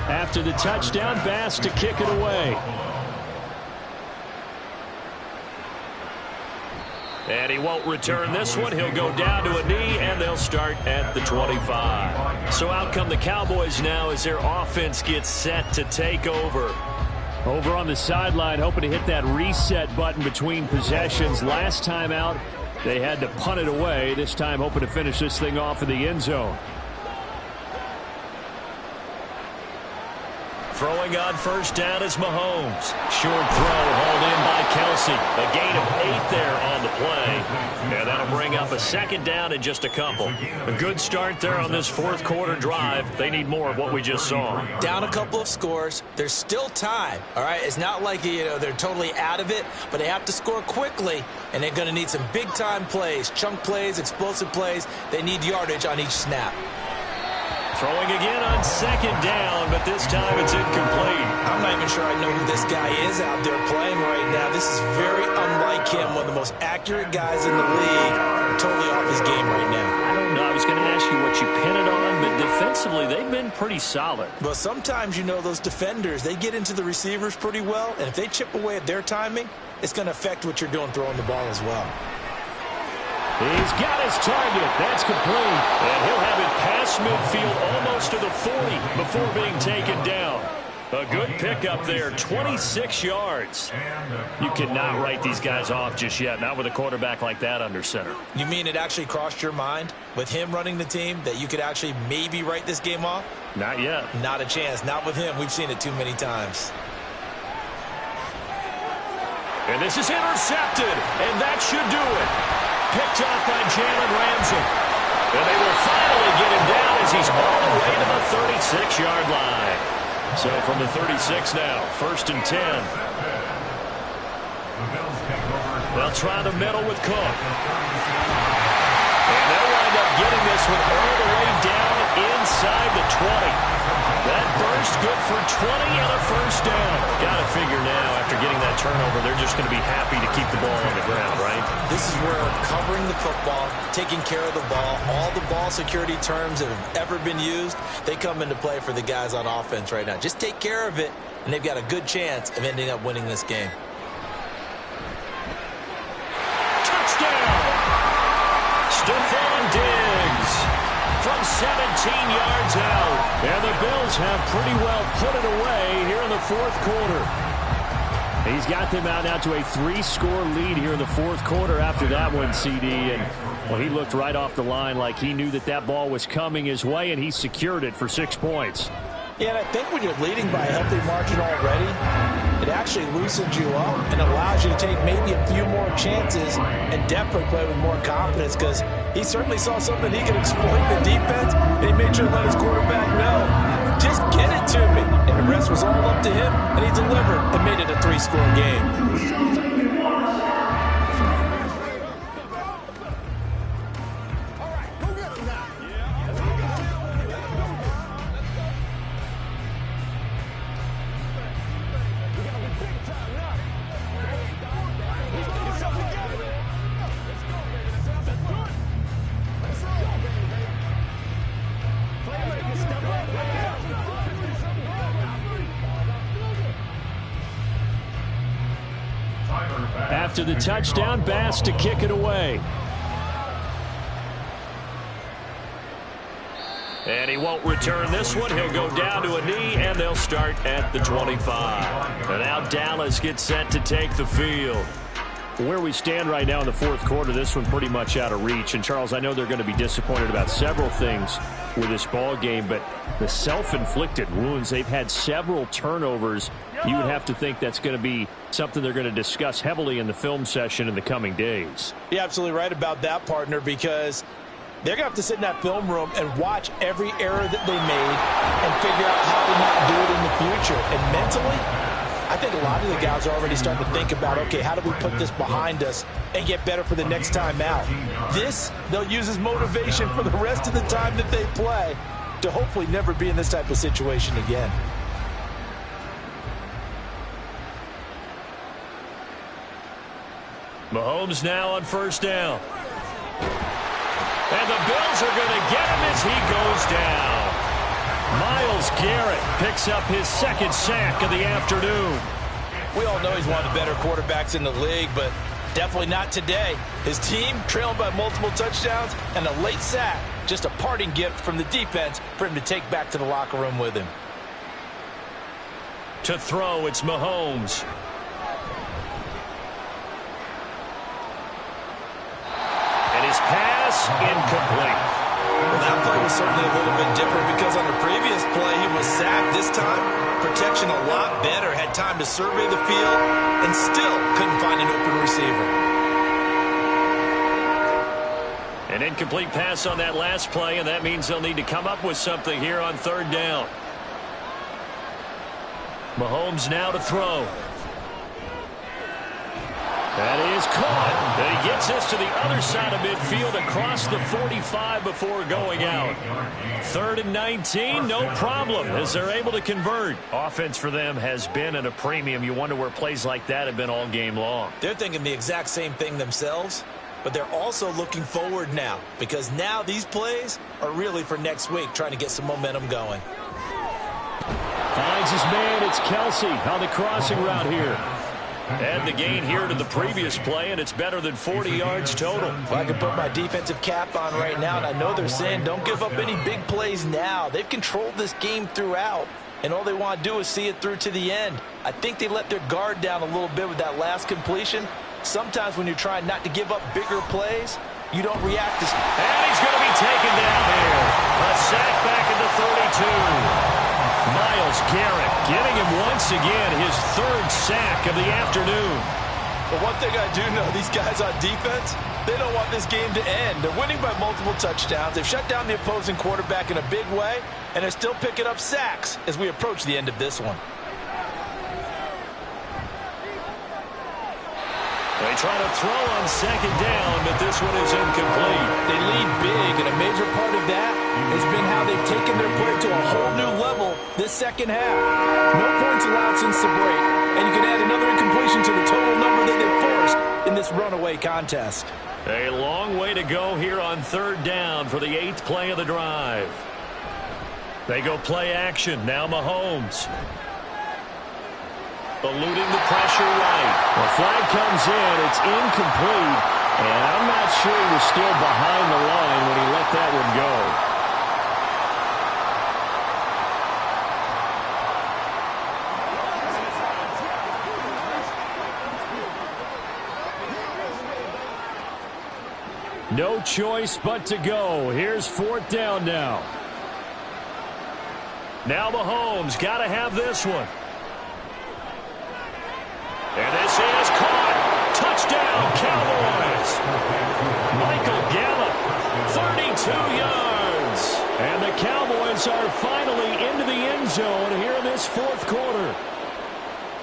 After the touchdown, Bass to kick it away. And he won't return this one. He'll go down to a knee, and they'll start at the 25. So out come the Cowboys now as their offense gets set to take over. Over on the sideline, hoping to hit that reset button between possessions. Last time out, they had to punt it away. This time hoping to finish this thing off in the end zone. Throwing on first down is Mahomes. Short throw hauled in by Kelsey. A gain of 8 there on the play. And that'll bring up a second down in just a couple. A good start there on this fourth quarter drive. They need more of what we just saw. Down a couple of scores. There's still time. All right, it's not like they're totally out of it, but they have to score quickly, and they're going to need some big-time plays, chunk plays, explosive plays. They need yardage on each snap. Throwing again on second down, but this time it's incomplete. I'm not even sure I know who this guy is out there playing right now. This is very unlike him, one of the most accurate guys in the league. Totally off his game right now. I don't know. I was going to ask you what you pin it on, but defensively they've been pretty solid. Well, sometimes, those defenders, they get into the receivers pretty well, and if they chip away at their timing, it's going to affect what you're doing throwing the ball as well. He's got his target. That's complete. And he'll have it past midfield almost to the 40 before being taken down. A good pickup there, 26 yards. You cannot write these guys off just yet, not with a quarterback like that under center. You mean it actually crossed your mind with him running the team that you could actually maybe write this game off? Not yet. Not a chance. Not with him. We've seen it too many times. And this is intercepted, and that should do it. Picked off by Jalen Ramsey. And they will finally get him down as he's all the way to the 36-yard line. So from the 36 now, 1st and 10. They'll try the middle with Cook. And they'll wind up getting this one all the way down inside the 20. That burst good for 20 and a first down. Got to figure now, after getting that turnover, they're just going to be happy to keep the ball on the ground, right? This is where covering the football, taking care of the ball, all the ball security terms that have ever been used, they come into play for the guys on offense right now. Just take care of it, and they've got a good chance of ending up winning this game. Touchdown! Stephon Diggs from 17 yards out. And the Bills have pretty well put it away here in the fourth quarter. He's got them out now to a 3-score lead here in the fourth quarter after that one, CD. And, well, he looked right off the line like he knew that ball was coming his way, and he secured it for 6 points. Yeah, and I think when you're leading by a healthy margin already, it actually loosens you up and allows you to take maybe a few more chances and definitely play with more confidence, because he certainly saw something he could exploit in the defense, and he made sure to let his quarterback know, just get it to me. And the rest was all up to him, and he delivered and made it a 3-score game. After the touchdown, Bass to kick it away. And he won't return this one. He'll go down to a knee, and they'll start at the 25. And now Dallas gets set to take the field. Where we stand right now in the fourth quarter, this one pretty much out of reach. And, Charles, I know they're going to be disappointed about several things with this ball game, but the self-inflicted wounds, they've had several turnovers. You would have to think that's going to be something they're going to discuss heavily in the film session in the coming days. You're absolutely right about that, partner, because they're going to have to sit in that film room and watch every error that they made and figure out how to not do it in the future. And mentally, I think a lot of the guys are already starting to think about, okay, how do we put this behind us and get better for the next time out? This, they'll use as motivation for the rest of the time that they play to hopefully never be in this type of situation again. Mahomes now on first down. And the Bills are going to get him as he goes down. Myles Garrett picks up his second sack of the afternoon. We all know he's one of the better quarterbacks in the league, but Definitely not today. His team trailing by multiple touchdowns and a late sack. Just a parting gift from the defense for him to take back to the locker room with him. To throw, it's Mahomes. And his pass, incomplete. Well, that play was certainly a little bit different because on the previous play, he was sacked. This time, protection a lot better. Had time to survey the field and still couldn't find an open receiver. An incomplete pass on that last play, and that means they'll need to come up with something here on third down. Mahomes now to throw. That is caught. And he gets this to the other side of midfield across the 45 before going out. 3rd and 19, no problem, as they're able to convert. Offense for them has been at a premium. You wonder where plays like that have been all game long. They're thinking the exact same thing themselves, but they're also looking forward now because now these plays are really for next week, trying to get some momentum going. Finds his man. It's Kelsey on the crossing route here. And the gain here to the previous play, and it's better than 40 yards total. Well, I can put my defensive cap on right now, and I know they're saying don't give up any big plays now. They've controlled this game throughout, and all they want to do is see it through to the end. I think they let their guard down a little bit with that last completion. Sometimes when you're trying not to give up bigger plays, you don't react as... And he's going to be taken down here. A sack back at the 32. Myles Garrett getting him once again his 3rd sack of the afternoon. But one thing I do know, these guys on defense, they don't want this game to end. They're winning by multiple touchdowns. They've shut down the opposing quarterback in a big way, and they're still picking up sacks as we approach the end of this one. They try to throw on 2nd down, but this one is incomplete. They lead big, and a major part of that has been how they've taken their play to a whole new level this second half. No points allowed since the break, and you can add another incompletion to the total number that they've forced in this runaway contest. A long way to go here on 3rd down for the 8th play of the drive. They go play action. Now Mahomes. Eluding the pressure right. The flag comes in. It's incomplete. And I'm not sure he was still behind the line when he let that one go. No choice but to go. Here's 4th down now. Now Mahomes got to have this one. And this is caught. Touchdown, Cowboys. Michael Gallup, 32 yards. And the Cowboys are finally into the end zone here in this 4th quarter.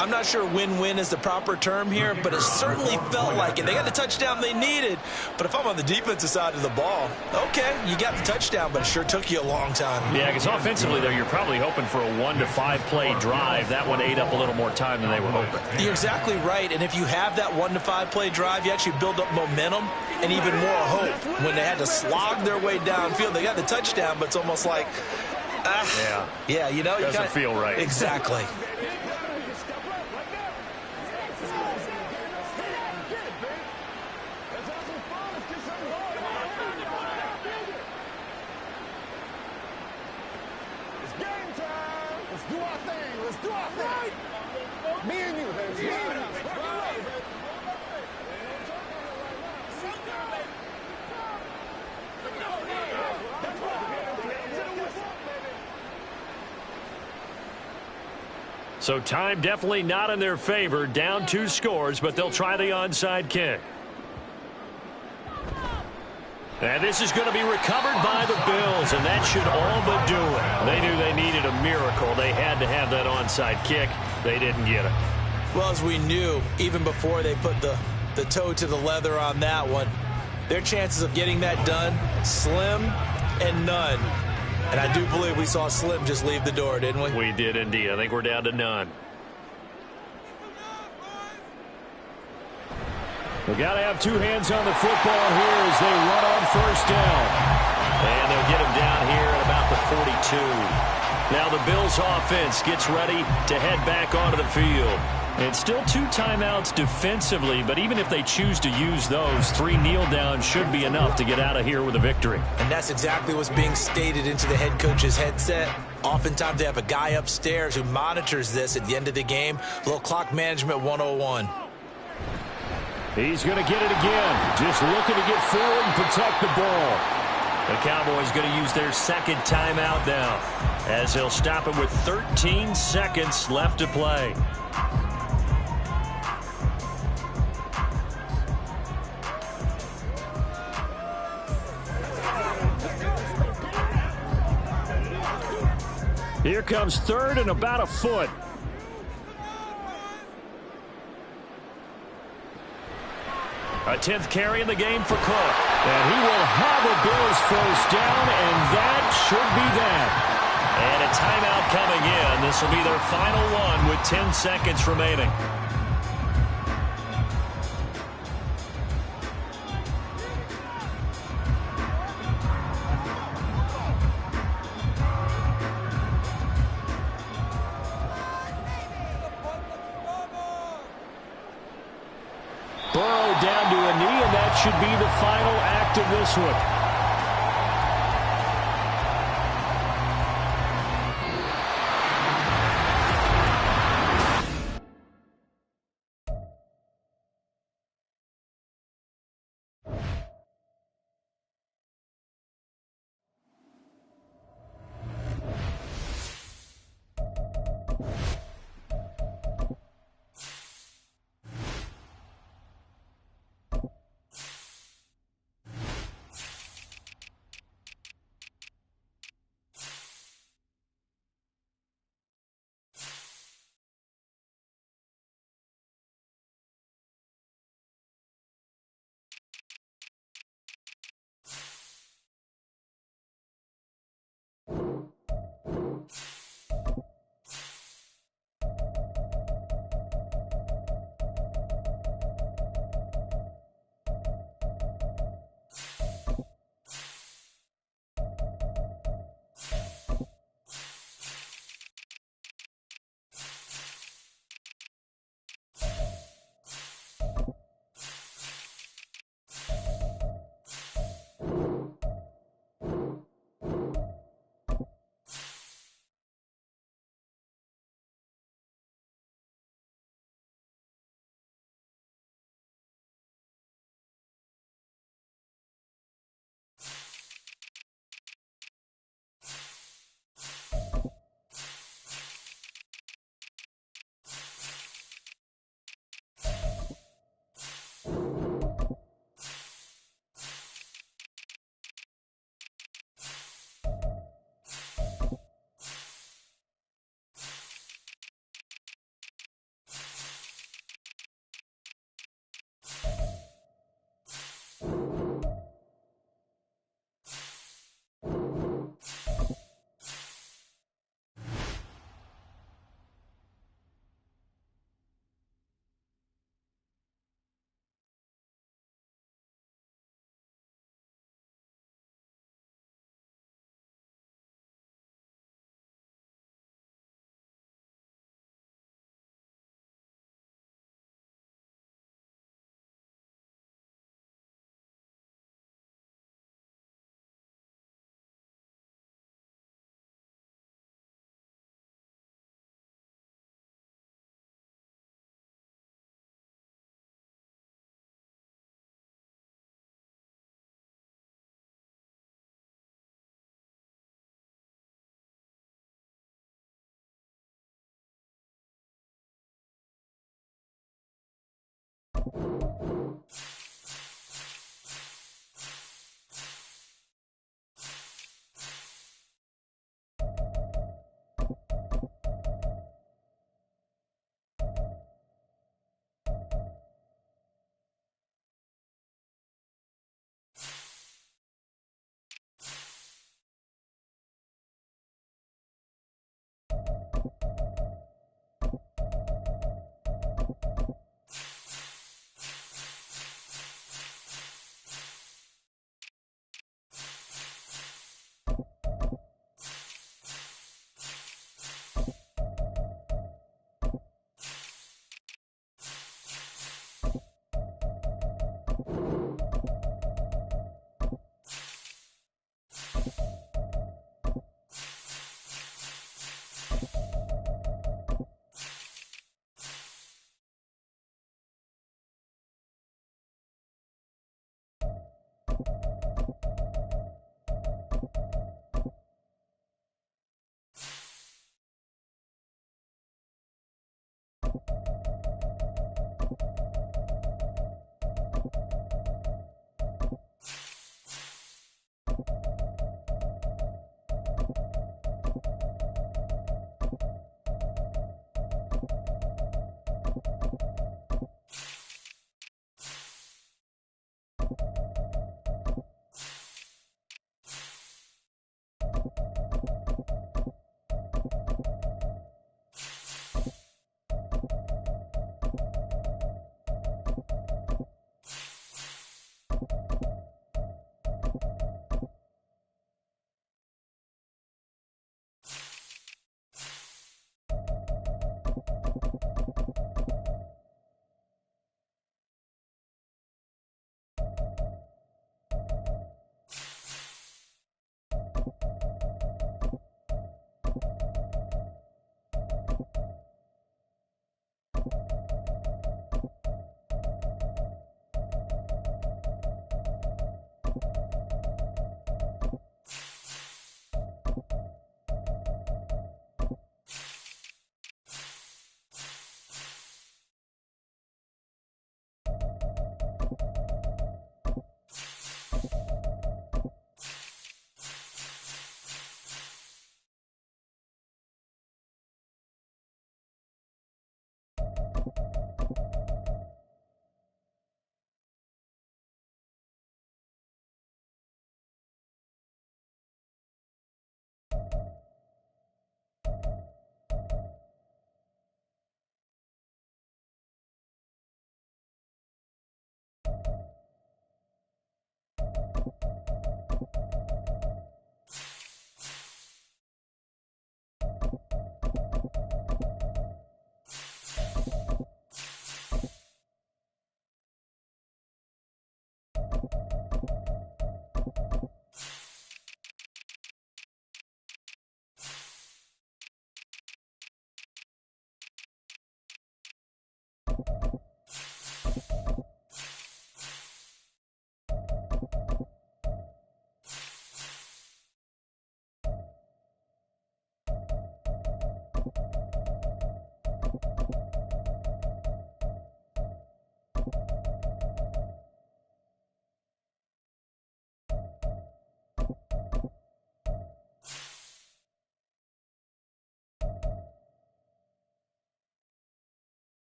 I'm not sure win-win is the proper term here, but it certainly felt like it. They got the touchdown they needed, but if I'm on the defensive side of the ball, okay, you got the touchdown, but it sure took you a long time. Yeah, because offensively, though, you're probably hoping for a 1 to 5 play drive. That one ate up a little more time than they were hoping. You're exactly right, and if you have that 1 to 5 play drive, you actually build up momentum and even more hope. When they had to slog their way downfield, they got the touchdown, but it's almost like, yeah, you know, doesn't feel right. Exactly. So time definitely not in their favor. Down 2 scores, but they'll try the onside kick. And this is going to be recovered by the Bills, and that should all but do it. They knew they needed a miracle. They had to have that onside kick. They didn't get it. Well, as we knew, even before they put the toe to the leather on that one, their chances of getting that done, slim and none. And I do believe we saw Slim just leave the door, didn't we? We did indeed. I think we're down to none. We got to have 2 hands on the football here as they run on 1st down. And they'll get him down here at about the 42. Now the Bills offense gets ready to head back onto the field. It's still 2 timeouts defensively, but even if they choose to use those, 3 kneel downs should be enough to get out of here with a victory. And that's exactly what's being stated into the head coach's headset. Oftentimes they have a guy upstairs who monitors this at the end of the game. A little clock management 101. He's going to get it again. Just looking to get forward and protect the ball. The Cowboys going to use their second timeout now, as they'll stop it with 13 seconds left to play. Here comes 3rd and about a foot. A 10th carry in the game for Cook. And he will have a Bills first down, and that should be that. And a timeout coming in. This will be their final one with 10 seconds remaining. Burrow down to a knee, and that should be the final act of this one.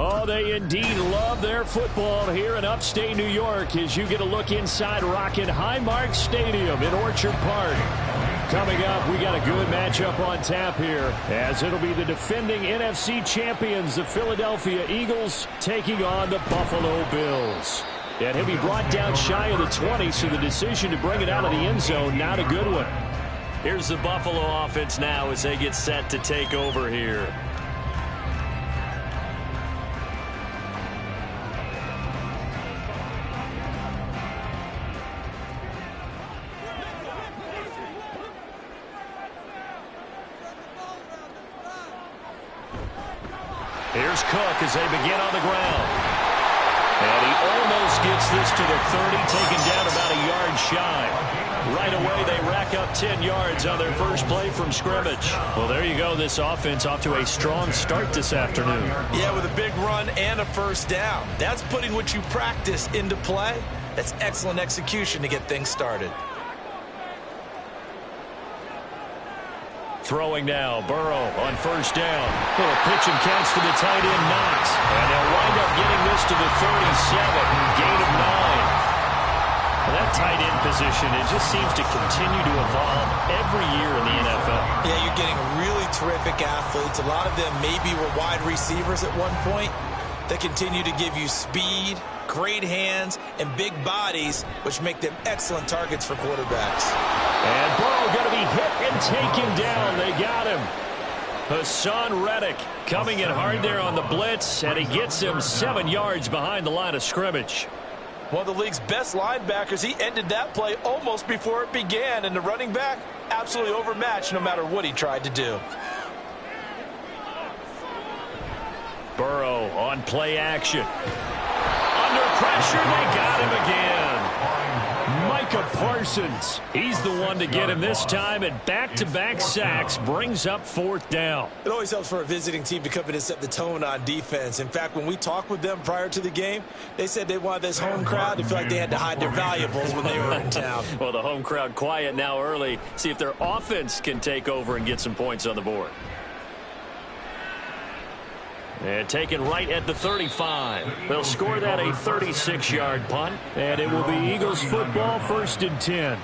Oh, they indeed love their football here in upstate New York as you get a look inside Rocket Highmark Stadium in Orchard Park. Coming up, we got a good matchup on tap here as it'll be the defending NFC champions, the Philadelphia Eagles, taking on the Buffalo Bills. And he'll be brought down shy of the 20, so the decision to bring it out of the end zone, not a good one. Here's the Buffalo offense now as they get set to take over here. Here's Cook as they begin on the ground. And he almost gets this to the 30, taken down about a yard shy. Right away, they rack up 10 yards on their first play from scrimmage. Well, there you go. This offense off to a strong start this afternoon. Yeah, with a big run and a first down. That's putting what you practice into play. That's excellent execution to get things started. Throwing now, Burrow on first down. Little pitch and catch to the tight end, Knox. And they'll wind up getting this to the 37, gain of 9. Well, that tight end position, it just seems to continue to evolve every year in the NFL. Yeah, you're getting really terrific athletes. A lot of them maybe were wide receivers at one point. They continue to give you speed, great hands, and big bodies, which make them excellent targets for quarterbacks. And Burrow going to be hit and taken down. They got him. Hassan Reddick coming in hard there on the blitz, and he gets him 7 yards behind the line of scrimmage. One of the league's best linebackers. He ended that play almost before it began, and the running back absolutely overmatched no matter what he tried to do. Burrow on play action. Under pressure, they got him again. Micah Parsons, he's the one to get him this time, and back-to-back sacks brings up 4th down. It always helps for a visiting team to come in and set the tone on defense. In fact, when we talked with them prior to the game, they said they wanted this home crowd to feel like they had to hide their valuables when they were in town. Well, the home crowd quiet now early. See if their offense can take over and get some points on the board. And taken right at the 35. They'll score that a 36-yard punt. And it will be Eagles football, 1st and 10.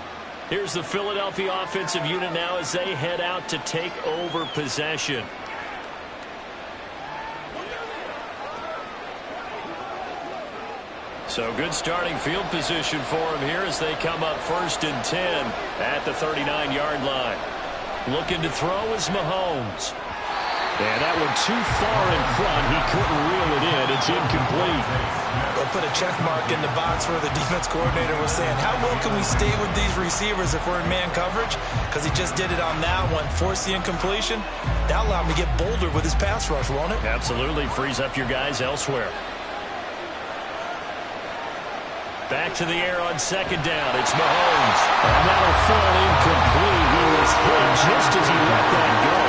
Here's the Philadelphia offensive unit now as they head out to take over possession. So good starting field position for them here as they come up 1st and 10 at the 39-yard line. Looking to throw is Mahomes. And that one too far in front. He couldn't reel it in. It's incomplete. They'll put a check mark in the box where the defense coordinator was saying, how well can we stay with these receivers if we're in man coverage? Because he just did it on that one. Force the incompletion. That allowed him to get bolder with his pass rush, won't it? Absolutely. Frees up your guys elsewhere. Back to the air on 2nd down. It's Mahomes. And that'll fall incomplete. He was hit just as he let that go.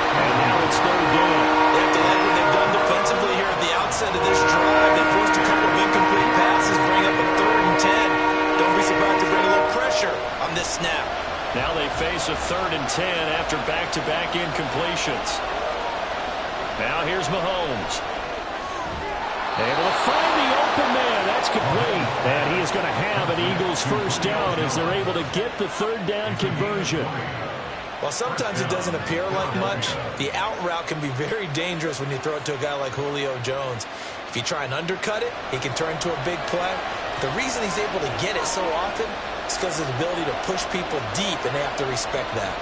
And now it's 3rd down. They have to like what they've done defensively here at the outset of this drive. They forced a couple of incomplete passes, bring up a 3rd and 10. Don't be surprised to bring a little pressure on this snap. Now they face a 3rd and 10 after back-to-back incompletions. Now here's Mahomes. Able to find the open man. That's complete. And he is going to have an Eagles 1st down as they're able to get the 3rd down conversion. While sometimes it doesn't appear like much, the out route can be very dangerous when you throw it to a guy like Julio Jones. If you try and undercut it, he can turn into a big play. The reason he's able to get it so often is because of his ability to push people deep, and they have to respect that.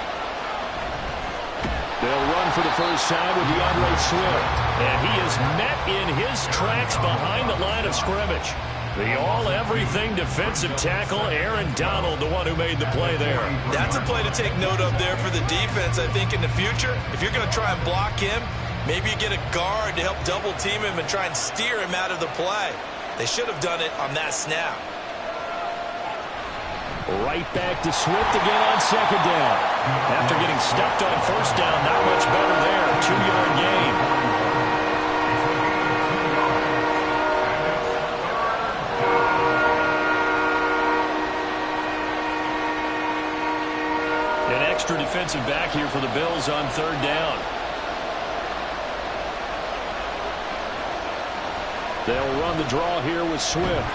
They'll run for the first time with DeAndre Swift. And he is met in his tracks behind the line of scrimmage. The all-everything defensive tackle, Aaron Donald, the one who made the play there. That's a play to take note of there for the defense. I think in the future, if you're going to try and block him, maybe you get a guard to help double-team him and try and steer him out of the play. They should have done it on that snap. Right back to Swift again on 2nd down. After getting stuffed on 1st down, not much better there. 2-yard gain. An extra defensive back here for the Bills on 3rd down. They'll run the draw here with Swift.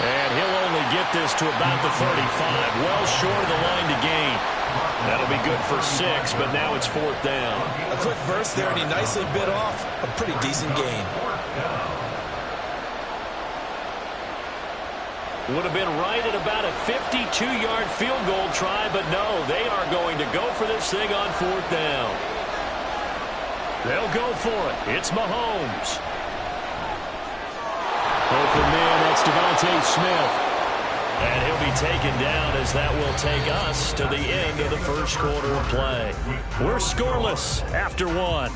And he'll only get this to about the 35. Well short of the line to gain. That'll be good for 6, but now it's 4th down. A quick burst there, and he nicely bit off a pretty decent gain. Would have been right at about a 52-yard field goal try, but no, they are going to go for this thing on 4th down. They'll go for it. It's Mahomes. Open man, that's Devontae Smith. And he'll be taken down as that will take us to the end of the 1st quarter of play. We're scoreless after 1.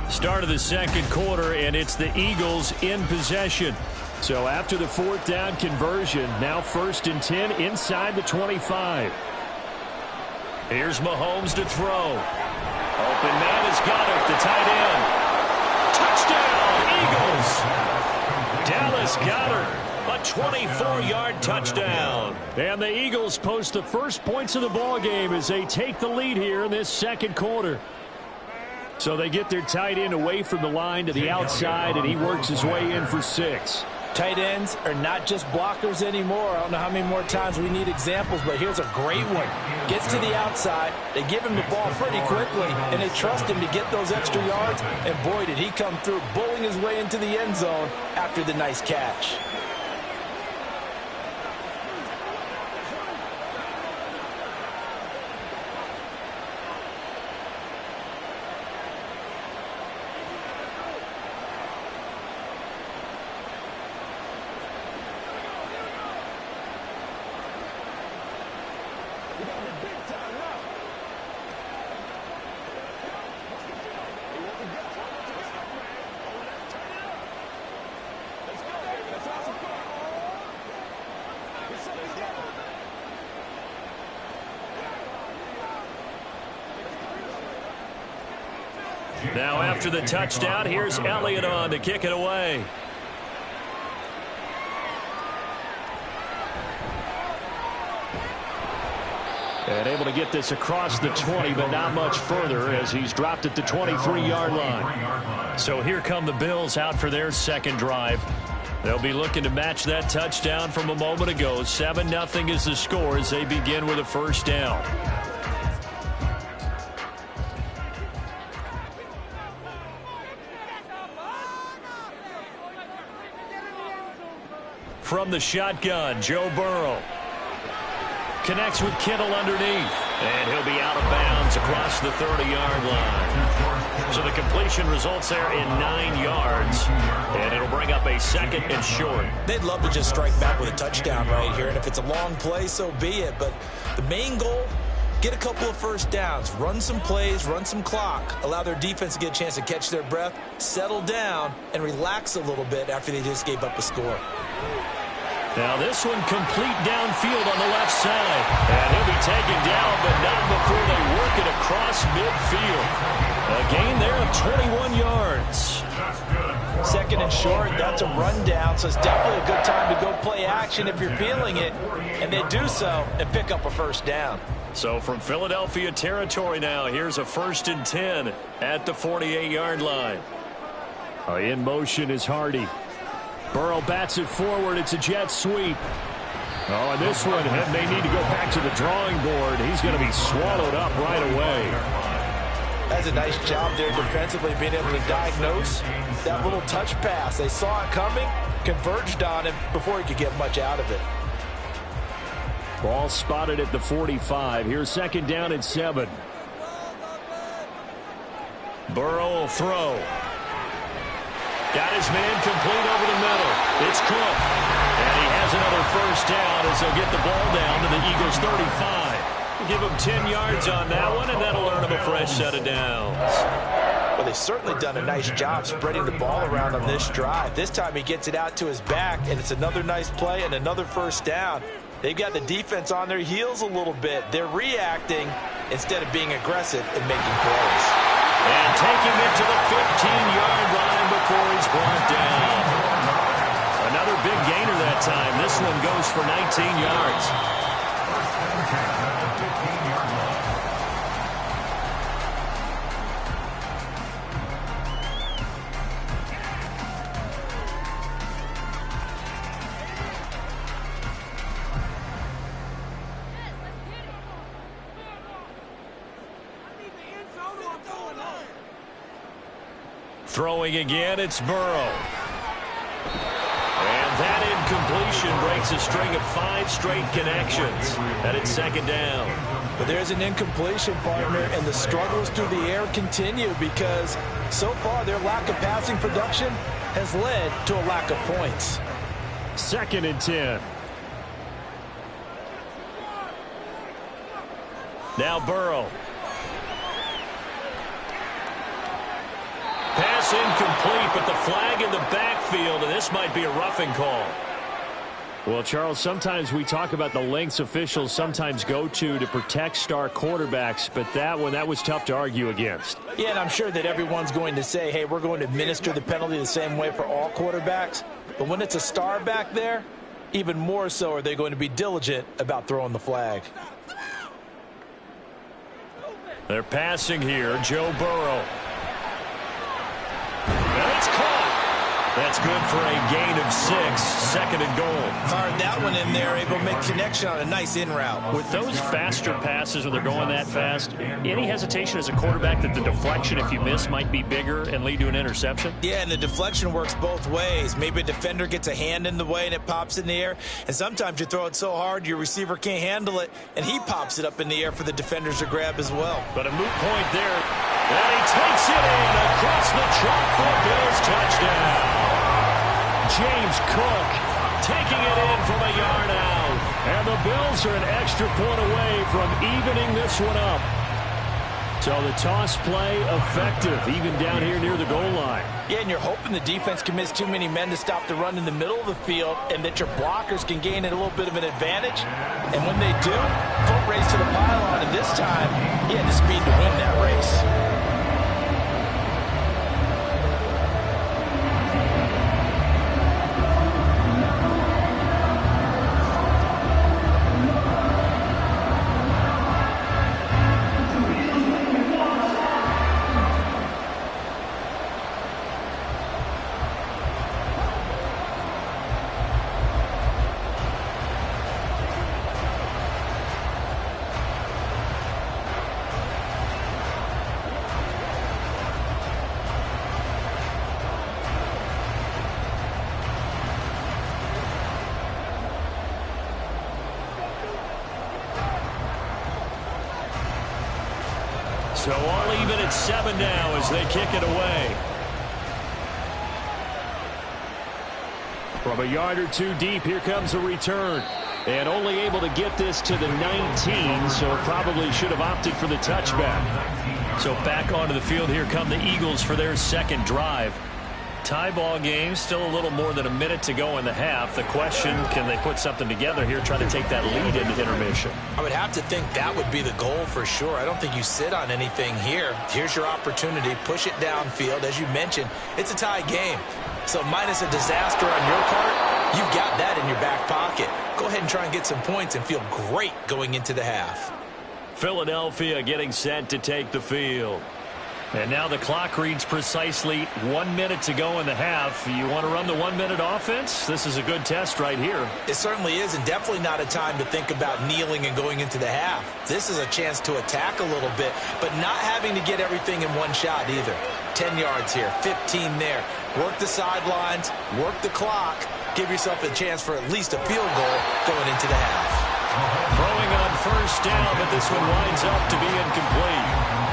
Start of the 2nd quarter, and it's the Eagles in possession. So after the 4th down conversion, now 1st and 10 inside the 25. Here's Mahomes to throw. Open man has got it, the tight end. Touchdown, Eagles! Dallas Goedert, a 24-yard touchdown. And the Eagles post the first points of the ballgame as they take the lead here in this 2nd quarter. So they get their tight end away from the line to the outside, and he works his way in for 6. Tight ends are not just blockers anymore. I don't know how many more times we need examples, but here's a great one. Gets to the outside, they give him the ball pretty quickly, and they trust him to get those extra yards, and boy, did he come through, bowling his way into the end zone after the nice catch. Now after the touchdown, here's Elliott on to kick it away. And able to get this across the 20, but not much further as he's dropped at the 23-yard line. So here come the Bills out for their second drive. They'll be looking to match that touchdown from a moment ago. 7-0 is the score as they begin with a first down. From the shotgun, Joe Burrow connects with Kittle underneath, and he'll be out of bounds across the 30-yard line. So the completion results there in 9 yards, and it'll bring up a second and short. They'd love to just strike back with a touchdown right here, and if it's a long play, so be it. But the main goal, get a couple of first downs, run some plays, run some clock, allow their defense to get a chance to catch their breath, settle down, and relax a little bit after they just gave up a score. Now this one complete downfield on the left side. And he'll be taken down, but not before they work it across midfield. A gain there of 21 yards. Second and short, that's a rundown, so it's definitely a good time to go play action if you're feeling it. And they do so and pick up a first down. So from Philadelphia territory now, here's a 1st and 10 at the 48-yard line. In motion is Hardy. Burrow bats it forward. It's a jet sweep. Oh, and this one may need to go back to the drawing board. He's going to be swallowed up right away. That's a nice job there defensively, being able to diagnose that little touch pass. They saw it coming, converged on him before he could get much out of it. Ball spotted at the 45. Here's second down and 7. Burrow will throw. Got his man complete over the middle. It's Cook. And he has another first down as they'll get the ball down to the Eagles' 35. Give him 10 yards on that one, and that'll earn him a fresh set of downs. Well, they've certainly done a nice job spreading the ball around on this drive. This time he gets it out to his back, and it's another nice play and another first down. They've got the defense on their heels a little bit. They're reacting instead of being aggressive and making plays. And taking it to the 15-yard line before he's brought down. Another big gainer that time. This one goes for 19 yards. Throwing again, it's Burrow. And that incompletion breaks a string of 5 straight connections. And it's second down. But there's an incompletion, partner, and the struggles through the air continue because so far their lack of passing production has led to a lack of points. 2nd and 10. Now Burrow. Pass incomplete, but the flag in the backfield, and this might be a roughing call. Well, Charles, sometimes we talk about the lengths officials sometimes go to protect star quarterbacks, but that was tough to argue against. Yeah, and I'm sure that everyone's going to say, hey, we're going to administer the penalty the same way for all quarterbacks. But when it's a star back there, even more so are they going to be diligent about throwing the flag. They're passing here, Joe Burrow. And it's caught. That's good for a gain of 6, 2nd and goal. Fired that one in there, able to make connection on a nice in route. With those faster passes when they're going that fast, any hesitation as a quarterback that the deflection, if you miss, might be bigger and lead to an interception? Yeah, and the deflection works both ways. Maybe a defender gets a hand in the way and it pops in the air. And sometimes you throw it so hard your receiver can't handle it, and he pops it up in the air for the defenders to grab as well. But a moot point there. And he takes it in across the chalk for a Bills touchdown. James Cook taking it in from a yard out. And the Bills are an extra point away from evening this one up. So the toss play effective, even down here near the goal line. Yeah, and you're hoping the defense can miss too many men to stop the run in the middle of the field and that your blockers can gain a little bit of an advantage. And when they do, foot race to the pylon. And this time, he had the speed to win that race. So all even at 7 now as they kick it away. From a yard or two deep, here comes a return. And only able to get this to the 19, so probably should have opted for the touchback. So back onto the field, here come the Eagles for their second drive. Tie ball game, still a little more than a minute to go in the half. The question, can they put something together here, try to take that lead into intermission? I would have to think that would be the goal for sure. I don't think you sit on anything here. Here's your opportunity. Push it downfield. As you mentioned, it's a tie game. So minus a disaster on your part, you've got that in your back pocket. Go ahead and try and get some points and feel great going into the half. Philadelphia getting set to take the field. And now the clock reads precisely 1 minute to go in the half. You want to run the 1 minute offense? This is a good test right here. It certainly is, and definitely not a time to think about kneeling and going into the half. This is a chance to attack a little bit, but not having to get everything in one shot either. 10 yards here, 15 there. Work the sidelines, work the clock. Give yourself a chance for at least a field goal going into the half. Throwing on first down, but this one winds up to be incomplete.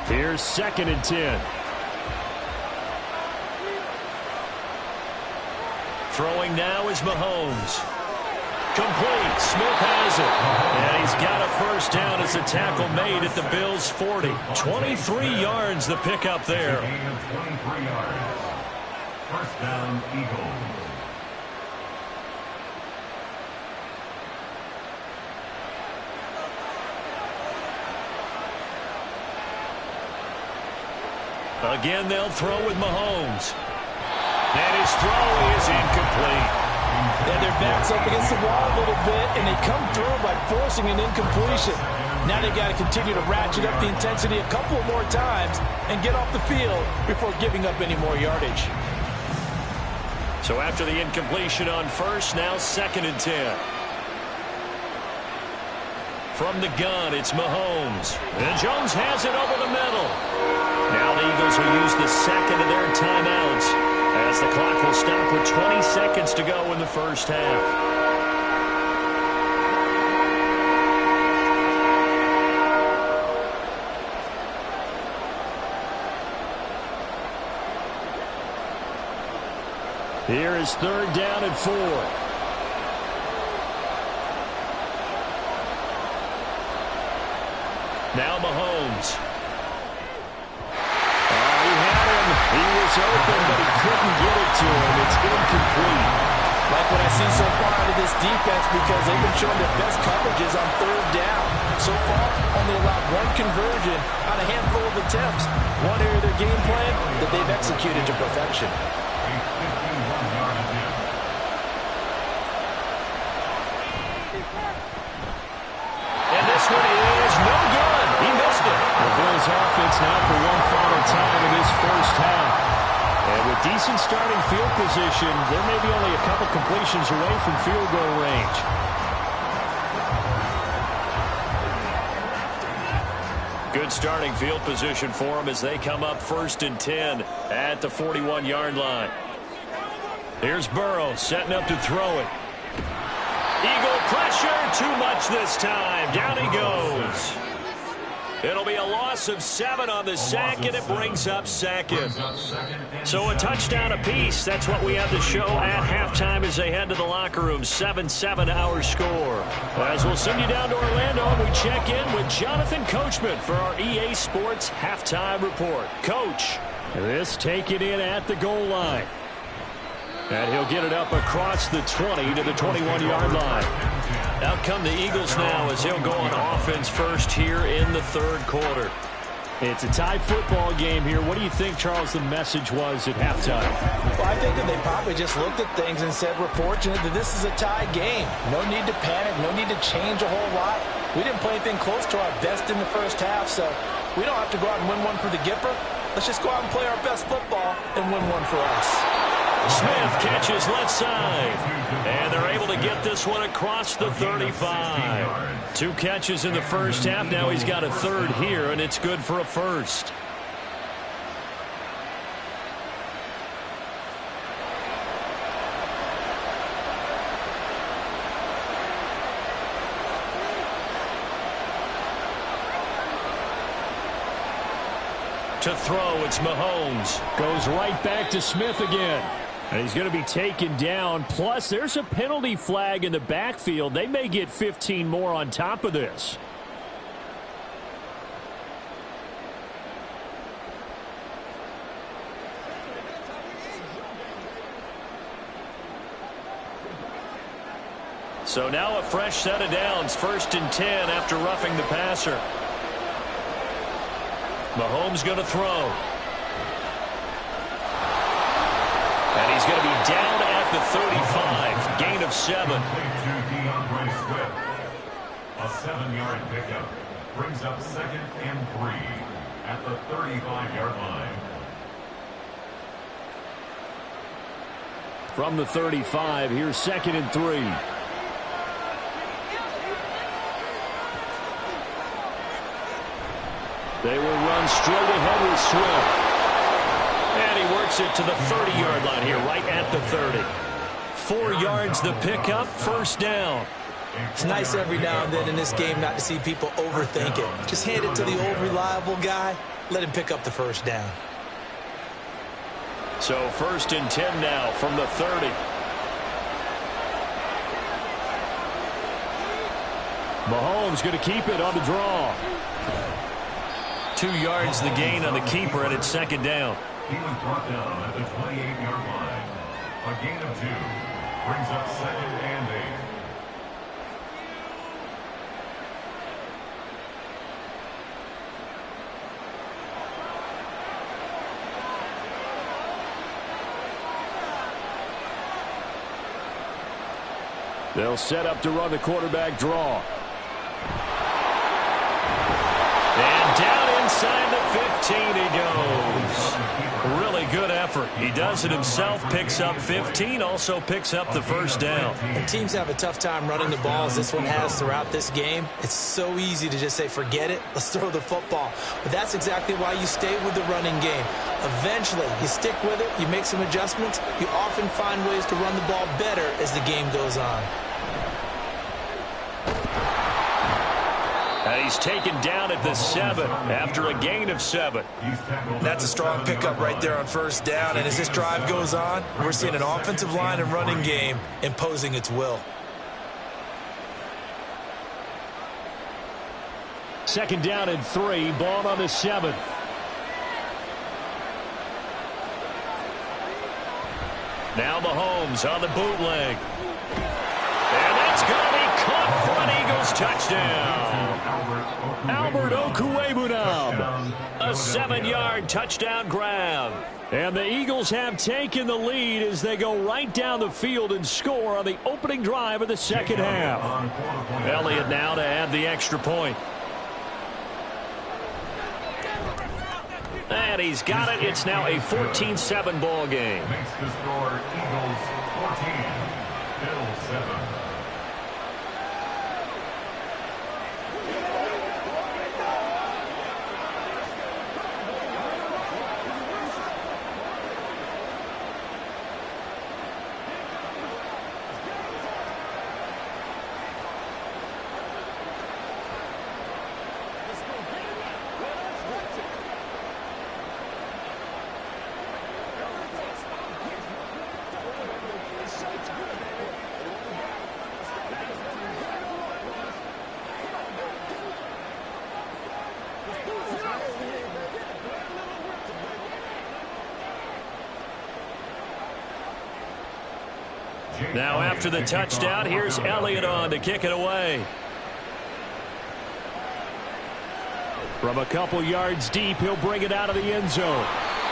Here's 2nd and 10. Throwing now is Mahomes. Complete. Smith has it. And he's got a first down as a tackle made at the Bills' 40. 23 yards the pickup there. 23 yards. First down, Eagles. Again, they'll throw with Mahomes. And his throw is incomplete. And their back's up against the wall a little bit, and they come through by forcing an incompletion. Now they've got to continue to ratchet up the intensity a couple more times and get off the field before giving up any more yardage. So after the incompletion on first, now 2nd and 10. From the gun, it's Mahomes. And Jones has it over the middle. Now the Eagles will use the second of their timeouts as the clock will stop with 20 seconds to go in the first half. Here is 3rd down and 4. Now Mahomes. He was open, but he couldn't get it to him. It's incomplete. Like what I see so far out of this defense, because they've been showing their best coverages on 3rd down. So far, only allowed one conversion on a handful of attempts. One area of their game plan that they've executed to perfection. And this one is no good. He missed it. The Bills offense now for one final time in this first half. And with decent starting field position, there may be only a couple completions away from field goal range. Good starting field position for them as they come up 1st and 10 at the 41-yard line. Here's Burrow setting up to throw it. Eagle pressure, too much this time. Down he goes. It'll be a loss of 7 on the sack, and it brings up 2nd. So a touchdown apiece. That's what we have to show at halftime as they head to the locker room. 7-7 our score. As we'll send you down to Orlando, we check in with Jonathan Coachman for our EA Sports Halftime Report. Coach, this taken in at the goal line. And he'll get it up across the 20 to the 21-yard line. Out come the Eagles now as they'll go on offense first here in the 3rd quarter. It's a tie football game here. What do you think, Charles, the message was at halftime? Well, I think that they probably just looked at things and said, we're fortunate that this is a tie game. No need to panic, no need to change a whole lot. We didn't play anything close to our best in the first half, so we don't have to go out and win one for the Gipper. Let's just go out and play our best football and win one for us. Smith catches left side. And they're able to get this one across the 35. 2 catches in the first half. Now he's got a 3rd here, and it's good for a 1st. To throw, it's Mahomes. Goes right back to Smith again. And he's going to be taken down. Plus, there's a penalty flag in the backfield. They may get 15 more on top of this. So now a fresh set of downs. 1st and 10 after roughing the passer. Mahomes going to throw. And he's going to be down at the 35. Gain of 7. A 7-yard pickup brings up 2nd and 3 at the 35-yard line. From the 35, here's 2nd and 3. They will run straight ahead with Swift. And he works it to the 30-yard line here, right at the 30. 4 yards the pickup, 1st down. It's nice every now and then in this game not to see people overthink it. Just hand it to the old reliable guy. Let him pick up the 1st down. So 1st and 10 now from the 30. Mahomes going to keep it on the draw. 2 yards the gain on the keeper, and it's 2nd down. He was brought down at the 28-yard line. A gain of 2 brings up 2nd and 8. They'll set up to run the quarterback draw. And down inside the 15 he goes. Really good effort. He does it himself, picks up 15, also picks up the 1st down. And teams have a tough time running the ball as this one has throughout this game. It's so easy to just say, forget it, let's throw the football. But that's exactly why you stay with the running game. Eventually, you stick with it, you make some adjustments, you often find ways to run the ball better as the game goes on. And he's taken down at the 7 after a gain of 7. That's a strong pickup right there on 1st down. And as this drive goes on, we're seeing an offensive line and running game imposing its will. 2nd down and 3. Ball on the 7. Now Mahomes on the bootleg. And that's going to be caught for an Eagles touchdown. Albert Okwuegbunam. A 7-yard touchdown grab. And the Eagles have taken the lead as they go right down the field and score on the opening drive of the 2nd half. Elliott now to add the extra point. And he's got it. It's now a 14-7 ball game. Makes the score Eagles 14, Bills 7. Now after the touchdown, here's Elliott on to kick it away. From a couple yards deep, he'll bring it out of the end zone.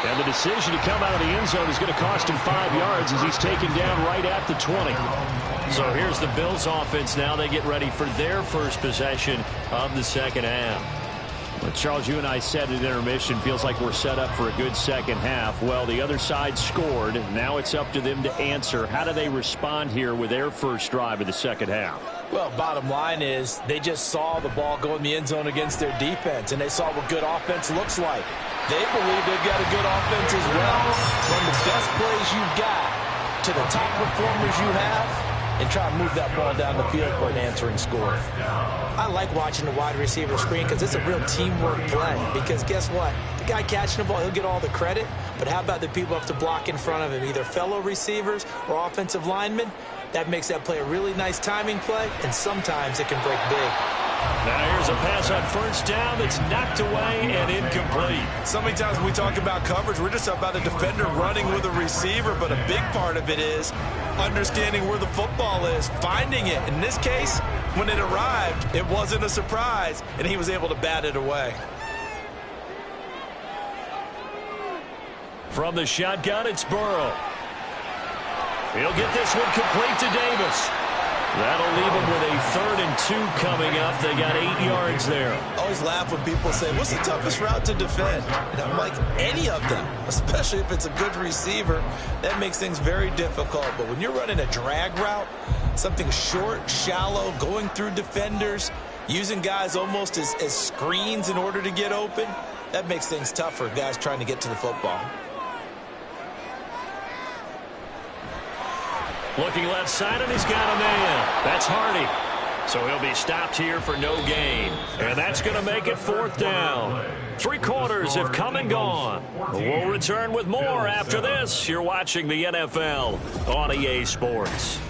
And the decision to come out of the end zone is going to cost him 5 yards as he's taken down right at the 20. So here's the Bills offense now. They get ready for their first possession of the 2nd half. Well, Charles, you and I said at intermission, feels like we're set up for a good 2nd half. Well, the other side scored. Now it's up to them to answer. How do they respond here with their first drive of the 2nd half? Well, bottom line is they just saw the ball go in the end zone against their defense, and they saw what good offense looks like. They believe they've got a good offense as well. From the best plays you've got to the top performers you have, and try to move that ball down the field for an answering score. I like watching the wide receiver screen because it's a real teamwork play. Because guess what? The guy catching the ball, he'll get all the credit. But how about the people who have to block in front of him, either fellow receivers or offensive linemen? That makes that play a really nice timing play, and sometimes it can break big. Now here's a pass on first down that's knocked away and incomplete. So many times when we talk about coverage, we're just about a defender running with a receiver, but a big part of it is understanding where the football is, finding it. In this case, when it arrived, it wasn't a surprise, and he was able to bat it away. From the shotgun, it's Burrow. He'll get this one complete to Davis. That'll leave him with a 3rd and 2 coming up. They got 8 yards there. I always laugh when people say, what's the toughest route to defend? And I'm like, any of them, especially if it's a good receiver. That makes things very difficult. But when you're running a drag route, something short, shallow, going through defenders, using guys almost as screens in order to get open, that makes things tough for guys trying to get to the football. Looking left side, and he's got a man. That's Hardy. So he'll be stopped here for no gain. And that's going to make it 4th down. 3 quarters have come and gone. We'll return with more after this. You're watching the NFL on EA Sports.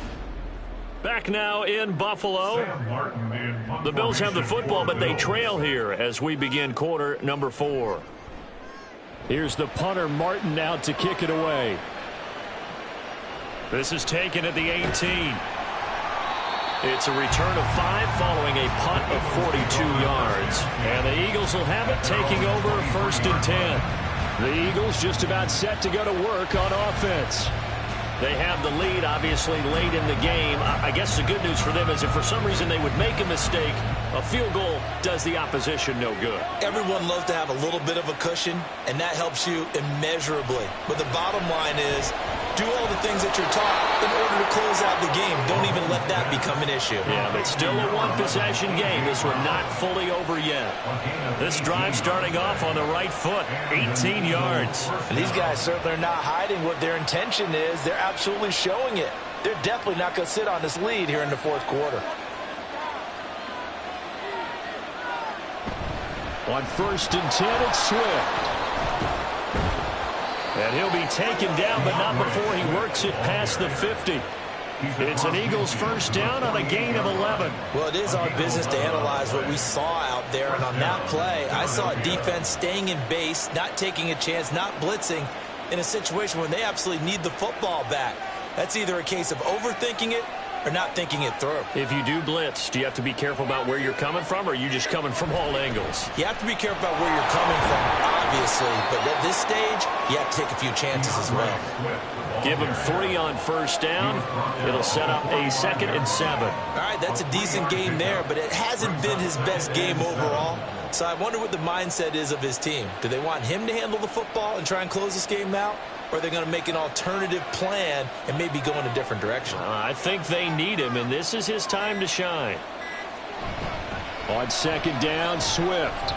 Back now in Buffalo. The Bills have the football, but they trail here as we begin quarter number 4. Here's the punter, Martin, out to kick it away. This is taken at the 18. It's a return of 5 following a punt of 42 yards. And the Eagles will have it taking over 1st and 10. The Eagles just about set to go to work on offense. They have the lead, obviously, late in the game. I guess the good news for them is if for some reason they would make a mistake, a field goal does the opposition no good. Everyone loves to have a little bit of a cushion, and that helps you immeasurably. But the bottom line is, do all the things that you're taught in order to close out the game. Don't even let that become an issue. Yeah, but still a one-possession game. This one not fully over yet. This drive starting off on the right foot, 18 yards. And these guys certainly are not hiding what their intention is. They're absolutely showing it. They're definitely not going to sit on this lead here in the 4th quarter. On 1st and 10, it's Swift. And he'll be taken down, but not before he works it past the 50. It's an Eagles 1st down on a gain of 11. Well, it is our business to analyze what we saw out there. And on that play, I saw a defense staying in base, not taking a chance, not blitzing in a situation when they absolutely need the football back. That's either a case of overthinking it or not thinking it through. If you do blitz, do you have to be careful about where you're coming from, or are you just coming from all angles? You have to be careful about where you're coming from, obviously, but at this stage, you have to take a few chances as well. Give him 3 on 1st down. It'll set up a 2nd and 7. All right, that's a decent game there, but it hasn't been his best game overall. So I wonder what the mindset is of his team. Do they want him to handle the football and try and close this game out? Or are they going to make an alternative plan and maybe go in a different direction? I think they need him, and this is his time to shine. On 2nd down, Swift.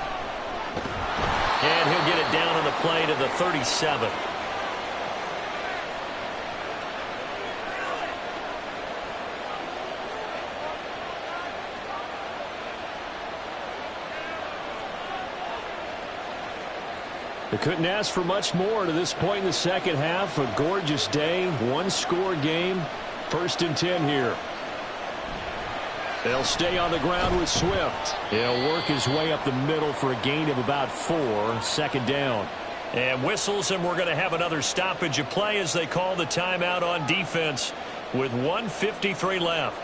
And he'll get it down on the play to the 37. They couldn't ask for much more to this point in the 2nd half. A gorgeous day, 1-score game. 1st and 10 here. They'll stay on the ground with Swift. He'll work his way up the middle for a gain of about 4. 2nd down. And whistles, and we're going to have another stoppage of play as they call the timeout on defense with 1:53 left.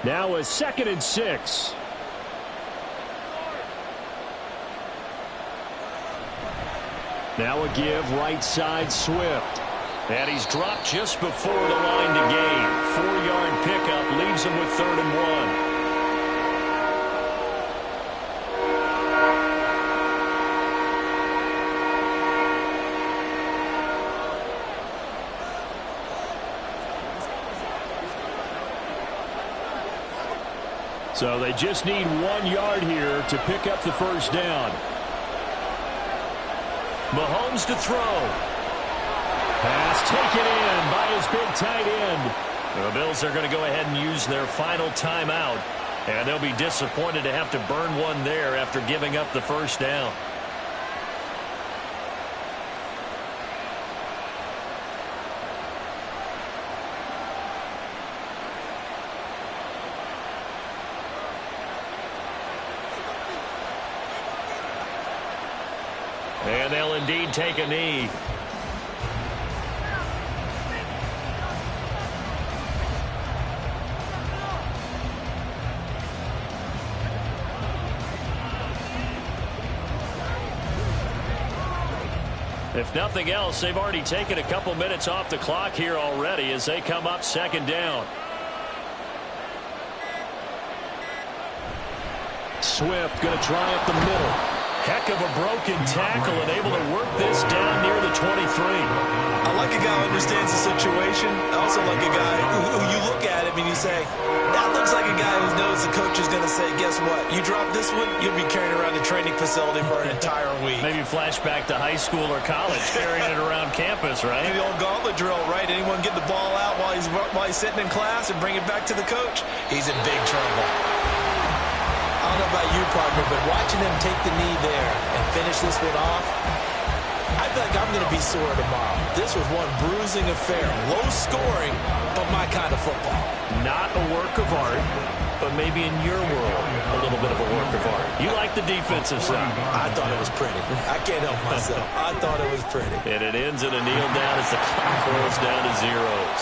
Now a 2nd and 6. Now a give right side Swift. And he's dropped just before the line to gain. 4-yard pickup leaves him with 3rd and 1. So they just need 1 yard here to pick up the 1st down. Mahomes to throw. Pass taken in by his big tight end. The Bills are going to go ahead and use their final timeout. And they'll be disappointed to have to burn one there after giving up the first down. And they'll indeed take a knee. If nothing else, they've already taken a couple minutes off the clock here already as they come up second down. Swift going to try up the middle. Heck of a broken tackle and able to work this down near the 23. I like a guy who understands the situation. I also like a guy who you look at him and you say, that looks like a guy who knows the coach is going to say, guess what? You drop this one, you'll be carrying around the training facility for an entire week. Maybe flashback to high school or college, carrying it around campus, right? The old gauntlet drill, right? Anyone get the ball out while he's sitting in class and bring it back to the coach? He's in big trouble. I don't know about you, partner, but watching them take the knee there and finish this one off, I feel like I'm going to be sore tomorrow. This was one bruising affair. Low scoring, but my kind of football. Not a work of art, but maybe in your world, a little bit of a work of art. You like the defensive side. I thought it was pretty. I can't help myself. I thought it was pretty. And it ends in a kneel down as the clock rolls down to zeros.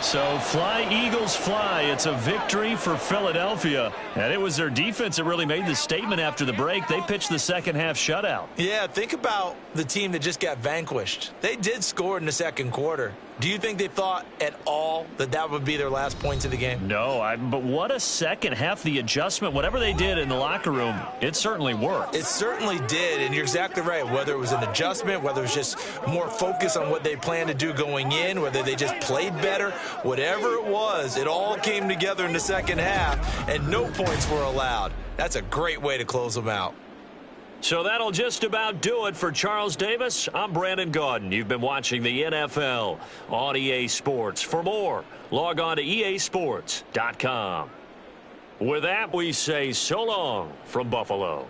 So fly, Eagles, fly. It's a victory for Philadelphia. And it was their defense that really made the statement after the break. They pitched the second half shutout. Yeah, think about the team that just got vanquished. They did score in the second quarter. Do you think they thought at all that that would be their last points of the game? No, but what a second half. The adjustment, whatever they did in the locker room, it certainly worked. It certainly did, and you're exactly right. Whether it was an adjustment, whether it was just more focus on what they planned to do going in, whether they just played better, whatever it was, it all came together in the second half, and no points were allowed. That's a great way to close them out. So that'll just about do it for Charles Davis. I'm Brandon Gaudin. You've been watching the NFL on EA Sports. For more, log on to easports.com. With that, we say so long from Buffalo.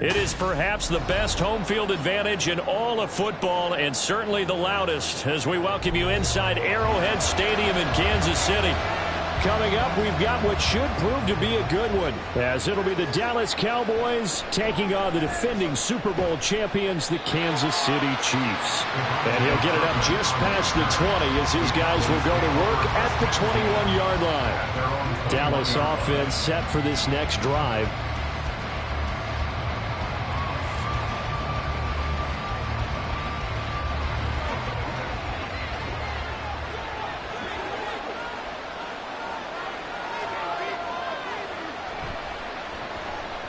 It is perhaps the best home field advantage in all of football, and certainly the loudest, as we welcome you inside Arrowhead Stadium in Kansas City. Coming up, we've got what should prove to be a good one, as it'll be the Dallas Cowboys taking on the defending Super Bowl champions, the Kansas City Chiefs. And he'll get it up just past the 20 as his guys will go to work at the 21-yard line. Dallas offense set for this next drive.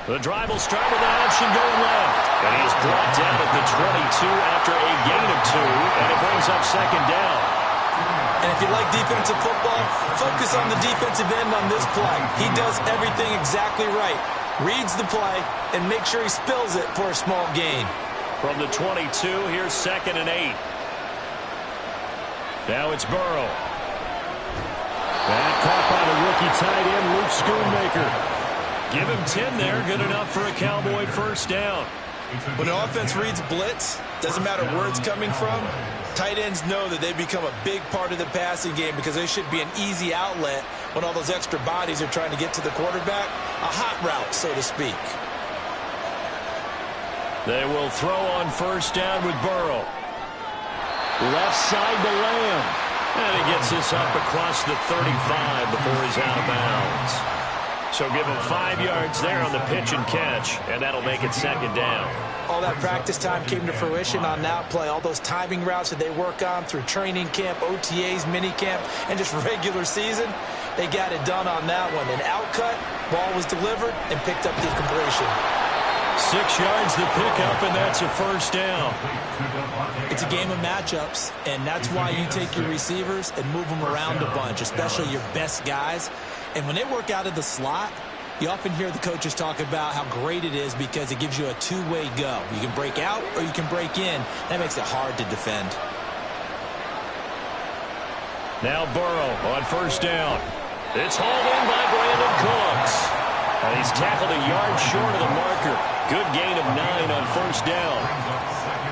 The drive will start with an option going left. And he is brought down at the 22 after a gain of 2, and it brings up second down. And if you like defensive football, focus on the defensive end on this play. He does everything exactly right. Reads the play and makes sure he spills it for a small gain. From the 22, here's 2nd and 8. Now it's Burrow. That caught by the rookie tight end, Luke Schoonmaker. Give him 10 there, good enough for a Cowboy first down. When an offense reads blitz, doesn't matter where it's coming from, tight ends know that they become a big part of the passing game because they should be an easy outlet when all those extra bodies are trying to get to the quarterback. A hot route, so to speak. They will throw on first down with Burrow. Left side to Lamb. And he gets this up across the 35 before he's out of bounds. So give him 5 yards there on the pitch and catch, and that'll make it second down. All that practice time came to fruition on that play. All those timing routes that they work on through training camp, OTAs, mini camp, and just regular season, they got it done on that one. An outcut, ball was delivered, and picked up the completion. 6 yards the pickup, and that's a first down. It's a game of matchups, and that's why you take your receivers and move them around a bunch, especially your best guys. And when they work out of the slot, you often hear the coaches talk about how great it is because it gives you a two-way go. You can break out or you can break in. That makes it hard to defend. Now Burrow on first down. It's hauled in by Brandon Cooks. And he's tackled a yard short of the marker. Good gain of 9 on first down.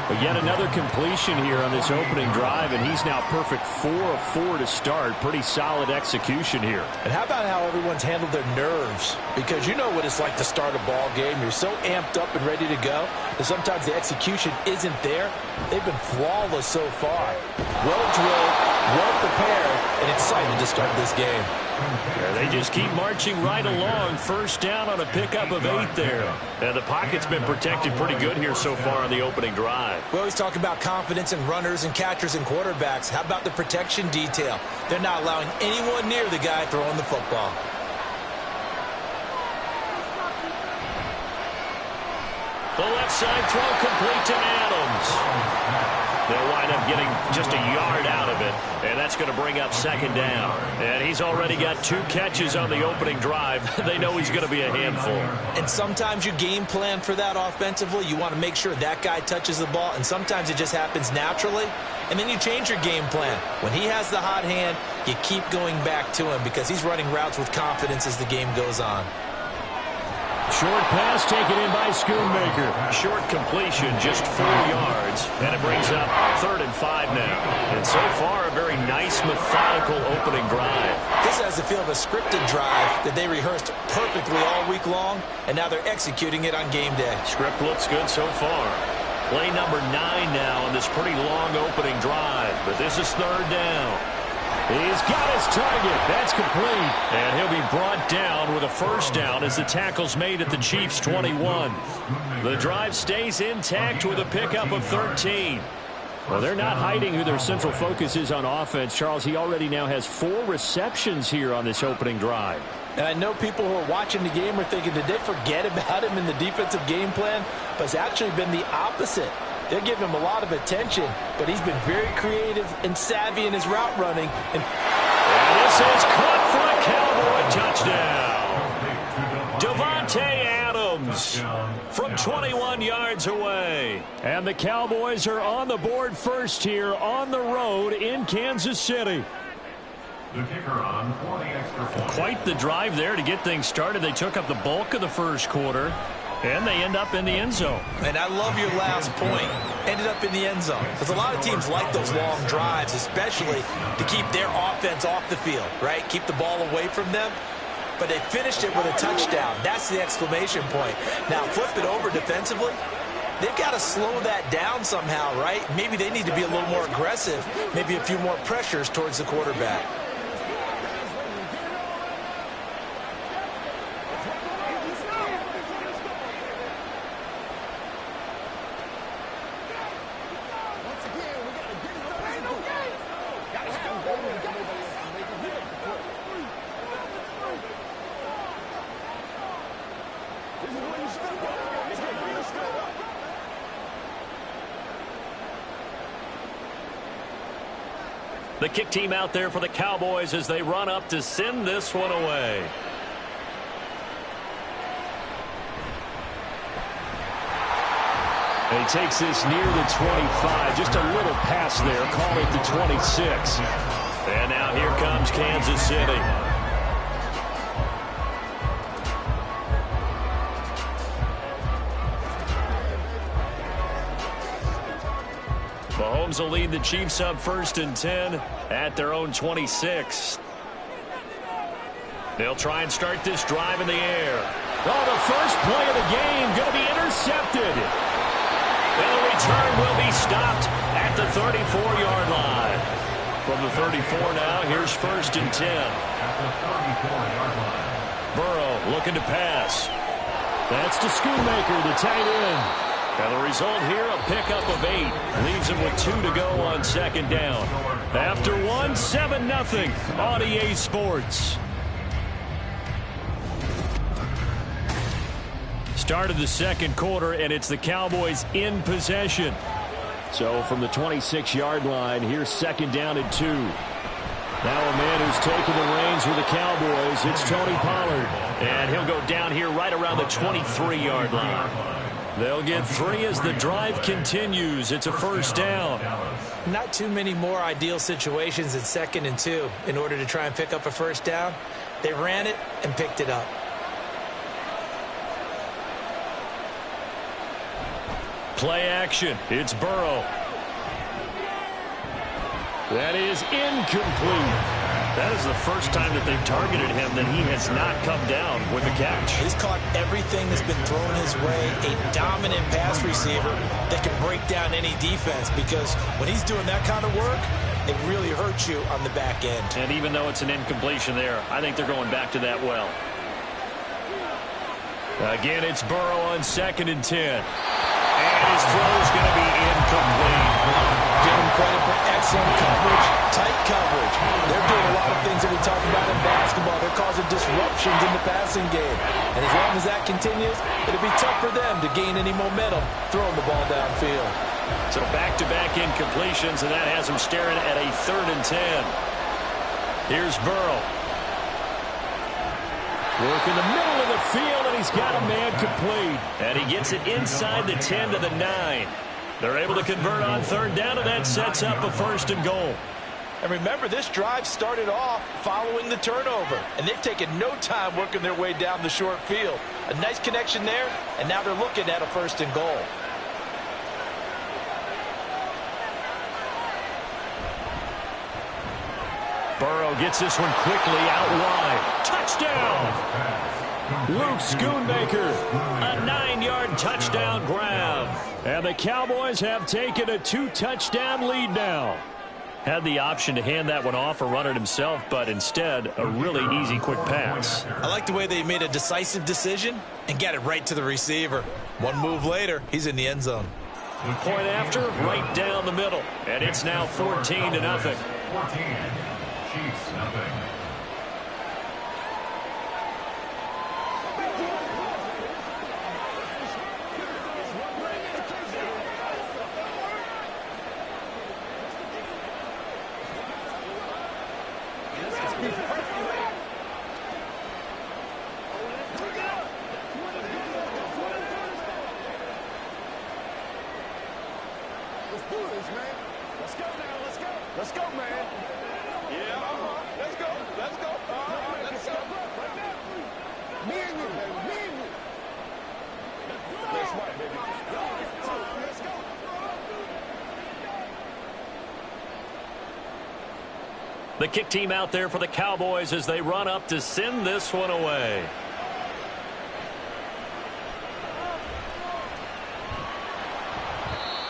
But yet another completion here on this opening drive, and he's now perfect 4 of 4 to start. Pretty solid execution here. And how about how everyone's handled their nerves? Because you know what it's like to start a ball game. You're so amped up and ready to go that sometimes the execution isn't there. They've been flawless so far. Well drilled, well prepared, and excited to start this game. They just keep marching right along. First down on a pickup of 8 there. And the pocket's been protected pretty good here so far on the opening drive. We always talk about confidence in runners and catchers and quarterbacks. How about the protection detail? They're not allowing anyone near the guy throwing the football. The left side throw complete to Adams. They'll wind up getting just a yard out of it, and that's going to bring up second down. And he's already got 2 catches on the opening drive. They know he's going to be a handful. And sometimes you game plan for that offensively. You want to make sure that guy touches the ball, and sometimes it just happens naturally. And then you change your game plan. When he has the hot hand, you keep going back to him because he's running routes with confidence as the game goes on. Short pass taken in by Schoonmaker. Short completion, just 4 yards, and it brings up 3rd and 5 now. And so far, a very nice, methodical opening drive. This has the feel of a scripted drive that they rehearsed perfectly all week long, and now they're executing it on game day. Script looks good so far. Play number 9 now on this pretty long opening drive, but this is 3rd down. He's got his target. That's complete. And he'll be brought down with a first down as the tackle's made at the Chiefs' 21. The drive stays intact with a pickup of 13. Well, they're not hiding who their central focus is on offense. Charles, he already now has 4 receptions here on this opening drive. And I know people who are watching the game are thinking, did they forget about him in the defensive game plan? But it's actually been the opposite. They're giving him a lot of attention, but he's been very creative and savvy in his route running. And this is caught for a Cowboy touchdown. Davante Adams from 21 yards away. And the Cowboys are on the board first here on the road in Kansas City. The kicker on for the extra point. Quite the drive there to get things started. They took up the bulk of the first quarter. And they end up in the end zone. And I love your last point. Ended up in the end zone. Because a lot of teams like those long drives, especially to keep their offense off the field, right? Keep the ball away from them. But they finished it with a touchdown. That's the exclamation point. Now, flip it over defensively. They've got to slow that down somehow, right? Maybe they need to be a little more aggressive. Maybe a few more pressures towards the quarterback. The kick team out there for the Cowboys as they run up to send this one away. And he takes this near the 25. Just a little pass there. Call it the 26. And now here comes Kansas City. Mahomes will lead the Chiefs up 1st and 10 at their own 26. They'll try and start this drive in the air. Oh, the first play of the game going to be intercepted. And the return will be stopped at the 34-yard line. From the 34 now, here's 1st and 10. At the 34-yard line. Burrow looking to pass. That's to Schoonmaker, the tight end. And the result here, a pickup of 8. Leaves him with 2 to go on 2nd down. After 1, 7-0 on EA Sports. Start of the 2nd quarter, and it's the Cowboys in possession. So from the 26-yard line, here's 2nd down and 2. Now a man who's taking the reins with the Cowboys, it's Tony Pollard. And he'll go down here right around the 23-yard line. They'll get 3 as the drive continues. It's a 1st down. Not too many more ideal situations in 2nd and 2 in order to try and pick up a 1st down. They ran it and picked it up. Play action. It's Burrow. That is incomplete. That is the first time that they've targeted him that he has not come down with a catch. He's caught everything that's been thrown his way. A dominant pass receiver that can break down any defense, because when he's doing that kind of work, it really hurts you on the back end. And even though it's an incompletion there, I think they're going back to that well. Again, it's Burrow on 2nd and 10. And his throw's going to be incomplete. Give him credit for excellent coverage, tight coverage. They're doing a lot of things that we talk about in basketball. They're causing disruptions in the passing game. And as long as that continues, it'll be tough for them to gain any momentum throwing the ball downfield. So back-to-back incompletions, and that has him staring at a 3rd and 10. Here's Burrow. Work in the middle of the field, and he's got a man complete. And he gets it inside the 10 to the 9. They're able to convert on 3rd down, and that sets up a 1st and goal. And remember, this drive started off following the turnover, and they've taken no time working their way down the short field. A nice connection there, and now they're looking at a 1st and goal. Burrow gets this one quickly out wide. Touchdown! Luke Schoonmaker, a 9-yard touchdown grab. And the Cowboys have taken a 2-touchdown lead now. Had the option to hand that one off or run it himself, but instead, a really easy, quick pass. I like the way they made a decisive decision and got it right to the receiver. One move later, he's in the end zone. Point after, right down the middle. And it's now 14-0. 14. Chiefs, nothing. Let's do this, man. Let's go now. Let's go. Let's go, man. Yeah, Let's go. Let's go. Let's go. Right now. Me and you, baby. Me and you. That's right, baby. Let's go. The kick team out there for the Cowboys as they run up to send this one away.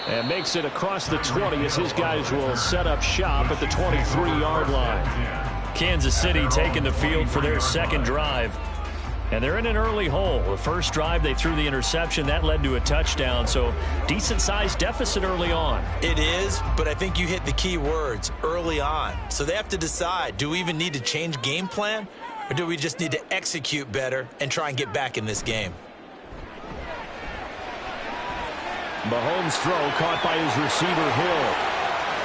And makes it across the 20 as his guys will set up shop at the 23-yard line. Kansas City taking the field for their 2nd drive. And they're in an early hole. The first drive, they threw the interception. That led to a touchdown. So decent-sized deficit early on. It is, but I think you hit the key words, early on. So they have to decide, do we even need to change game plan? Or do we just need to execute better and try and get back in this game? Mahomes' throw caught by his receiver, Hill.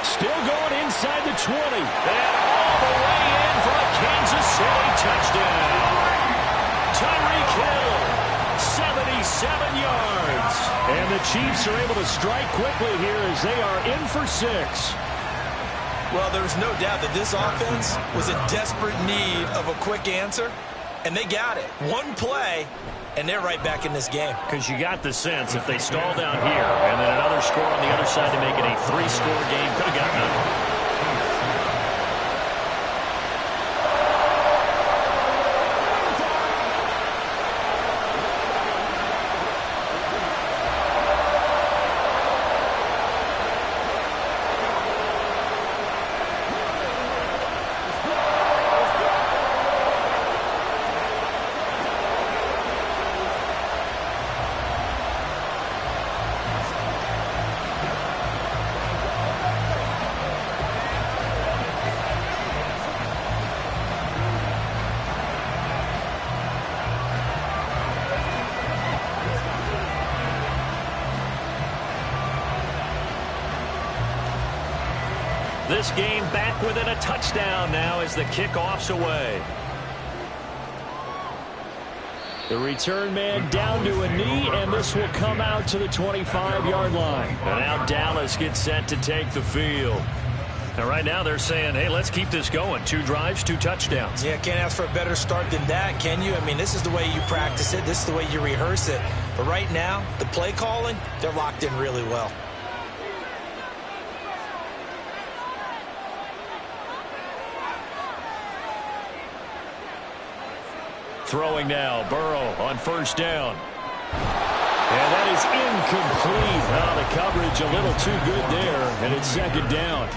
Still going inside the 20. And all the way in for a Kansas City touchdown. Tyreek Hill, 77 yards. And the Chiefs are able to strike quickly here as they are in for 6. Well, there's no doubt that this offense was in desperate need of a quick answer, and they got it. One play, and they're right back in this game. Because you got the sense if they stall down here and then another score on the other side to make it a 3-score game, could have gotten out. This game back within a touchdown now as the kickoff's away. The return man down to a knee, and this will come out to the 25-yard line. And now Dallas gets set to take the field. And right now they're saying, hey, let's keep this going. 2 drives, 2 touchdowns. Yeah, can't ask for a better start than that, can you? I mean, this is the way you practice it. This is the way you rehearse it. But right now, the play calling, they're locked in really well. Throwing now, Burrow on first down. And that is incomplete. Oh, the coverage a little too good there, and it's second down.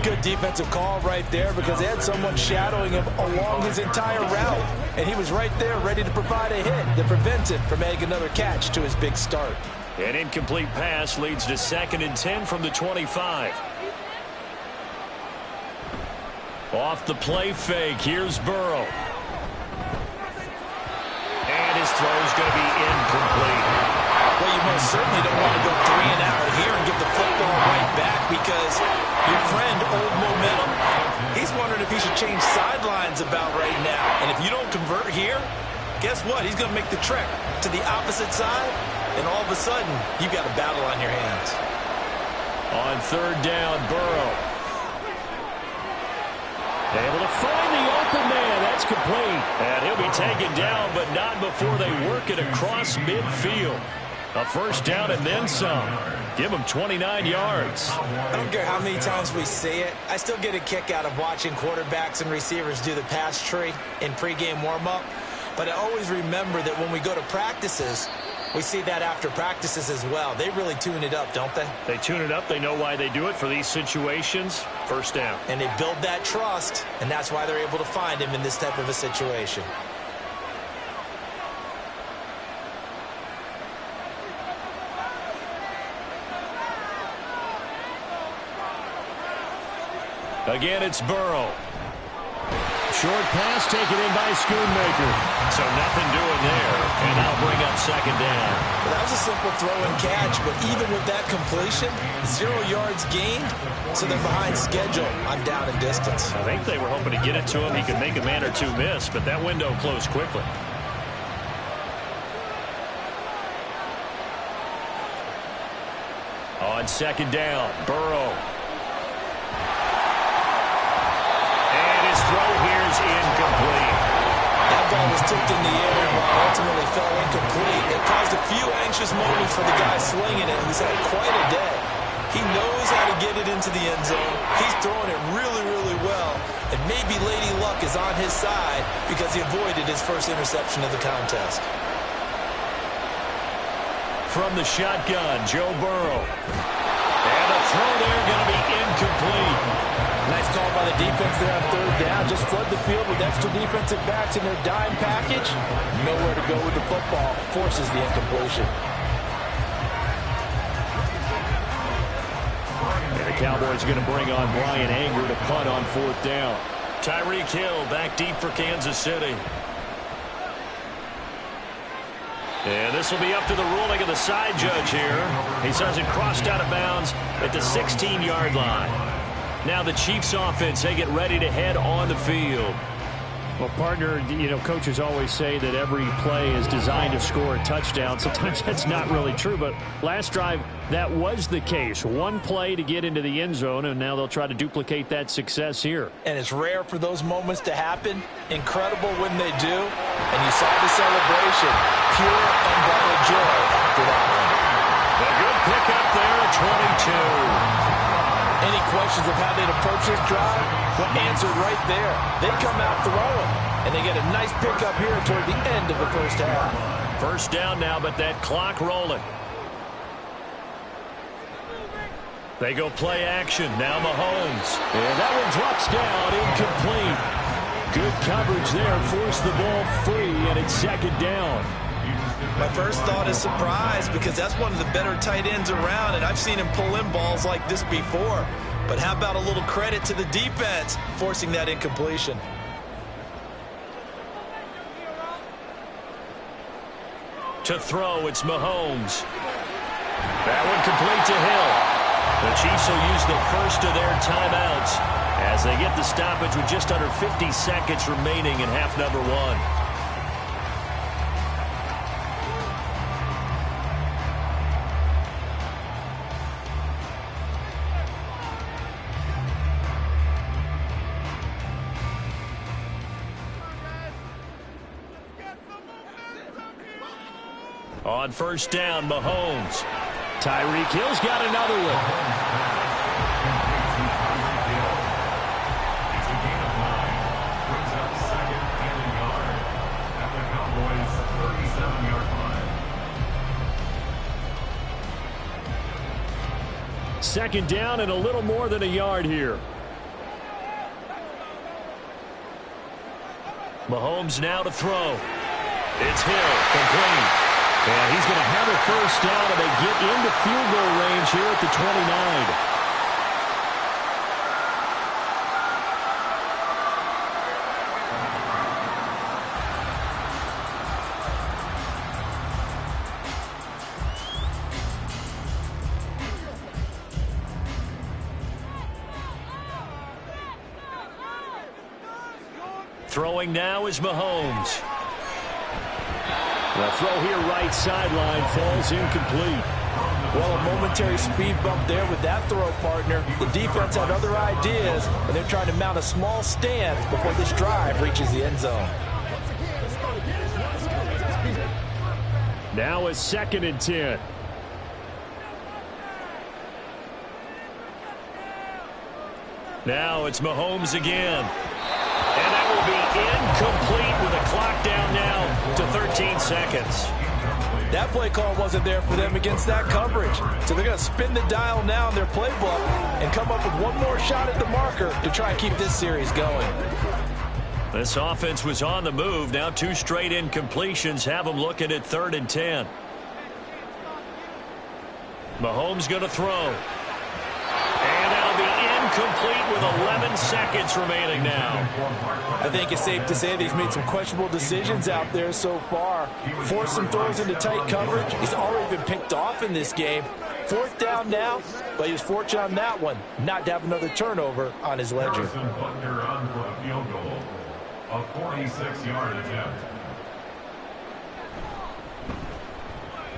Good defensive call right there because they had someone shadowing him along his entire route. And he was right there ready to provide a hit that prevents him from making another catch to his big start. An incomplete pass leads to 2nd and 10 from the 25. Off the play fake, here's Burrow. And his throw is going to be incomplete. Well, you most certainly don't want to go 3 and out here and give the football right back because your friend, Old Momentum, he's wondering if he should change sidelines about right now. And if you don't convert here, guess what? He's going to make the trek to the opposite side, and all of a sudden, you've got a battle on your hands. On 3rd down, Burrow. Able to find the open man. That's complete. And he'll be taken down, but not before they work it across midfield. A first down and then some. Give him 29 yards. I don't care how many times we see it. I still get a kick out of watching quarterbacks and receivers do the pass tree in pregame warm-up. But I always remember that when we go to practices, we see that after practices as well. They really tune it up, don't they? They tune it up. They know why they do it for these situations. First down. And they build that trust, and that's why they're able to find him in this type of a situation. Again, it's Burrow. Short pass taken in by Schoonmaker. So nothing doing there. And that'll bring up 2nd down. Well, that was a simple throw and catch, but even with that completion, 0 yards gained, so they're behind schedule on down and distance. I think they were hoping to get it to him. He could make a man or two miss, but that window closed quickly. On 2nd down, Burrow. Throw here is incomplete. That ball was tipped in the air and ultimately fell incomplete. It caused a few anxious moments for the guy slinging it, who's had quite a day. He knows how to get it into the end zone. He's throwing it really, really well. And maybe Lady Luck is on his side because he avoided his first interception of the contest. From the shotgun, Joe Burrow. And the throw there going to be incomplete. Nice call by the defense there on 3rd down. Just flood the field with extra defensive backs in their dime package. Nowhere to go with the football. Forces the incompletion. And the Cowboys are going to bring on Brian Anger to punt on 4th down. Tyreek Hill back deep for Kansas City. And this will be up to the ruling of the side judge here. He says it crossed out of bounds at the 16-yard line. Now the Chiefs offense, they get ready to head on the field. Well, partner, you know, coaches always say that every play is designed to score a touchdown. Sometimes that's not really true, but last drive, that was the case. One play to get into the end zone, and now they'll try to duplicate that success here. And it's rare for those moments to happen. Incredible when they do. And you saw the celebration. Pure, unbridled joy for that one. A good pickup there at 22. Any questions of how they'd approach this drive? Well, answered right there. They come out throwing, and they get a nice pickup here toward the end of the first half. First down now, but that clock rolling. They go play action. Now Mahomes. And that one drops down, incomplete. Good coverage there. Forced the ball free, and it's second down. My first thought is surprise because that's one of the better tight ends around, and I've seen him pull in balls like this before. But how about a little credit to the defense forcing that incompletion? To throw, it's Mahomes. That one complete to Hill. The Chiefs will use the first of their timeouts as they get the stoppage with just under 50 seconds remaining in half number one. On first down, Mahomes. Tyreek Hill's got another one. It's a gain of 9. Brings up second and a yard at the Cowboys' 37-yard line. Second down and a little more than a yard here. Mahomes now to throw. It's Hill, complete. And he's going to have a first down, and they get into field goal range here at the 29. Throwing now is Mahomes. The throw here right sideline falls incomplete. Well, a momentary speed bump there with that throw, partner. The defense had other ideas, and they're trying to mount a small stand before this drive reaches the end zone. Now it's second and 10. Now it's Mahomes again. And that will be incomplete with a clock down now to 13 seconds. That play call wasn't there for them against that coverage. So they're going to spin the dial now in their playbook and come up with one more shot at the marker to try and keep this series going. This offense was on the move. Now two straight incompletions have them looking at 3rd and 10. Mahomes going to throw. And that'll be incomplete with 11 seconds remaining now. I think it's safe to say that he's made some questionable decisions out there so far. Forced some throws into tight coverage. He's already been picked off in this game. 4th down now, but he was fortunate on that one not to have another turnover on his ledger. Butker on for the field goal. A 46-yard attempt.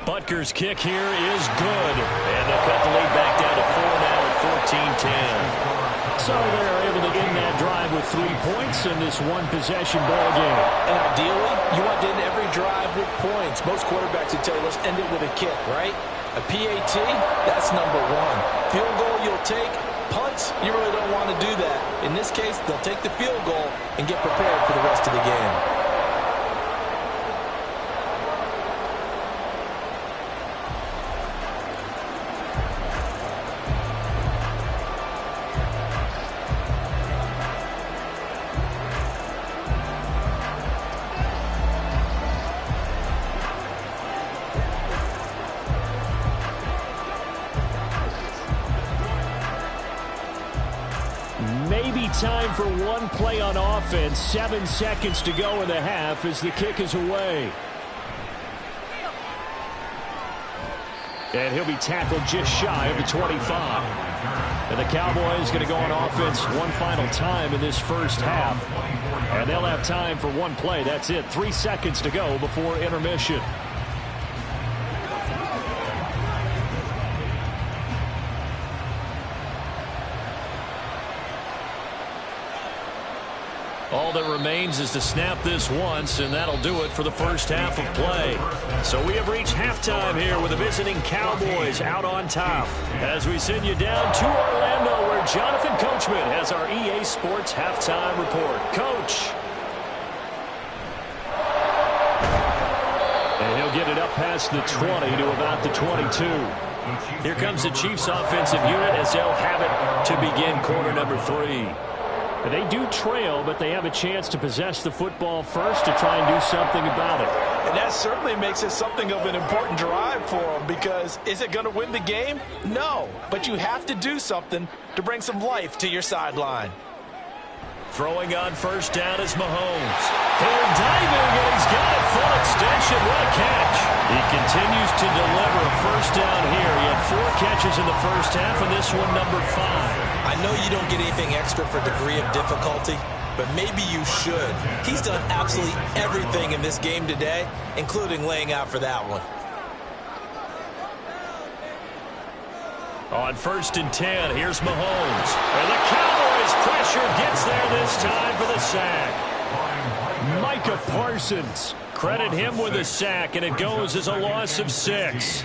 Butker's kick here is good. And they'll cut the lead back down to 4 now at 14-10. So they're able to end that drive with 3 points in this one-possession ball game. And ideally, you want to end every drive with points. Most quarterbacks would tell you, let's end it with a kick, right? A PAT, that's number one. Field goal you'll take. Punts, you really don't want to do that. In this case, they'll take the field goal and get prepared for the rest of the game. Maybe time for one play on offense. 7 seconds to go in the half as the kick is away. And he'll be tackled just shy of the 25. And the Cowboys going to go on offense one final time in this first half. And they'll have time for one play. That's it. 3 seconds to go before intermission. All that remains is to snap this once, and that'll do it for the first half of play. So we have reached halftime here with the visiting Cowboys out on top. As we send you down to Orlando, where Jonathan Coachman has our EA Sports halftime report. Coach. And he'll get it up past the 20 to about the 22. Here comes the Chiefs offensive unit as they'll have it to begin quarter number 3. They do trail, but they have a chance to possess the football first to try and do something about it. And that certainly makes it something of an important drive for them, because is it going to win the game? No, but you have to do something to bring some life to your sideline. Throwing on first down is Mahomes. They're diving, and he's got it. Full extension. What a catch. He continues to deliver a first down here. He had 4 catches in the first half, and this one number 5. I know you don't get anything extra for degree of difficulty, but maybe you should. He's done absolutely everything in this game today, including laying out for that one. On first and 10, here's Mahomes. And the Cowboys pressure gets there this time for the sack. Micah Parsons. Credit him with a sack, and it goes as a loss of 6.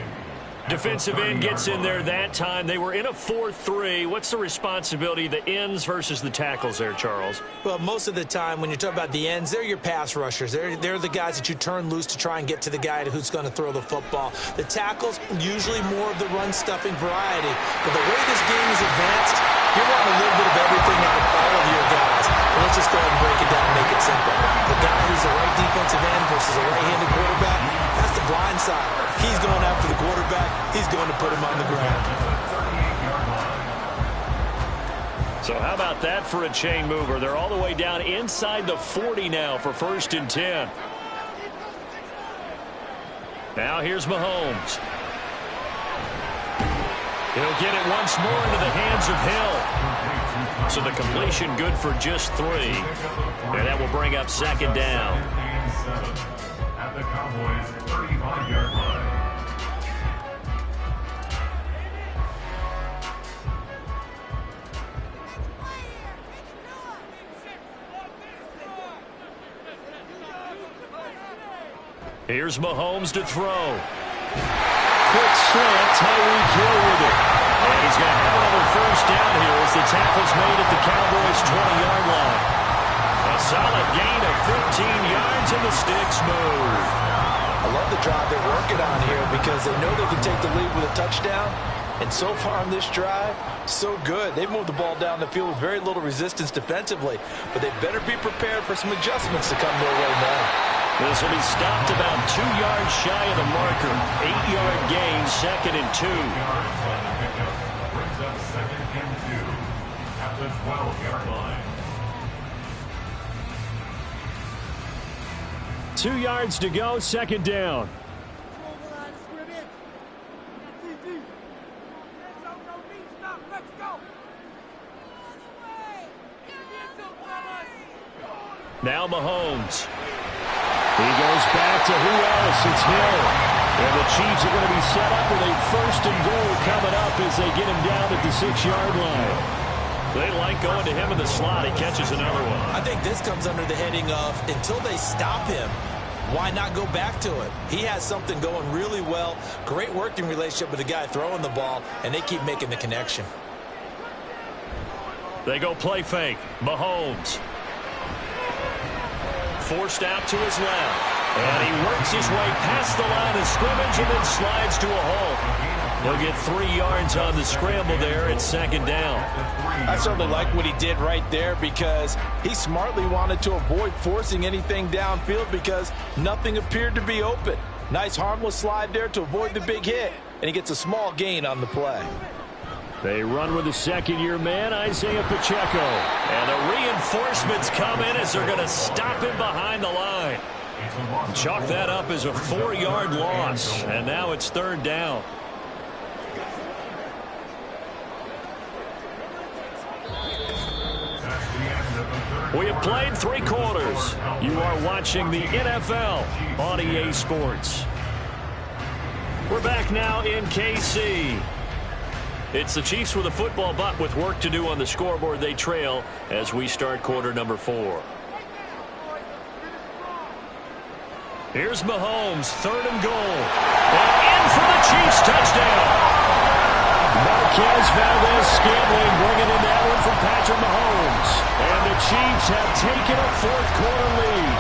Defensive end gets in there that time. They were in a 4-3. What's the responsibility of the ends versus the tackles there, Charles? Well, most of the time when you talk about the ends, they're your pass rushers. They're the guys that you turn loose to try and get to the guy who's going to throw the football. The tackles, usually more of the run-stuffing variety. But the way this game is advanced, you're wanting a little bit of everything out of all of your guys. But let's just go ahead and break it down and make it simple. The guy who's a right defensive end versus a right-handed quarterback, that's the blind side. He's going after the quarterback. He's going to put him on the ground. So how about that for a chain mover? They're all the way down inside the 40 now for first and 10. Now here's Mahomes. He'll get it once more into the hands of Hill. So the completion good for just 3. And that will bring up second down. At the Cowboys' 35-yard line. Here's Mahomes to throw. Quick slant, Tyreek Hill with it. And he's going to have another first down here as the tackle's made at the Cowboys' 20-yard line. A solid gain of 15 yards and the sticks move. I love the drive they're working on here because they know they can take the lead with a touchdown. And so far on this drive, so good. They've moved the ball down the field with very little resistance defensively. But they better be prepared for some adjustments to come their way now. This will be stopped about 2 yards shy of the marker. 8-yard gain, second and 2. Brings up second and 2 at the 12-yard line. 2 yards to go, second down. Now Mahomes. He goes back to who else? It's Hill. And the Chiefs are going to be set up with a first and goal coming up as they get him down at the 6-yard line. They like going to him in the slot. He catches another one. I think this comes under the heading of until they stop him, why not go back to it? He has something going really well. Great working relationship with the guy throwing the ball, and they keep making the connection. They go play fake. Mahomes. Forced out to his left. And he works his way past the line of scrimmage and then slides to a halt. He'll get 3 yards on the scramble there at second down. I certainly like what he did right there because he smartly wanted to avoid forcing anything downfield because nothing appeared to be open. Nice harmless slide there to avoid the big hit, and he gets a small gain on the play. They run with the second-year man, Isaiah Pacheco. And the reinforcements come in as they're going to stop him behind the line. Chalk that up as a 4-yard loss, and now it's third down. We have played 3 quarters. You are watching the NFL on EA Sports. We're back now in KC. It's the Chiefs with a football, but with work to do on the scoreboard, they trail as we start quarter number 4. Here's Mahomes, 3rd and goal. And in for the Chiefs touchdown. Marquez Valdez-Scantling bringing in that one from Patrick Mahomes. And the Chiefs have taken a 4th quarter lead.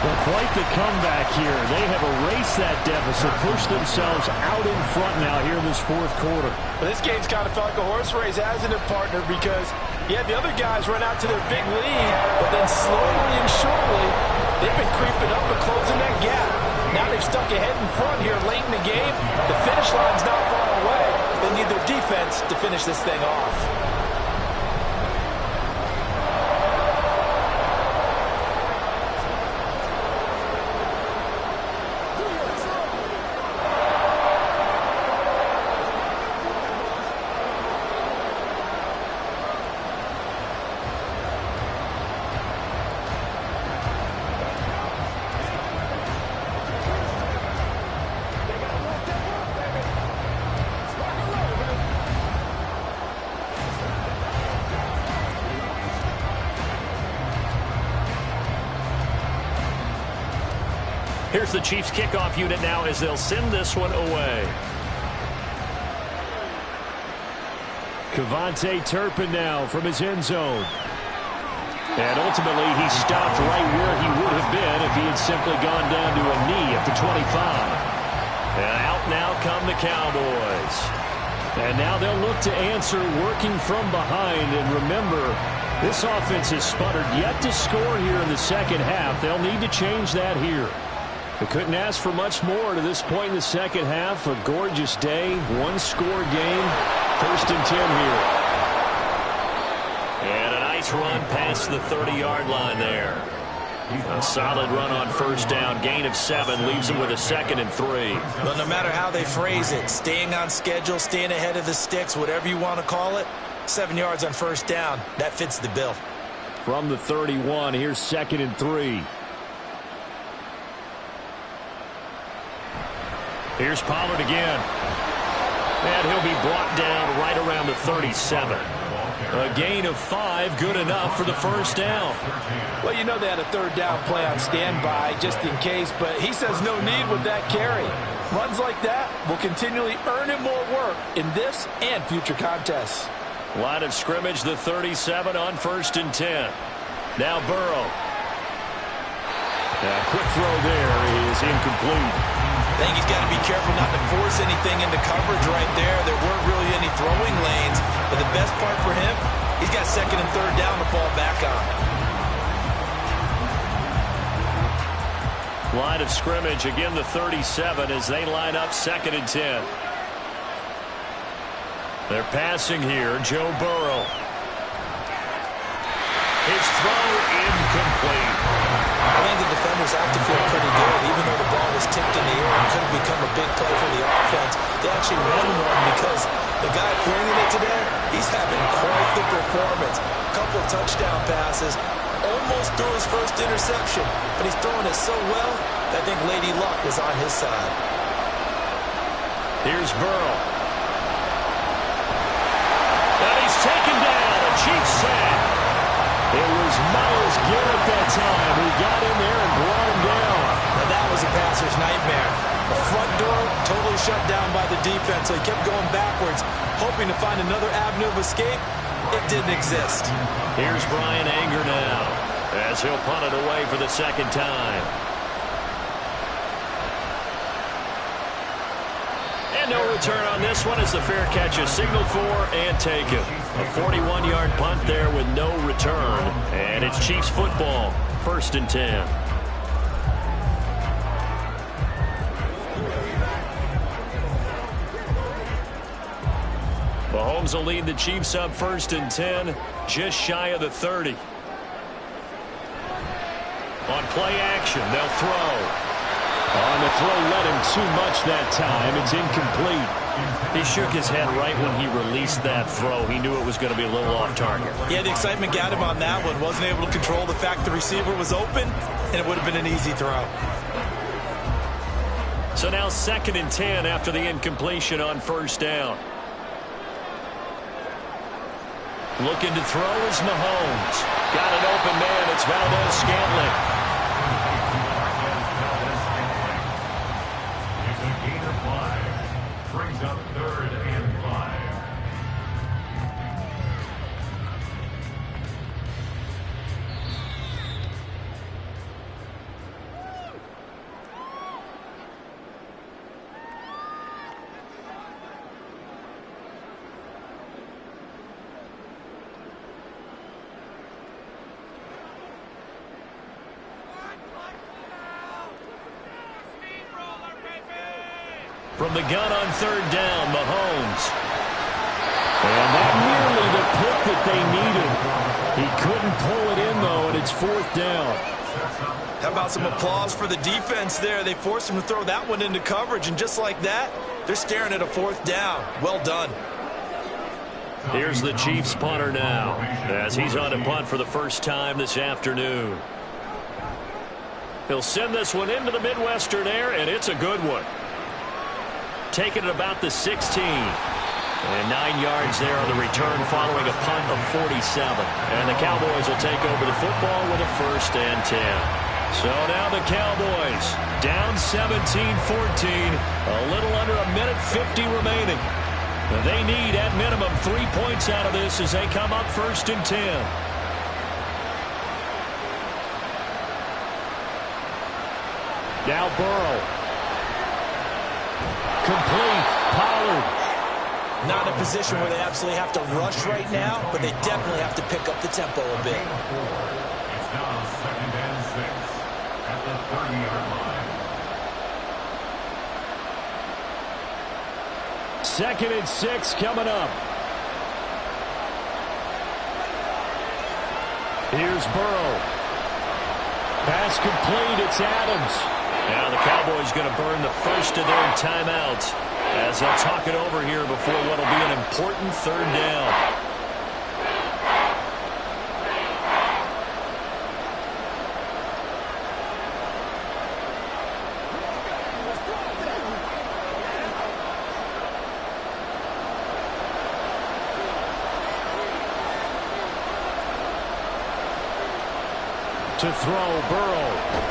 Well, quite the comeback here. They have erased that deficit, pushed themselves out in front now here in this 4th quarter. Well, this game's kind of felt like a horse race, hasn't it, partner? Because, yeah, the other guys run out to their big lead, but then slowly and surely, they've been creeping up and closing that gap. Now they've stuck ahead in front here late in the game. The finish line's not far away. They need their defense to finish this thing off. Here's the Chiefs kickoff unit now as they'll send this one away. Kevontae Turpin now from his end zone. And ultimately, he stopped right where he would have been if he had simply gone down to a knee at the 25. And out now come the Cowboys. And now they'll look to answer working from behind. And remember, this offense has sputtered yet to score here in the second half. They'll need to change that here. They couldn't ask for much more to this point in the second half. A gorgeous day, 1-score game, 1st and 10 here. And a nice run past the 30-yard line there. A solid run on 1st down, gain of 7, leaves them with a 2nd and 3. Well, no matter how they phrase it, staying on schedule, staying ahead of the sticks, whatever you want to call it, 7 yards on 1st down, that fits the bill. From the 31, here's 2nd and 3. Here's Pollard again. And he'll be brought down right around the 37. A gain of 5, good enough for the 1st down. Well, you know they had a 3rd down play on standby just in case, but he says no need with that carry. Runs like that will continually earn him more work in this and future contests. Line of scrimmage, the 37 on 1st and 10. Now Burrow. A quick throw there is incomplete. I think he's got to be careful not to force anything into coverage right there. There weren't really any throwing lanes, but the best part for him, he's got 2nd and 3rd down to fall back on. Line of scrimmage, again the 37 as they line up 2nd and 10. They're passing here, Joe Burrow. His throw incomplete. I think the defenders have to feel pretty good, even though the ball was tipped in the air and could have become a big play for the offense. They actually won one because the guy flinging it today, he's having quite the performance. A couple of touchdown passes, almost threw his 1st interception, but he's throwing it so well that I think Lady Luck was on his side. Here's Burrow. And he's taken down, a Chiefs sack. It was Myles Garrett that time who got in there and brought him down. Now that was a passer's nightmare. The front door totally shut down by the defense, so he kept going backwards, hoping to find another avenue of escape. It didn't exist. Here's Brian Anger now as he'll punt it away for the 2nd time. And no return on this one as the fair catch is signaled for and taken. A 41-yard punt there with no return. And it's Chiefs football, 1st and 10. Mahomes will lead the Chiefs up 1st and 10, just shy of the 30. On play action, they'll throw. On the throw, led him too much that time. It's incomplete. He shook his head right when he released that throw. He knew it was going to be a little off target. Yeah, the excitement got him on that one. Wasn't able to control the fact the receiver was open, and it would have been an easy throw. So now 2nd and 10 after the incompletion on 1st down. Looking to throw is Mahomes. Got an open man. It's Valdez-Scantling. It's a gain of 5. Brings up 3rd and 5. From the gun on 3rd down, Mahomes. And that nearly the pick that they needed. He couldn't pull it in, though, and it's 4th down. How about some applause for the defense there? They forced him to throw that one into coverage, and just like that, they're staring at a 4th down. Well done. Here's the Chiefs punter now, as he's on to punt for the first time this afternoon. He'll send this one into the Midwestern air, and it's a good one. Taking it about the 16. And 9 yards there on the return following a punt of 47. And the Cowboys will take over the football with a 1st and 10. So now the Cowboys down 17-14. A little under a minute 50 remaining. They need at minimum 3 points out of this as they come up 1st and 10. Now Burrow. Complete. Pollard. Not in a position where they absolutely have to rush right now, but they definitely have to pick up the tempo a bit. It's now 2nd and 6 at the 30-yard line. 2nd and 6 coming up. Here's Burrow. Pass complete. It's Adams. Now the Cowboys going to burn the first of their timeouts as they'll talk it over here before what will be an important 3rd down. To throw, Burrow.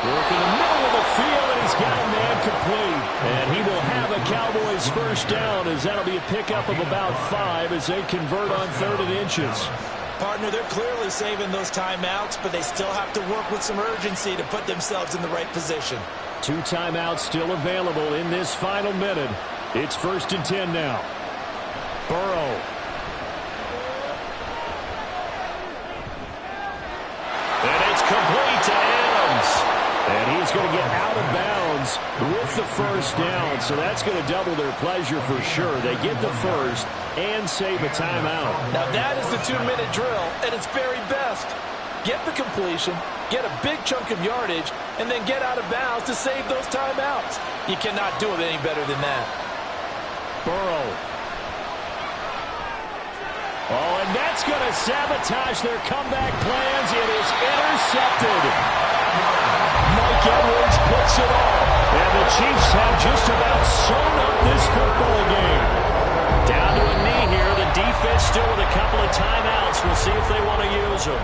Working the middle of the field, and he's got a man complete. And he will have a Cowboys 1st down, as that'll be a pickup of about 5 as they convert on 3rd and inches. Partner, they're clearly saving those timeouts, but they still have to work with some urgency to put themselves in the right position. 2 timeouts still available in this final minute. It's 1st and 10 now. Burrow. And it's complete to Adams. And he's going to get out of bounds with the 1st down, so that's going to double their pleasure for sure. They get the 1st and save a timeout. Now that is the 2-minute drill at its very best. Get the completion, get a big chunk of yardage, and then get out of bounds to save those timeouts. You cannot do it any better than that. Burrow. Oh, and that's going to sabotage their comeback plans. It is intercepted. Mike Edwards puts it off. And the Chiefs have just about sewn up this football game. Down to a knee here. The defense still with a couple of timeouts. We'll see if they want to use them.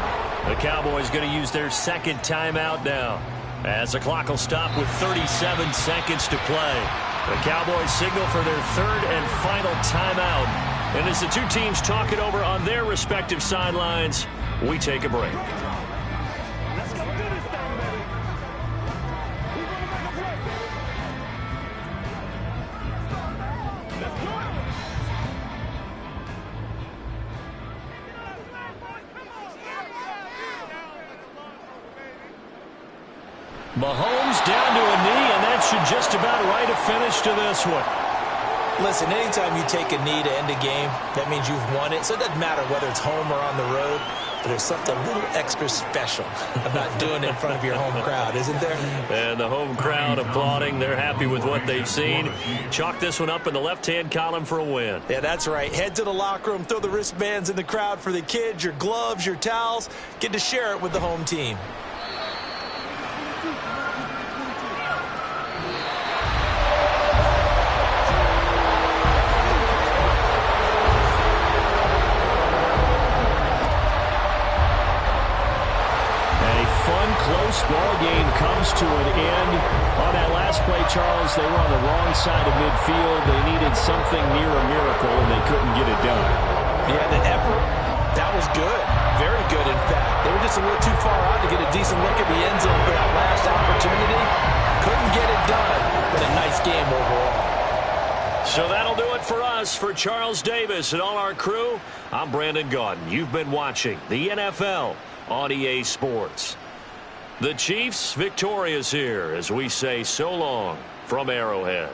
The Cowboys going to use their 2nd timeout now, as the clock will stop with 37 seconds to play. The Cowboys signal for their 3rd and final timeout. And as the 2 teams talk it over on their respective sidelines, we take a break. Mahomes down to a knee, and that should just about write a finish to this one. Listen, anytime you take a knee to end a game, that means you've won it. So it doesn't matter whether it's home or on the road. But there's something a little extra special about doing it in front of your home crowd, isn't there? And the home crowd applauding. They're happy with what they've seen. Chalk this one up in the left-hand column for a win. Yeah, that's right. Head to the locker room, throw the wristbands in the crowd for the kids, your gloves, your towels. Get to share it with the home team. Close ball game comes to an end. On that last play, Charles, they were on the wrong side of midfield. They needed something near a miracle, and they couldn't get it done. Yeah, the effort, that was good. Very good, in fact. They were just a little too far out to get a decent look at the end zone for that last opportunity. Couldn't get it done, but a nice game overall. So that'll do it for us. For Charles Davis and all our crew, I'm Brandon Gaudin. You've been watching the NFL on EA Sports. The Chiefs victorious here as we say so long from Arrowhead.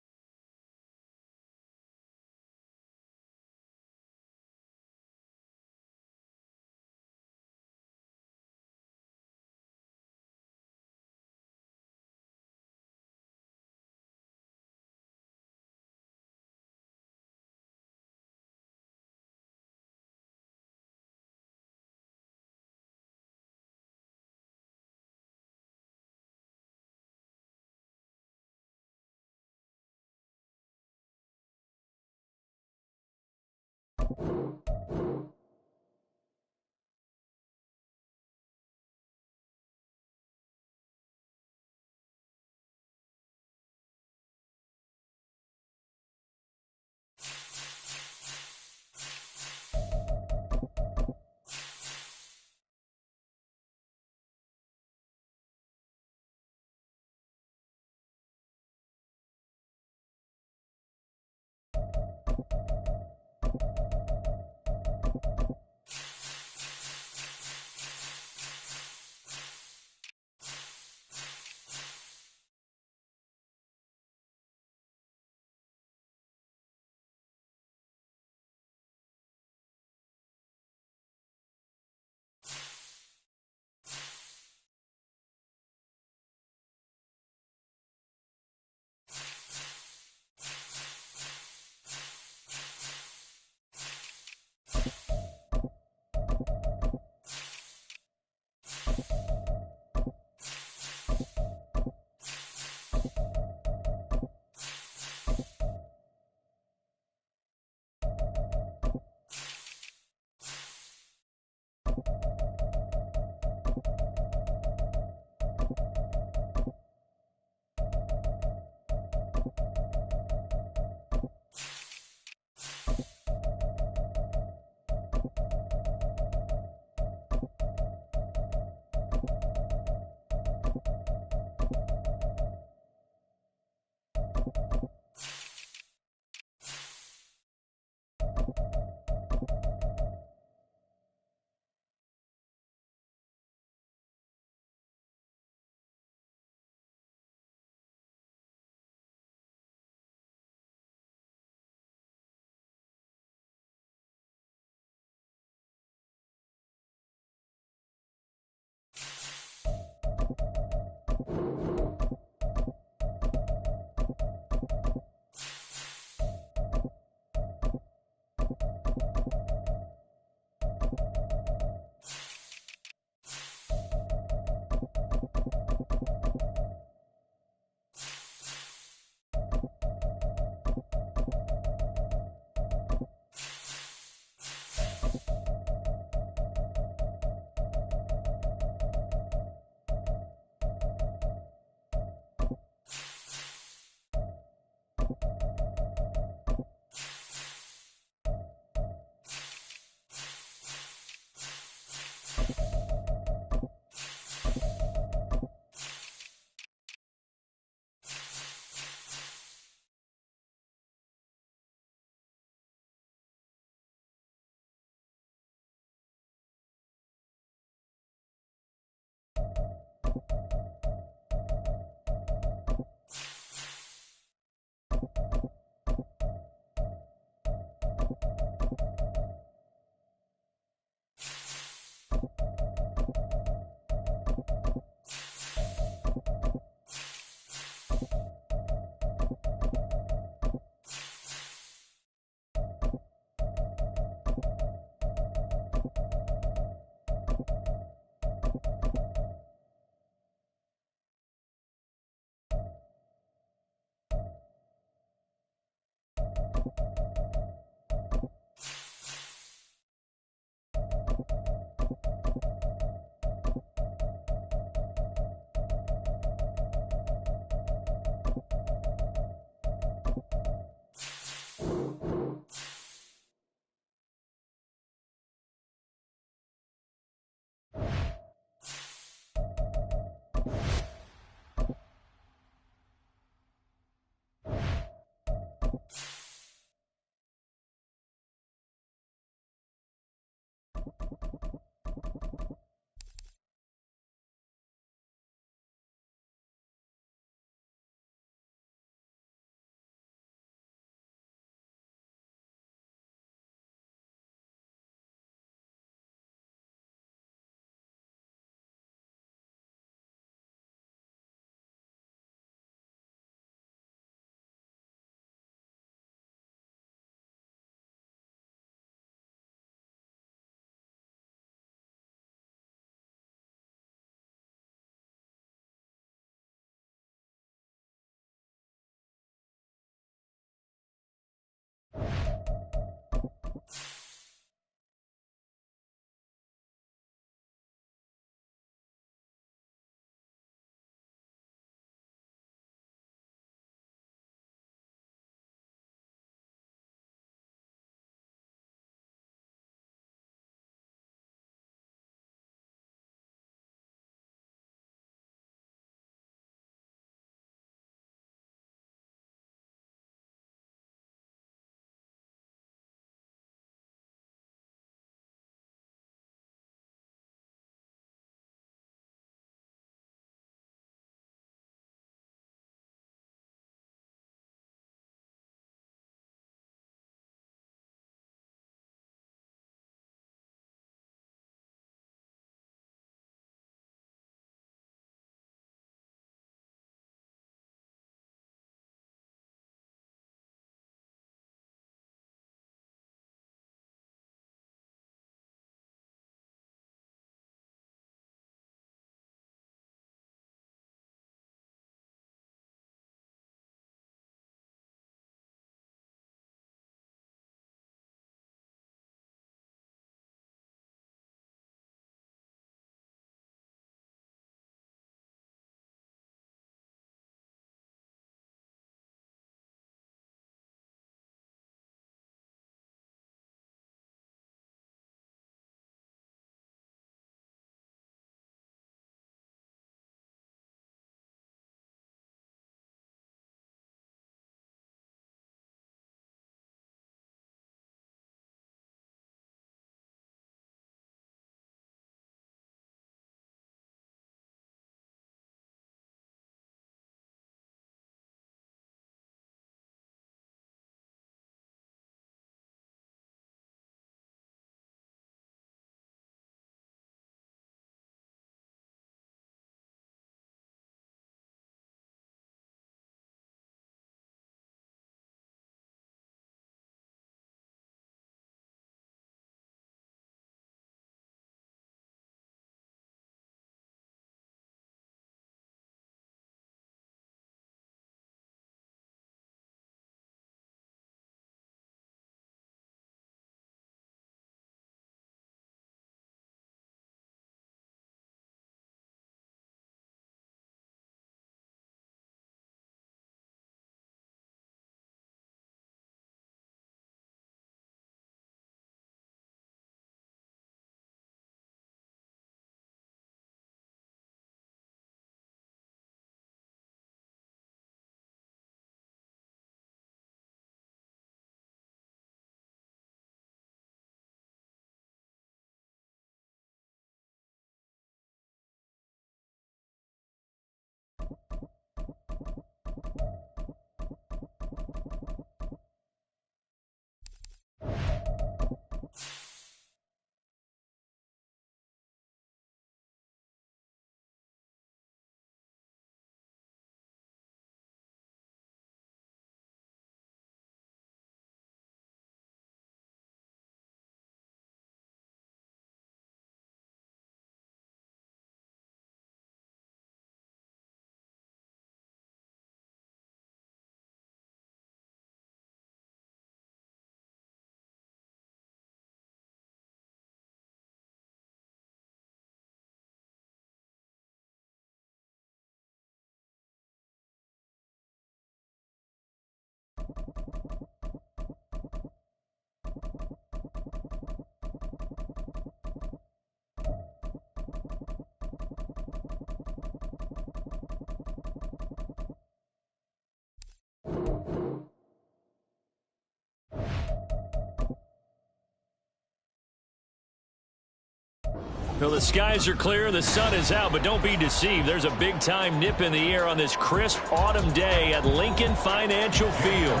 Well, the skies are clear, the sun is out, but don't be deceived. There's a big-time nip in the air on this crisp autumn day at Lincoln Financial Field.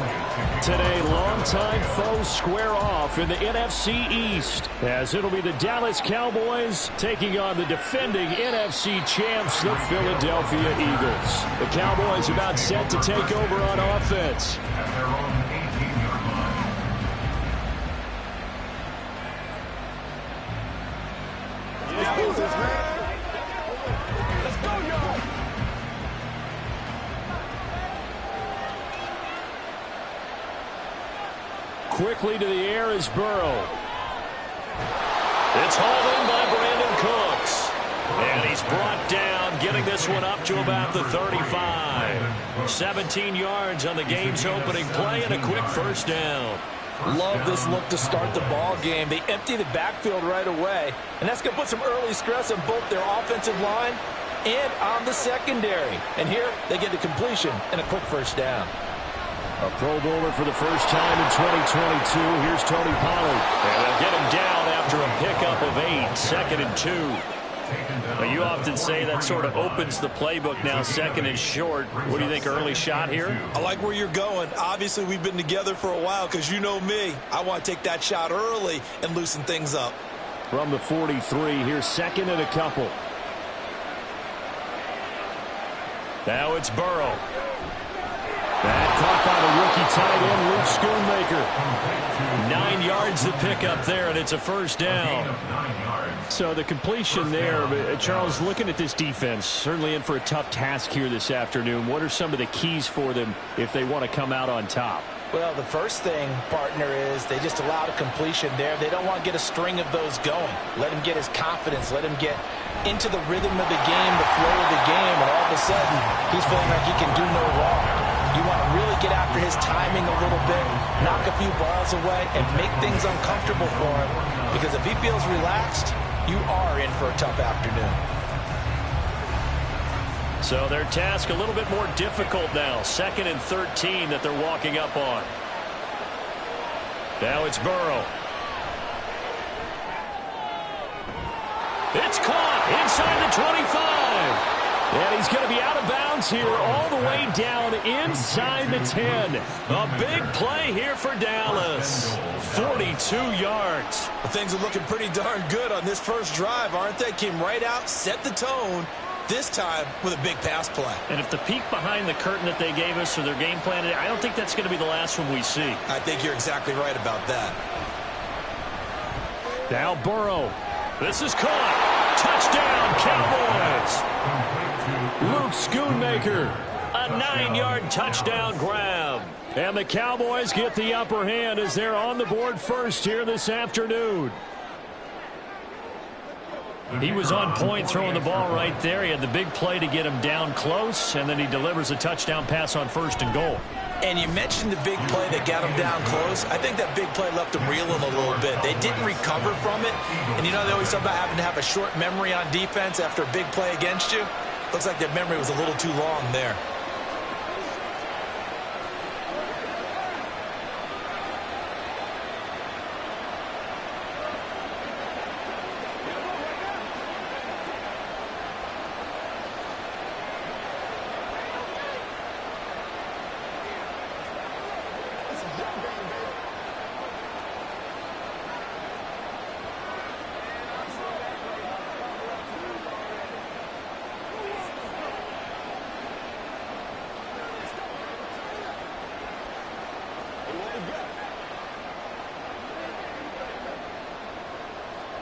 Today, longtime foes square off in the NFC East, as it'll be the Dallas Cowboys taking on the defending NFC champs, the Philadelphia Eagles. The Cowboys about set to take over on offense. At their own 18-yard line. Let's go, y'all. Quickly to the air is Burrow. It's hauled in by Brandon Cooks. And he's brought down, getting this one up to about the 35. 17 yards on the game's opening play and a quick first down. Love this look to start the ball game. They empty the backfield right away, and that's going to put some early stress on both their offensive line and on the secondary. And here they get the completion and a quick first down. A Pro Bowler for the first time in 2022. Here's Tony Pollard. And they'll get him down after a pickup of 8, 2nd and 2. Well, you often say that sort of opens the playbook now, 2nd and short. What do you think, early shot here? I like where you're going. Obviously, we've been together for a while because you know me. I want to take that shot early and loosen things up. From the 43, here's 2nd and a couple. Now it's Burrow. That caught by the rookie tight end, Luke Schoonmaker. 9 yards to pick up there, and it's a first down. So the completion there, Charles, looking at this defense, certainly in for a tough task here this afternoon. What are some of the keys for them if they want to come out on top? Well, the first thing, partner, is they just allowed a completion there. They don't want to get a string of those going. Let him get his confidence. Let him get into the rhythm of the game, the flow of the game, and all of a sudden, he's feeling like he can do no wrong. You want to really get after his timing a little bit, knock a few balls away, and make things uncomfortable for him. Because if he feels relaxed, you are in for a tough afternoon. So their task a little bit more difficult now. 2nd and 13 that they're walking up on. Now it's Burrow. It's caught inside the 25. And he's going to be out of bounds here all the way down inside the 10. A big play here for Dallas. 42 yards. Well, things are looking pretty darn good on this first drive, aren't they? Came right out, set the tone, this time with a big pass play. And if the peek behind the curtain that they gave us or their game plan, I don't think that's going to be the last one we see. I think you're exactly right about that. Now Burrow. This is caught. Touchdown, Cowboys. Luke Schoonmaker. A 9-yard touchdown grab. And the Cowboys get the upper hand as they're on the board first here this afternoon. He was on point throwing the ball right there. He had the big play to get him down close, and then he delivers a touchdown pass on 1st and goal. And you mentioned the big play that got him down close. I think that big play left him reeling a little bit. They didn't recover from it. And you know they always talk about having to have a short memory on defense after a big play against you. Looks like their memory was a little too long there.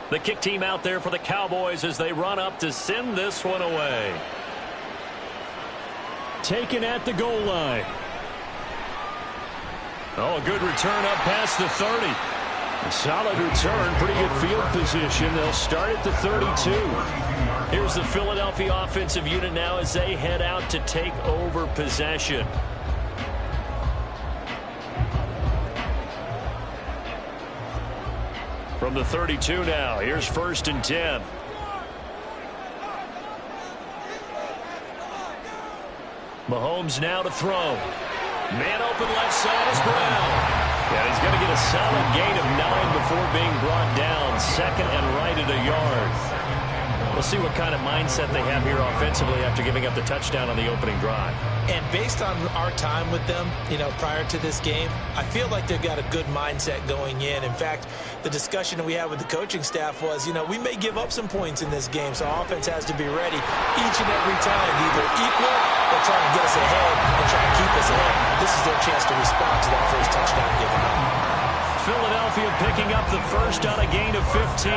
The kick team out there for the Cowboys as they run up to send this one away. Taken at the goal line. Oh, a good return up past the 30. A solid return, pretty good field position. They'll start at the 32. Here's the Philadelphia offensive unit now as they head out to take over possession. From the 32 now, here's 1st and 10. Mahomes now to throw. Man open left side is Brown. And he's going to get a solid gain of 9 before being brought down. 2nd and right at a yard. We'll see what kind of mindset they have here offensively after giving up the touchdown on the opening drive. And based on our time with them, prior to this game, I feel like they've got a good mindset going in. In fact, the discussion that we had with the coaching staff was, we may give up some points in this game, so our offense has to be ready each and every time, either equal or try and get us ahead and try and keep us ahead. This is their chance to respond to that first touchdown given up. Philadelphia picking up the first on a gain of 15.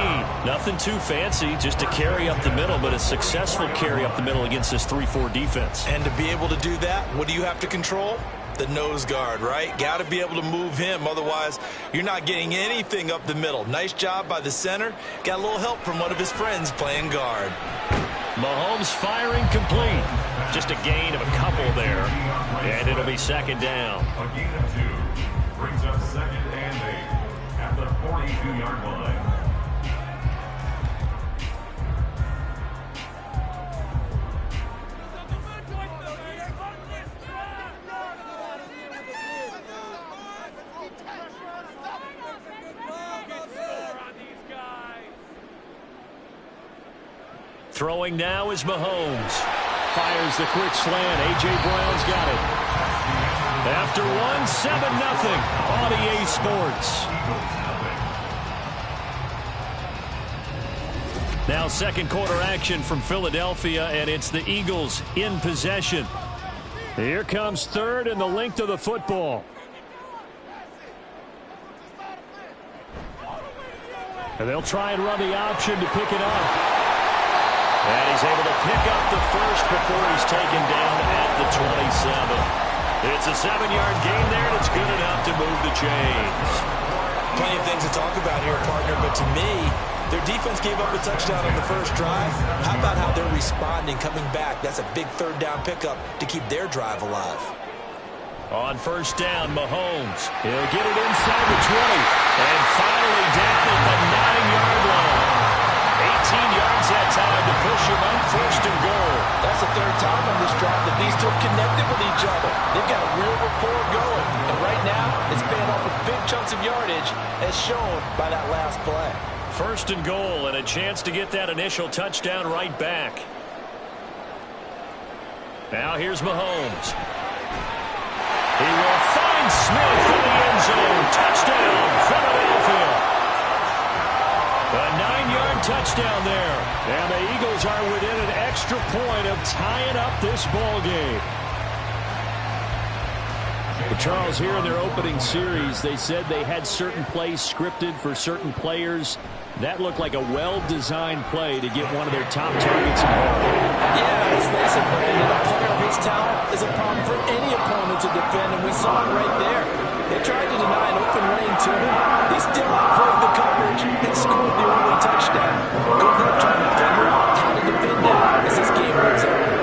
Nothing too fancy, just a carry up the middle, but a successful carry up the middle against this 3-4 defense. And to be able to do that, what do you have to control? The nose guard, right? Got to be able to move him. Otherwise, you're not getting anything up the middle. Nice job by the center. Got a little help from one of his friends playing guard. Mahomes firing complete. Just a gain of a couple there. And it'll be second down. A gain of 2 brings up second and 8 at the 42-yard line. Throwing now is Mahomes. Fires the quick slant. A.J. Brown's got it. After one, 7-0 on EA Sports. Now second quarter action from Philadelphia, and it's the Eagles in possession. Here comes third and the length of the football. And they'll try and run the option to pick it up. And he's able to pick up the first before he's taken down at the 27. It's a 7-yard gain there, and it's good enough to move the chains. Plenty of things to talk about here, partner, but to me, their defense gave up a touchdown on the first drive. How about how they're responding, coming back? That's a big third down pickup to keep their drive alive. On first down, Mahomes. He'll get it inside the 20. And finally down at the 9-yard line. 18 yards that time to push him up first and goal. That's the third time on this drive that these two have connected with each other. They've got a real rapport going. And right now, it's paying off with big chunks of yardage as shown by that last play. First and goal and a chance to get that initial touchdown right back. Now here's Mahomes. He will find Smith in the end zone. Touchdown, Philadelphia. A 9-yard touchdown there. And the Eagles are within an extra point of tying up this ball game. But Charles, here in their opening series, they said they had certain plays scripted for certain players. That looked like a well-designed play to get one of their top targets involved. Yeah, let's face it, Brandon. A player of his talent is a problem for any opponent to defend, and we saw it right there. They tried to deny an open lane to him. He still outplayed the coverage and scored the only touchdown. Good luck trying to figure out how to defend it as this game moves on.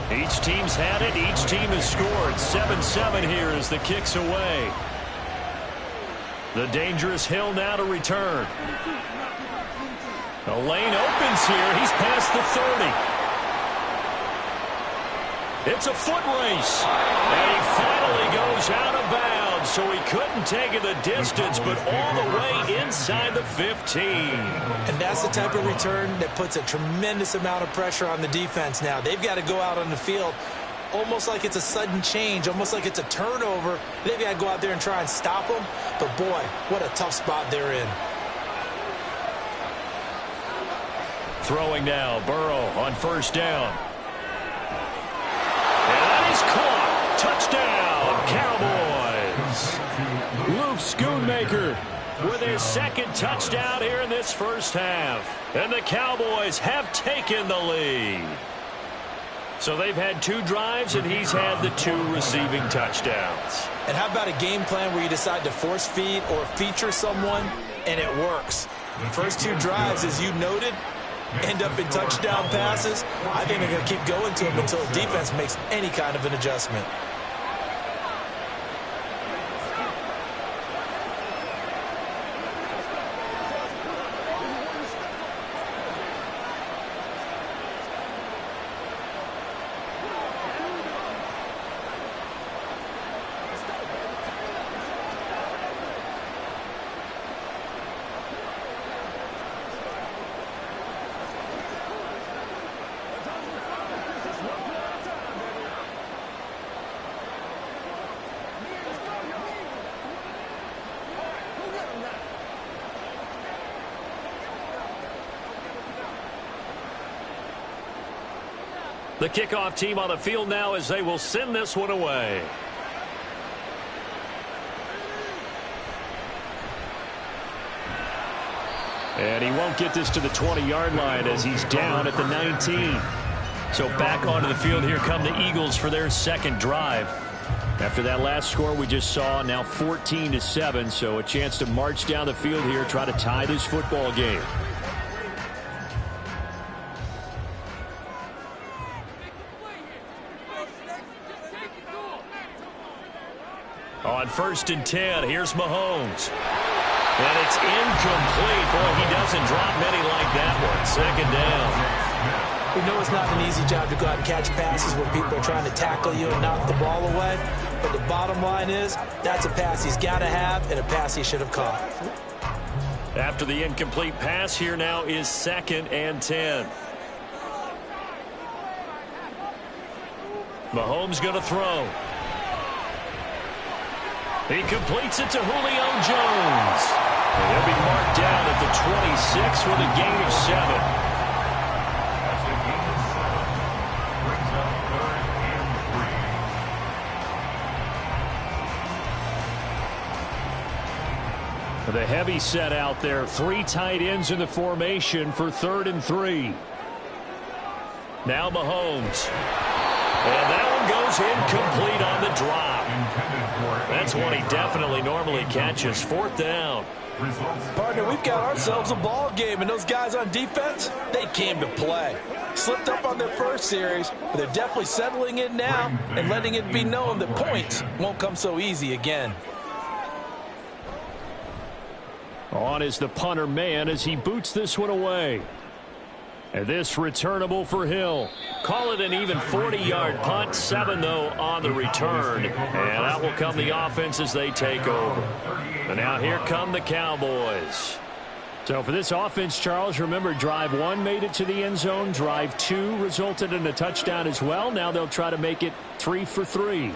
Each team's had it. Each team has scored. 7-7 here as the kick's away. The dangerous Hill now to return. The lane opens here. He's past the 30. It's a foot race. And he finally goes out of bounds, so he couldn't take it the distance, but all the way inside the 15. And that's the type of return that puts a tremendous amount of pressure on the defense now. They've got to go out on the field almost like it's a sudden change, almost like it's a turnover. They've got to go out there and try and stop them. But, boy, what a tough spot they're in. Throwing now, Burrow on first down. And that is caught. Touchdown, Cowboys. Luke Schoonmaker with his second touchdown here in this first half. And the Cowboys have taken the lead. So they've had 2 drives, and he's had the 2 receiving touchdowns. And how about a game plan where you decide to force feed or feature someone, and it works? First two drives, as you noted, end up in touchdown passes. I think they're going to keep going to them until the defense makes any kind of an adjustment. The kickoff team on the field now as they will send this one away. And he won't get this to the 20-yard line as he's down at the 19. So back onto the field, here come the Eagles for their second drive. After that last score we just saw, now 14-7, so a chance to march down the field here, try to tie this football game. On 1st and 10, here's Mahomes. And it's incomplete. Boy, he doesn't drop many like that one. Second down. We know it's not an easy job to go out and catch passes when people are trying to tackle you and knock the ball away. But the bottom line is, that's a pass he's got to have and a pass he should have caught. After the incomplete pass, here now is 2nd and 10. Mahomes going to throw. He completes it to Julio Jones. And he'll be marked down at the 26 with a gain of 7. That's a gain of 7. Brings up 3rd and 3. The heavy set out there. 3 tight ends in the formation for 3rd and 3. Now Mahomes. And that one goes incomplete on the drop. That's one he definitely normally catches. 4th down. Partner, we've got ourselves a ball game, and those guys on defense, they came to play. Slipped up on their first series, but they're definitely settling in now and letting it be known that points won't come so easy again. On is the punter man as he boots this one away. And this returnable for Hill. Call it an even 40-yard punt. 7, though, on the return. And out will come the offense as they take over. And now here come the Cowboys. So for this offense, Charles, remember, drive 1 made it to the end zone. Drive 2 resulted in a touchdown as well. Now they'll try to make it 3 for 3.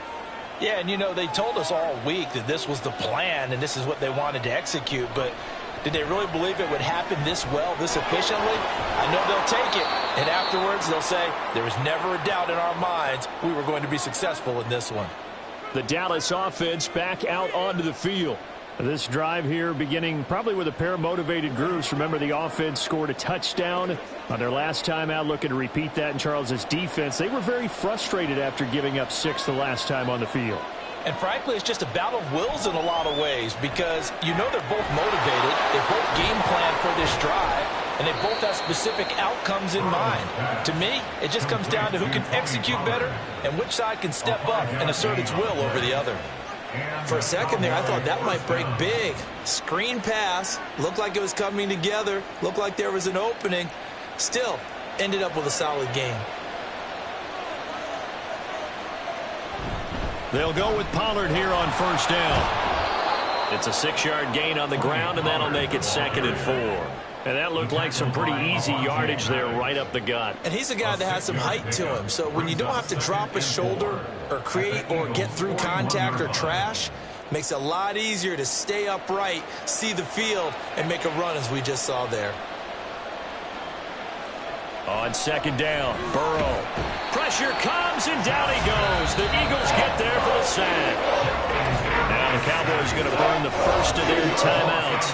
Yeah, and, you know, they told us all week that this was the plan and this is what they wanted to execute, but did they really believe it would happen this well, this efficiently? I know they'll take it, and afterwards they'll say, there was never a doubt in our minds we were going to be successful in this one. The Dallas offense back out onto the field. This drive here beginning probably with a pair of motivated groups. Remember, the offense scored a touchdown on their last time out, looking to repeat that in Charles's defense. They were very frustrated after giving up 6 the last time on the field. And frankly, it's just a battle of wills in a lot of ways because you know they're both motivated, they both game plan for this drive, and they both have specific outcomes in mind. To me, it just comes down to who can execute better and which side can step up and assert its will over the other. For a second there, I thought that might break big. Screen pass, looked like it was coming together, looked like there was an opening. Still, ended up with a solid game. They'll go with Pollard here on 1st down. It's a 6-yard gain on the ground, and that'll make it 2nd and 4. And that looked like some pretty easy yardage there right up the gut. And he's a guy that has some height to him. So when you don't have to drop a shoulder or create or get through contact or trash, makes it a lot easier to stay upright, see the field, and make a run as we just saw there. On 2nd down, Burrow. Pressure comes, and down he goes. The Eagles get there for the sack. Now the Cowboys going to burn the first of their timeouts.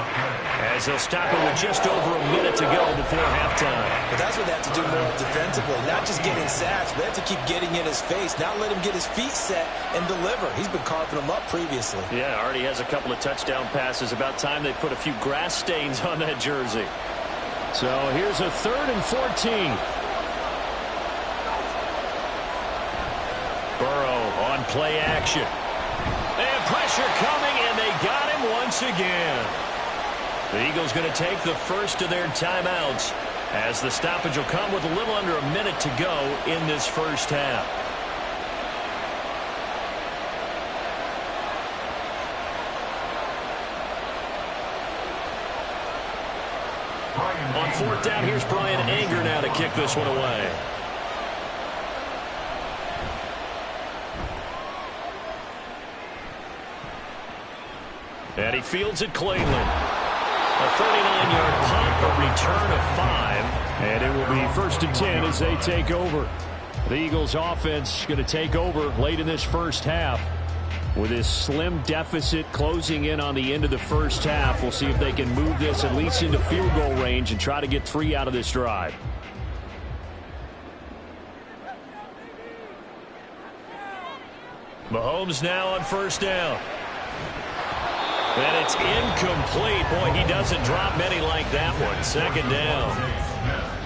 as they'll stop it with just over a minute to go before halftime. But that's what they have to do more defensively, not just getting sacks, but they have to keep getting in his face, not let him get his feet set and deliver. He's been carving them up previously. Yeah, already has a couple of touchdown passes. About time they put a few grass stains on that jersey. So here's a 3rd and 14. Burrow on play action. And pressure coming, and they got him once again. The Eagles going to take the first of their timeouts as the stoppage will come with a little under a minute to go in this first half. On 4th down, here's Brian Anger now to kick this one away. And he fields it cleanly. A 39-yard punt, a return of 5. And it will be 1st and 10 as they take over. The Eagles offense going to take over late in this first half. With this slim deficit closing in on the end of the first half, we'll see if they can move this at least into field goal range and try to get 3 out of this drive. Mahomes now on 1st down. And it's incomplete. Boy, he doesn't drop many like that one. 2nd down.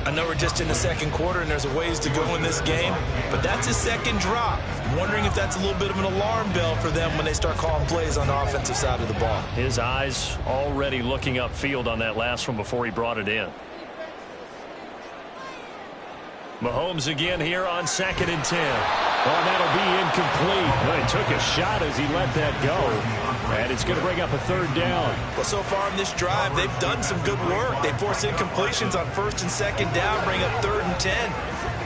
I know we're just in the 2nd quarter and there's a ways to go in this game, but that's his 2nd drop. I'm wondering if that's a little bit of an alarm bell for them when they start calling plays on the offensive side of the ball. His eyes already looking upfield on that last one before he brought it in. Mahomes again here on 2nd and 10. Oh, that'll be incomplete. Well, he took a shot as he let that go. And it's going to bring up a 3rd down. Well, so far in this drive, they've done some good work. They force incompletions on 1st and 2nd down, bring up 3rd and 10.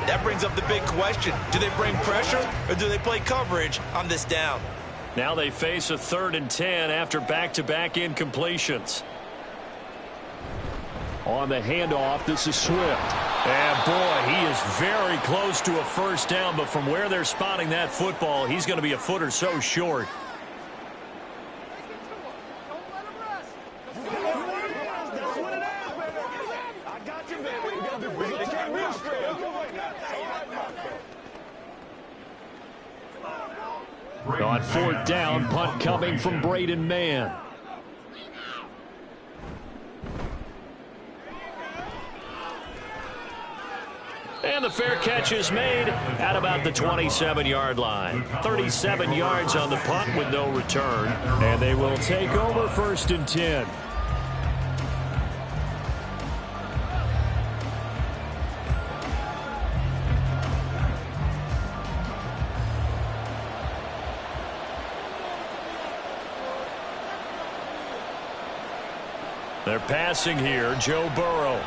That brings up the big question. Do they bring pressure or do they play coverage on this down? Now they face a 3rd and 10 after back-to-back incompletions. On the handoff, this is Swift. And boy, he is very close to a 1st down, but from where they're spotting that football, he's going to be a foot or so short. On 4th down, punt coming from Braden Mann. And the fair catch is made at about the 27-yard line. 37 yards on the punt with no return. And they will take over 1st and 10. They're passing here. Joe Burrow.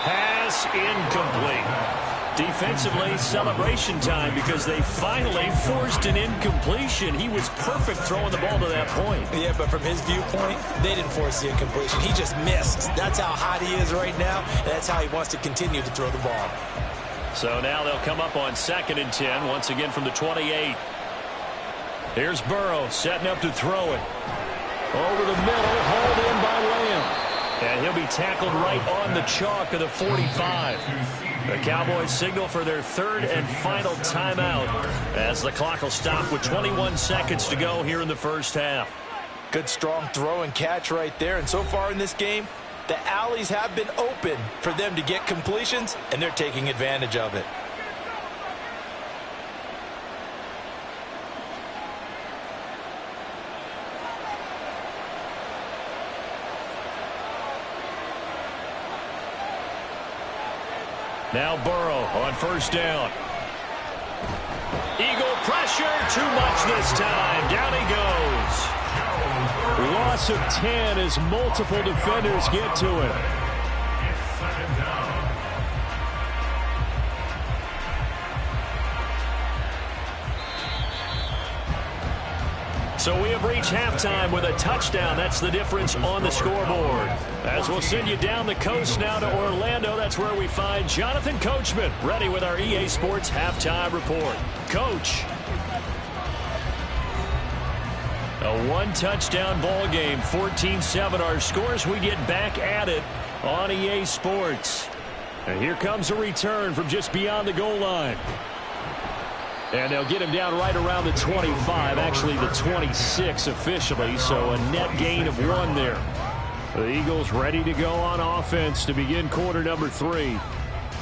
Pass incomplete. Defensively, celebration time because they finally forced an incompletion. He was perfect throwing the ball to that point. Yeah, but from his viewpoint, they didn't force the incompletion. He just missed. That's how hot he is right now, and that's how he wants to continue to throw the ball. So now they'll come up on 2nd and 10, once again from the 28. Here's Burrow setting up to throw it. Over the middle, hauled in by Lamb. And he'll be tackled right on the chalk of the 45. The Cowboys signal for their 3rd and final timeout as the clock will stop with 21 seconds to go here in the first half. Good strong throw and catch right there. And so far in this game, the alleys have been open for them to get completions, and they're taking advantage of it. Now Burrow on 1st down. Eagle pressure, too much this time. Down he goes. Loss of 10 as multiple defenders get to him. It's 2nd down. So we have reached halftime with a touchdown. That's the difference on the scoreboard. As we'll send you down the coast now to Orlando, that's where we find Jonathan Coachman, ready with our EA Sports halftime report. Coach. A one-touchdown ball game, 14-7 our scores. We get back at it on EA Sports. And here comes a return from just beyond the goal line. And they'll get him down right around the 25, actually the 26 officially, so a net gain of 1 there. The Eagles ready to go on offense to begin quarter number 3.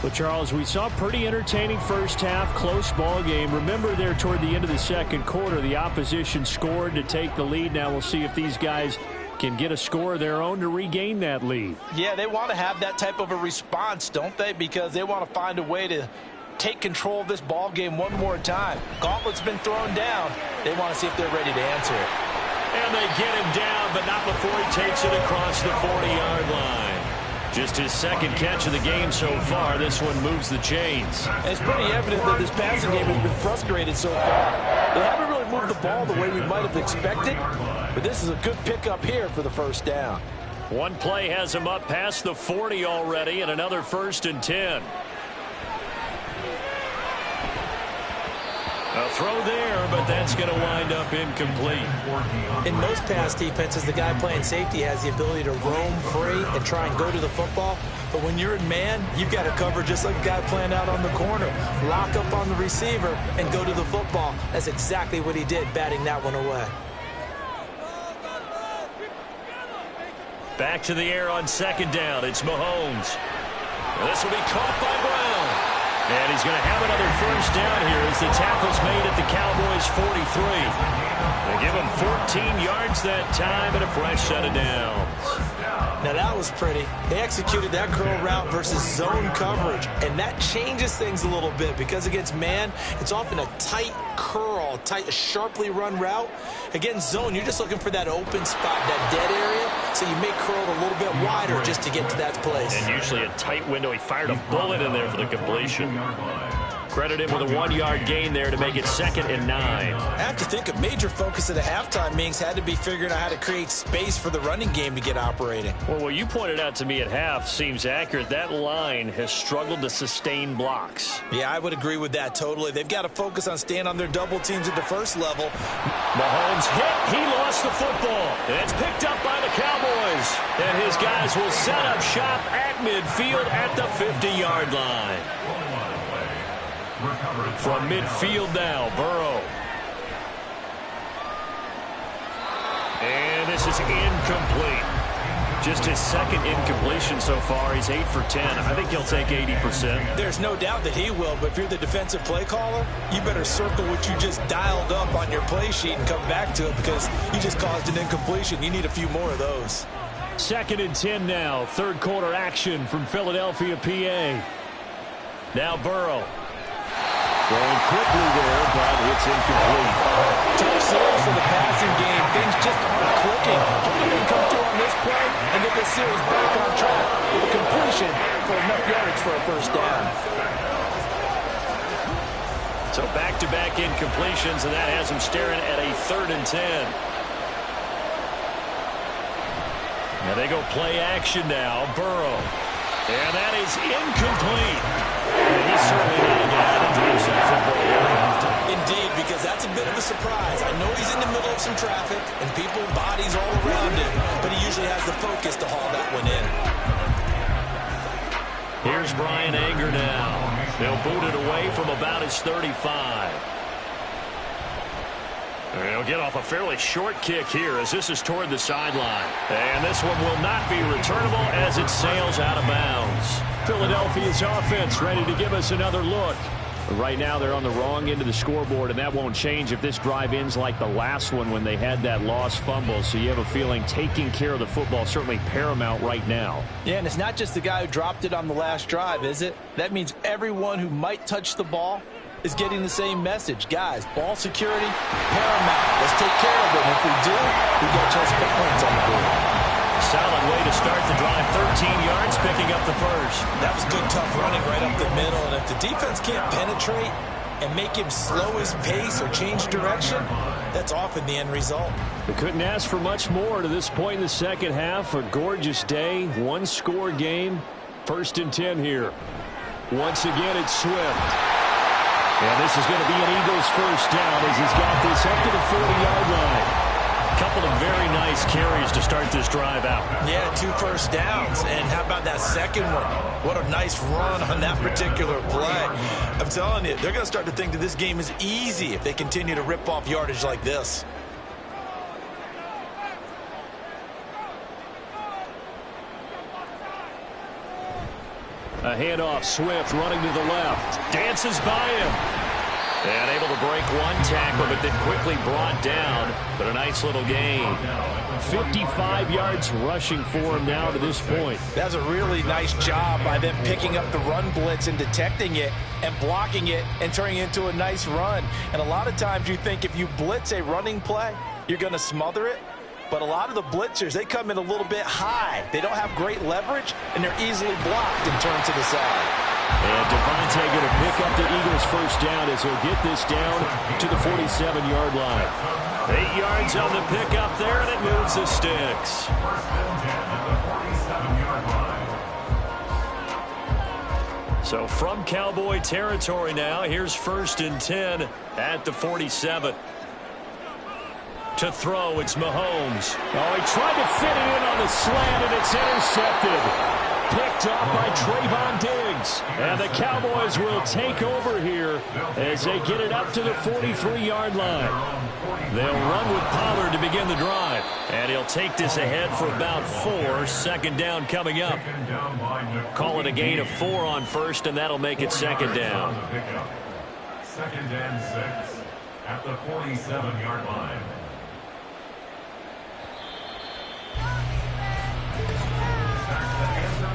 But, Charles, we saw a pretty entertaining first half, close ball game. Remember there toward the end of the second quarter, the opposition scored to take the lead. Now we'll see if these guys can get a score of their own to regain that lead. Yeah, they want to have that type of a response, don't they? Because they want to find a way to take control of this ball game one more time. Gauntlet's been thrown down. They want to see if they're ready to answer it. And they get him down, but not before he takes it across the 40-yard line. Just his second catch of the game so far. This one moves the chains. And it's pretty evident that this passing game has been frustrated so far. They haven't really moved the ball the way we might have expected, but this is a good pickup here for the first down. One play has him up past the 40 already, and another 1st and 10. A throw there, but that's going to wind up incomplete. In most pass defenses, the guy playing safety has the ability to roam free and try and go to the football. But when you're in man, you've got to cover just like a guy playing out on the corner. Lock up on the receiver and go to the football. That's exactly what he did, batting that one away. Back to the air on 2nd down. It's Mahomes. This will be caught by Brown. And he's going to have another 1st down here as the tackle's made at the Cowboys' 43. They give him 14 yards that time and a fresh set of downs. Now that was pretty. They executed that curl route versus zone coverage, and that changes things a little bit because against man, it's often a tight curl, tight, sharply run route. Against zone, you're just looking for that open spot, that dead area, so you may curl it a little bit wider just to get to that place. And usually a tight window. He fired a bullet in there for the completion. Credit him with a 1-yard gain there to make it 2nd and 9. I have to think a major focus of the halftime meetings had to be figuring out how to create space for the running game to get operating. Well, what you pointed out to me at half seems accurate. That line has struggled to sustain blocks. Yeah, I would agree with that totally. They've got to focus on staying on their double teams at the first level. Mahomes hit. He lost the football. It's picked up by the Cowboys. And his guys will set up shop at midfield at the 50-yard line. From midfield now, Burrow. And this is incomplete. Just his 2nd incompletion so far. He's 8 for 10. I think he'll take 80%. There's no doubt that he will, but if you're the defensive play caller, you better circle what you just dialed up on your play sheet and come back to it because you just caused an incompletion. You need a few more of those. 2nd and 10 now. 3rd quarter action from Philadelphia, PA. Now Burrow. Throwing quickly there, but it's incomplete. Tough series for the passing game. Things just aren't clicking. Hopefully they can come through on this play and get this series back on track with a completion for enough yardage for a 1st down. So back-to-back incompletions, and that has him staring at a 3rd and 10. Now they go play action now. Burrow. And that is incomplete. And he's certainly not a guy that drops that football very often. Indeed, because that's a bit of a surprise. I know he's in the middle of some traffic and people, bodies all around him, but he usually has the focus to haul that one in. Here's Brian Anger now. They'll boot it away from about his 35. He'll get off a fairly short kick here as this is toward the sideline. And this one will not be returnable as it sails out of bounds. Philadelphia's offense ready to give us another look. Right now they're on the wrong end of the scoreboard, and that won't change if this drive ends like the last one when they had that lost fumble. So you have a feeling taking care of the football certainly paramount right now. Yeah, and it's not just the guy who dropped it on the last drive, is it? That means everyone who might touch the ball is getting the same message. Guys, ball security, paramount. Let's take care of it. If we do, we got a chance to put points on the board. Solid way to start the drive. 13 yards, picking up the 1st. That was good, tough running right up the middle. And if the defense can't penetrate and make him slow his pace or change direction, that's often the end result. They couldn't ask for much more to this point in the second half. A gorgeous day, one-score game. 1st and 10 here. Once again, it's Swift. And this is going to be an Eagles 1st down as he's got this up to the 40-yard line. nice carries to start this drive out. Yeah, 2 first downs. And how about that second one? What a nice run on that particular play. I'm telling you, they're going to start to think that this game is easy if they continue to rip off yardage like this. A handoff, Swift running to the left. Dances by him. And able to break one tackle, but then quickly brought down. But a nice little gain. 55 yards rushing for him now to this point. That's a really nice job by them picking up the run blitz and detecting it and blocking it and turning it into a nice run. And a lot of times you think if you blitz a running play, you're going to smother it. But a lot of the blitzers, they come in a little bit high. They don't have great leverage, and they're easily blocked and turned to the side. And Devontae going to pick up the Eagles' first down as he'll get this down to the 47-yard line. 8 yards on the pickup there, and it moves the sticks. So from Cowboy territory now, here's 1st and 10 at the 47. To throw, it's Mahomes. Oh, he tried to fit it in on the slant, and it's intercepted. Picked up by Trayvon Diggs. And the Cowboys will take over here as they get it up to the 43-yard line. They'll run with Pollard to begin the drive. And he'll take this ahead for about 4. 2nd down coming up. Call it a gain of 4 on 1st, and that'll make it 2nd down. 2nd and 6 at the 47-yard line.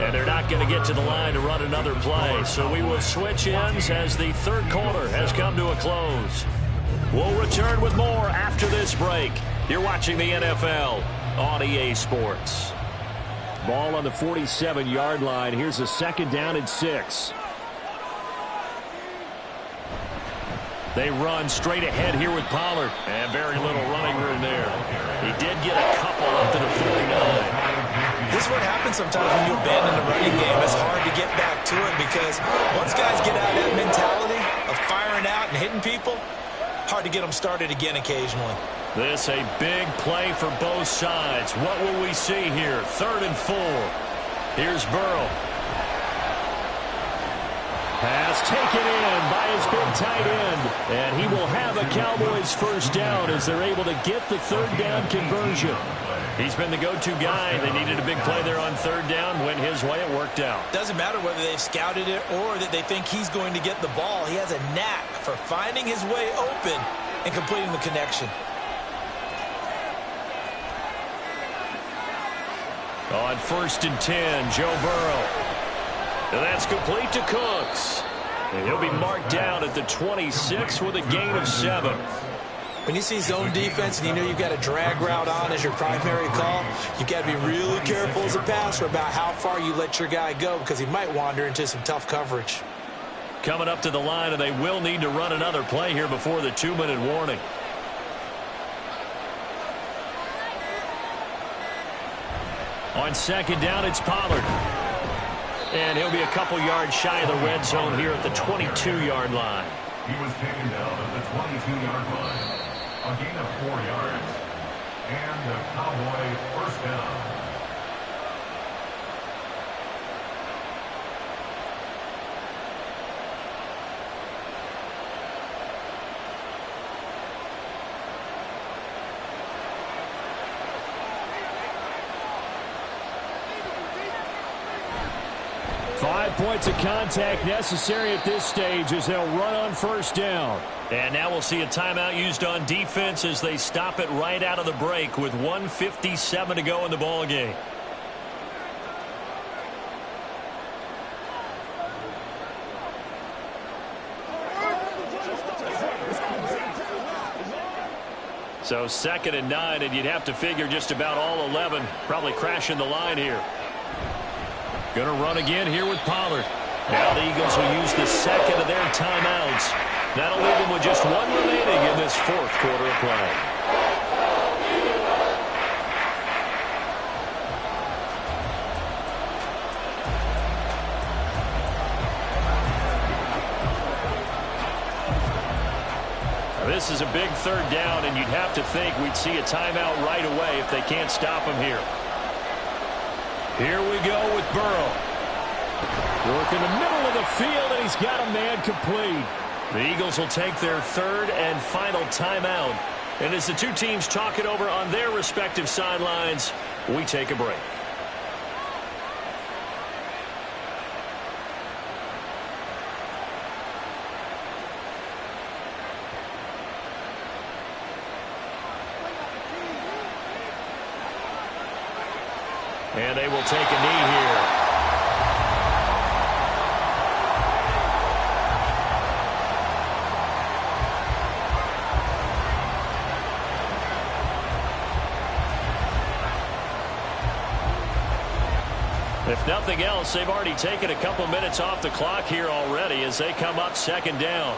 And they're not going to get to the line to run another play. So we will switch ends as the 3rd quarter has come to a close. We'll return with more after this break. You're watching the NFL on EA Sports. Ball on the 47-yard line. Here's a 2nd down and 6. They run straight ahead here with Pollard. And very little running room there. He did get a couple up to the 49. This is what happens sometimes when you abandon the running game. It's hard to get back to it because once guys get out of that mentality of firing out and hitting people, hard to get them started again occasionally. This a big play for both sides. What will we see here? 3rd and 4. Here's Burrow. Pass taken in by his big tight end. And he will have a Cowboys first down as they're able to get the 3rd down conversion. He's been the go-to guy. They needed a big play there on 3rd down. Went his way. It worked out. Doesn't matter whether they've scouted it or that they think he's going to get the ball. He has a knack for finding his way open and completing the connection. On 1st and 10, Joe Burrow. And that's complete to Cooks. And he'll be marked down at the 26 with a gain of 7. When you see zone defense and you know you've got a drag route on as your primary call, you've got to be really careful as a passer about how far you let your guy go because he might wander into some tough coverage. Coming up to the line, and they will need to run another play here before the 2-minute warning. On 2nd down, it's Pollard. And he'll be a couple yards shy of the red zone here at the 22-yard line. He was taken down at the 22-yard line. A gain of 4 yards. And the Cowboy first down. Five points of contact necessary at this stage as they'll run on 1st down. And now we'll see a timeout used on defense as they stop it right out of the break with 1:57 to go in the ball game. So 2nd and 9, and you'd have to figure just about all 11 probably crashing the line here. Going to run again here with Pollard. Now the Eagles will use the 2nd of their timeouts. That'll leave them with just 1 remaining in this 4th quarter of play. This This is a big third down, and you'd have to think we'd see a timeout right away if they can't stop him here. Here we go with Burrow. Work in the middle of the field, and he's got a man complete. The Eagles will take their third and final timeout. And as the two teams talk it over on their respective sidelines, we take a break. And they will take a knee here. If nothing else, they've already taken a couple minutes off the clock here already as they come up second down.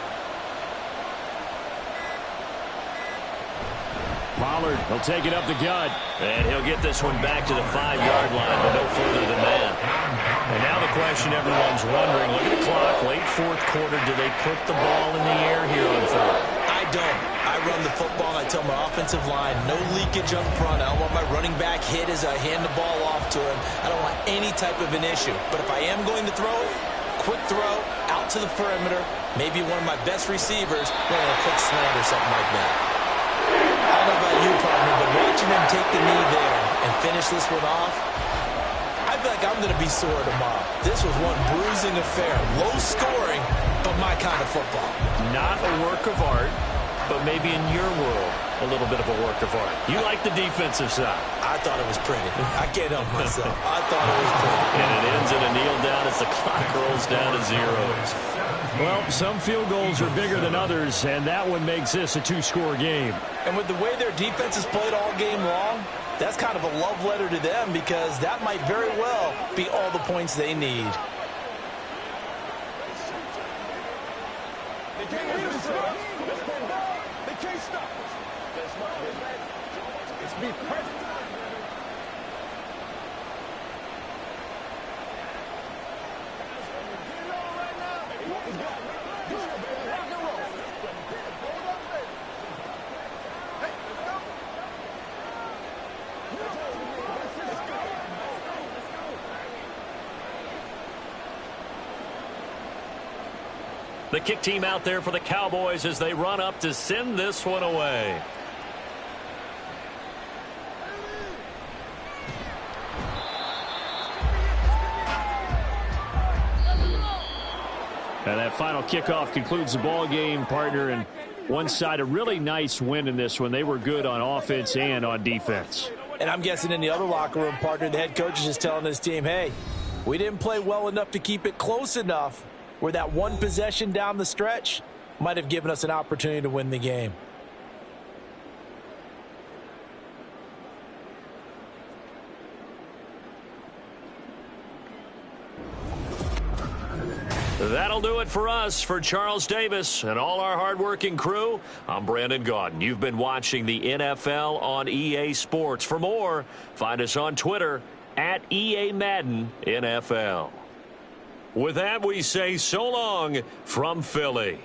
Pollard, he'll take it up the gut. And he'll get this one back to the 5-yard line, but no further than that. And now the question everyone's wondering, look at the clock, late fourth quarter, do they put the ball in the air here on third? I don't. I run the football, and I tell my offensive line, no leakage up front. I don't want my running back hit as I hand the ball off to him. I don't want any type of an issue. But if I am going to throw it, quick throw, out to the perimeter, maybe one of my best receivers, maybe a quick slant or something like that. I don't know about you, partner, but watching them take the knee there and finish this one off, I feel like I'm going to be sore tomorrow. This was one bruising affair. Low scoring, but my kind of football. Not a work of art, but maybe in your world, a little bit of a work of art. You like the defensive side. I thought it was pretty. I can't help myself. I thought it was pretty. And it ends in a kneel down as the clock rolls down to 0. Well, some field goals are bigger than others, and that one makes this a two-score game. And with the way their defense has played all game long, that's kind of a love letter to them because that might very well be all the points they need. They can't stop us. Let's be perfect. The kick team out there for the Cowboys as they run up to send this one away. And that final kickoff concludes the ball game, partner. And one side, a really nice win in this one. They were good on offense and on defense. And I'm guessing in the other locker room, partner, the head coach is just telling his team, hey, we didn't play well enough to keep it close enough where that one possession down the stretch might have given us an opportunity to win the game. That'll do it for us. For Charles Davis and all our hardworking crew, I'm Brandon Gaudin. You've been watching the NFL on EA Sports. For more, find us on Twitter at EA Madden NFL. With that, we say so long from Philly.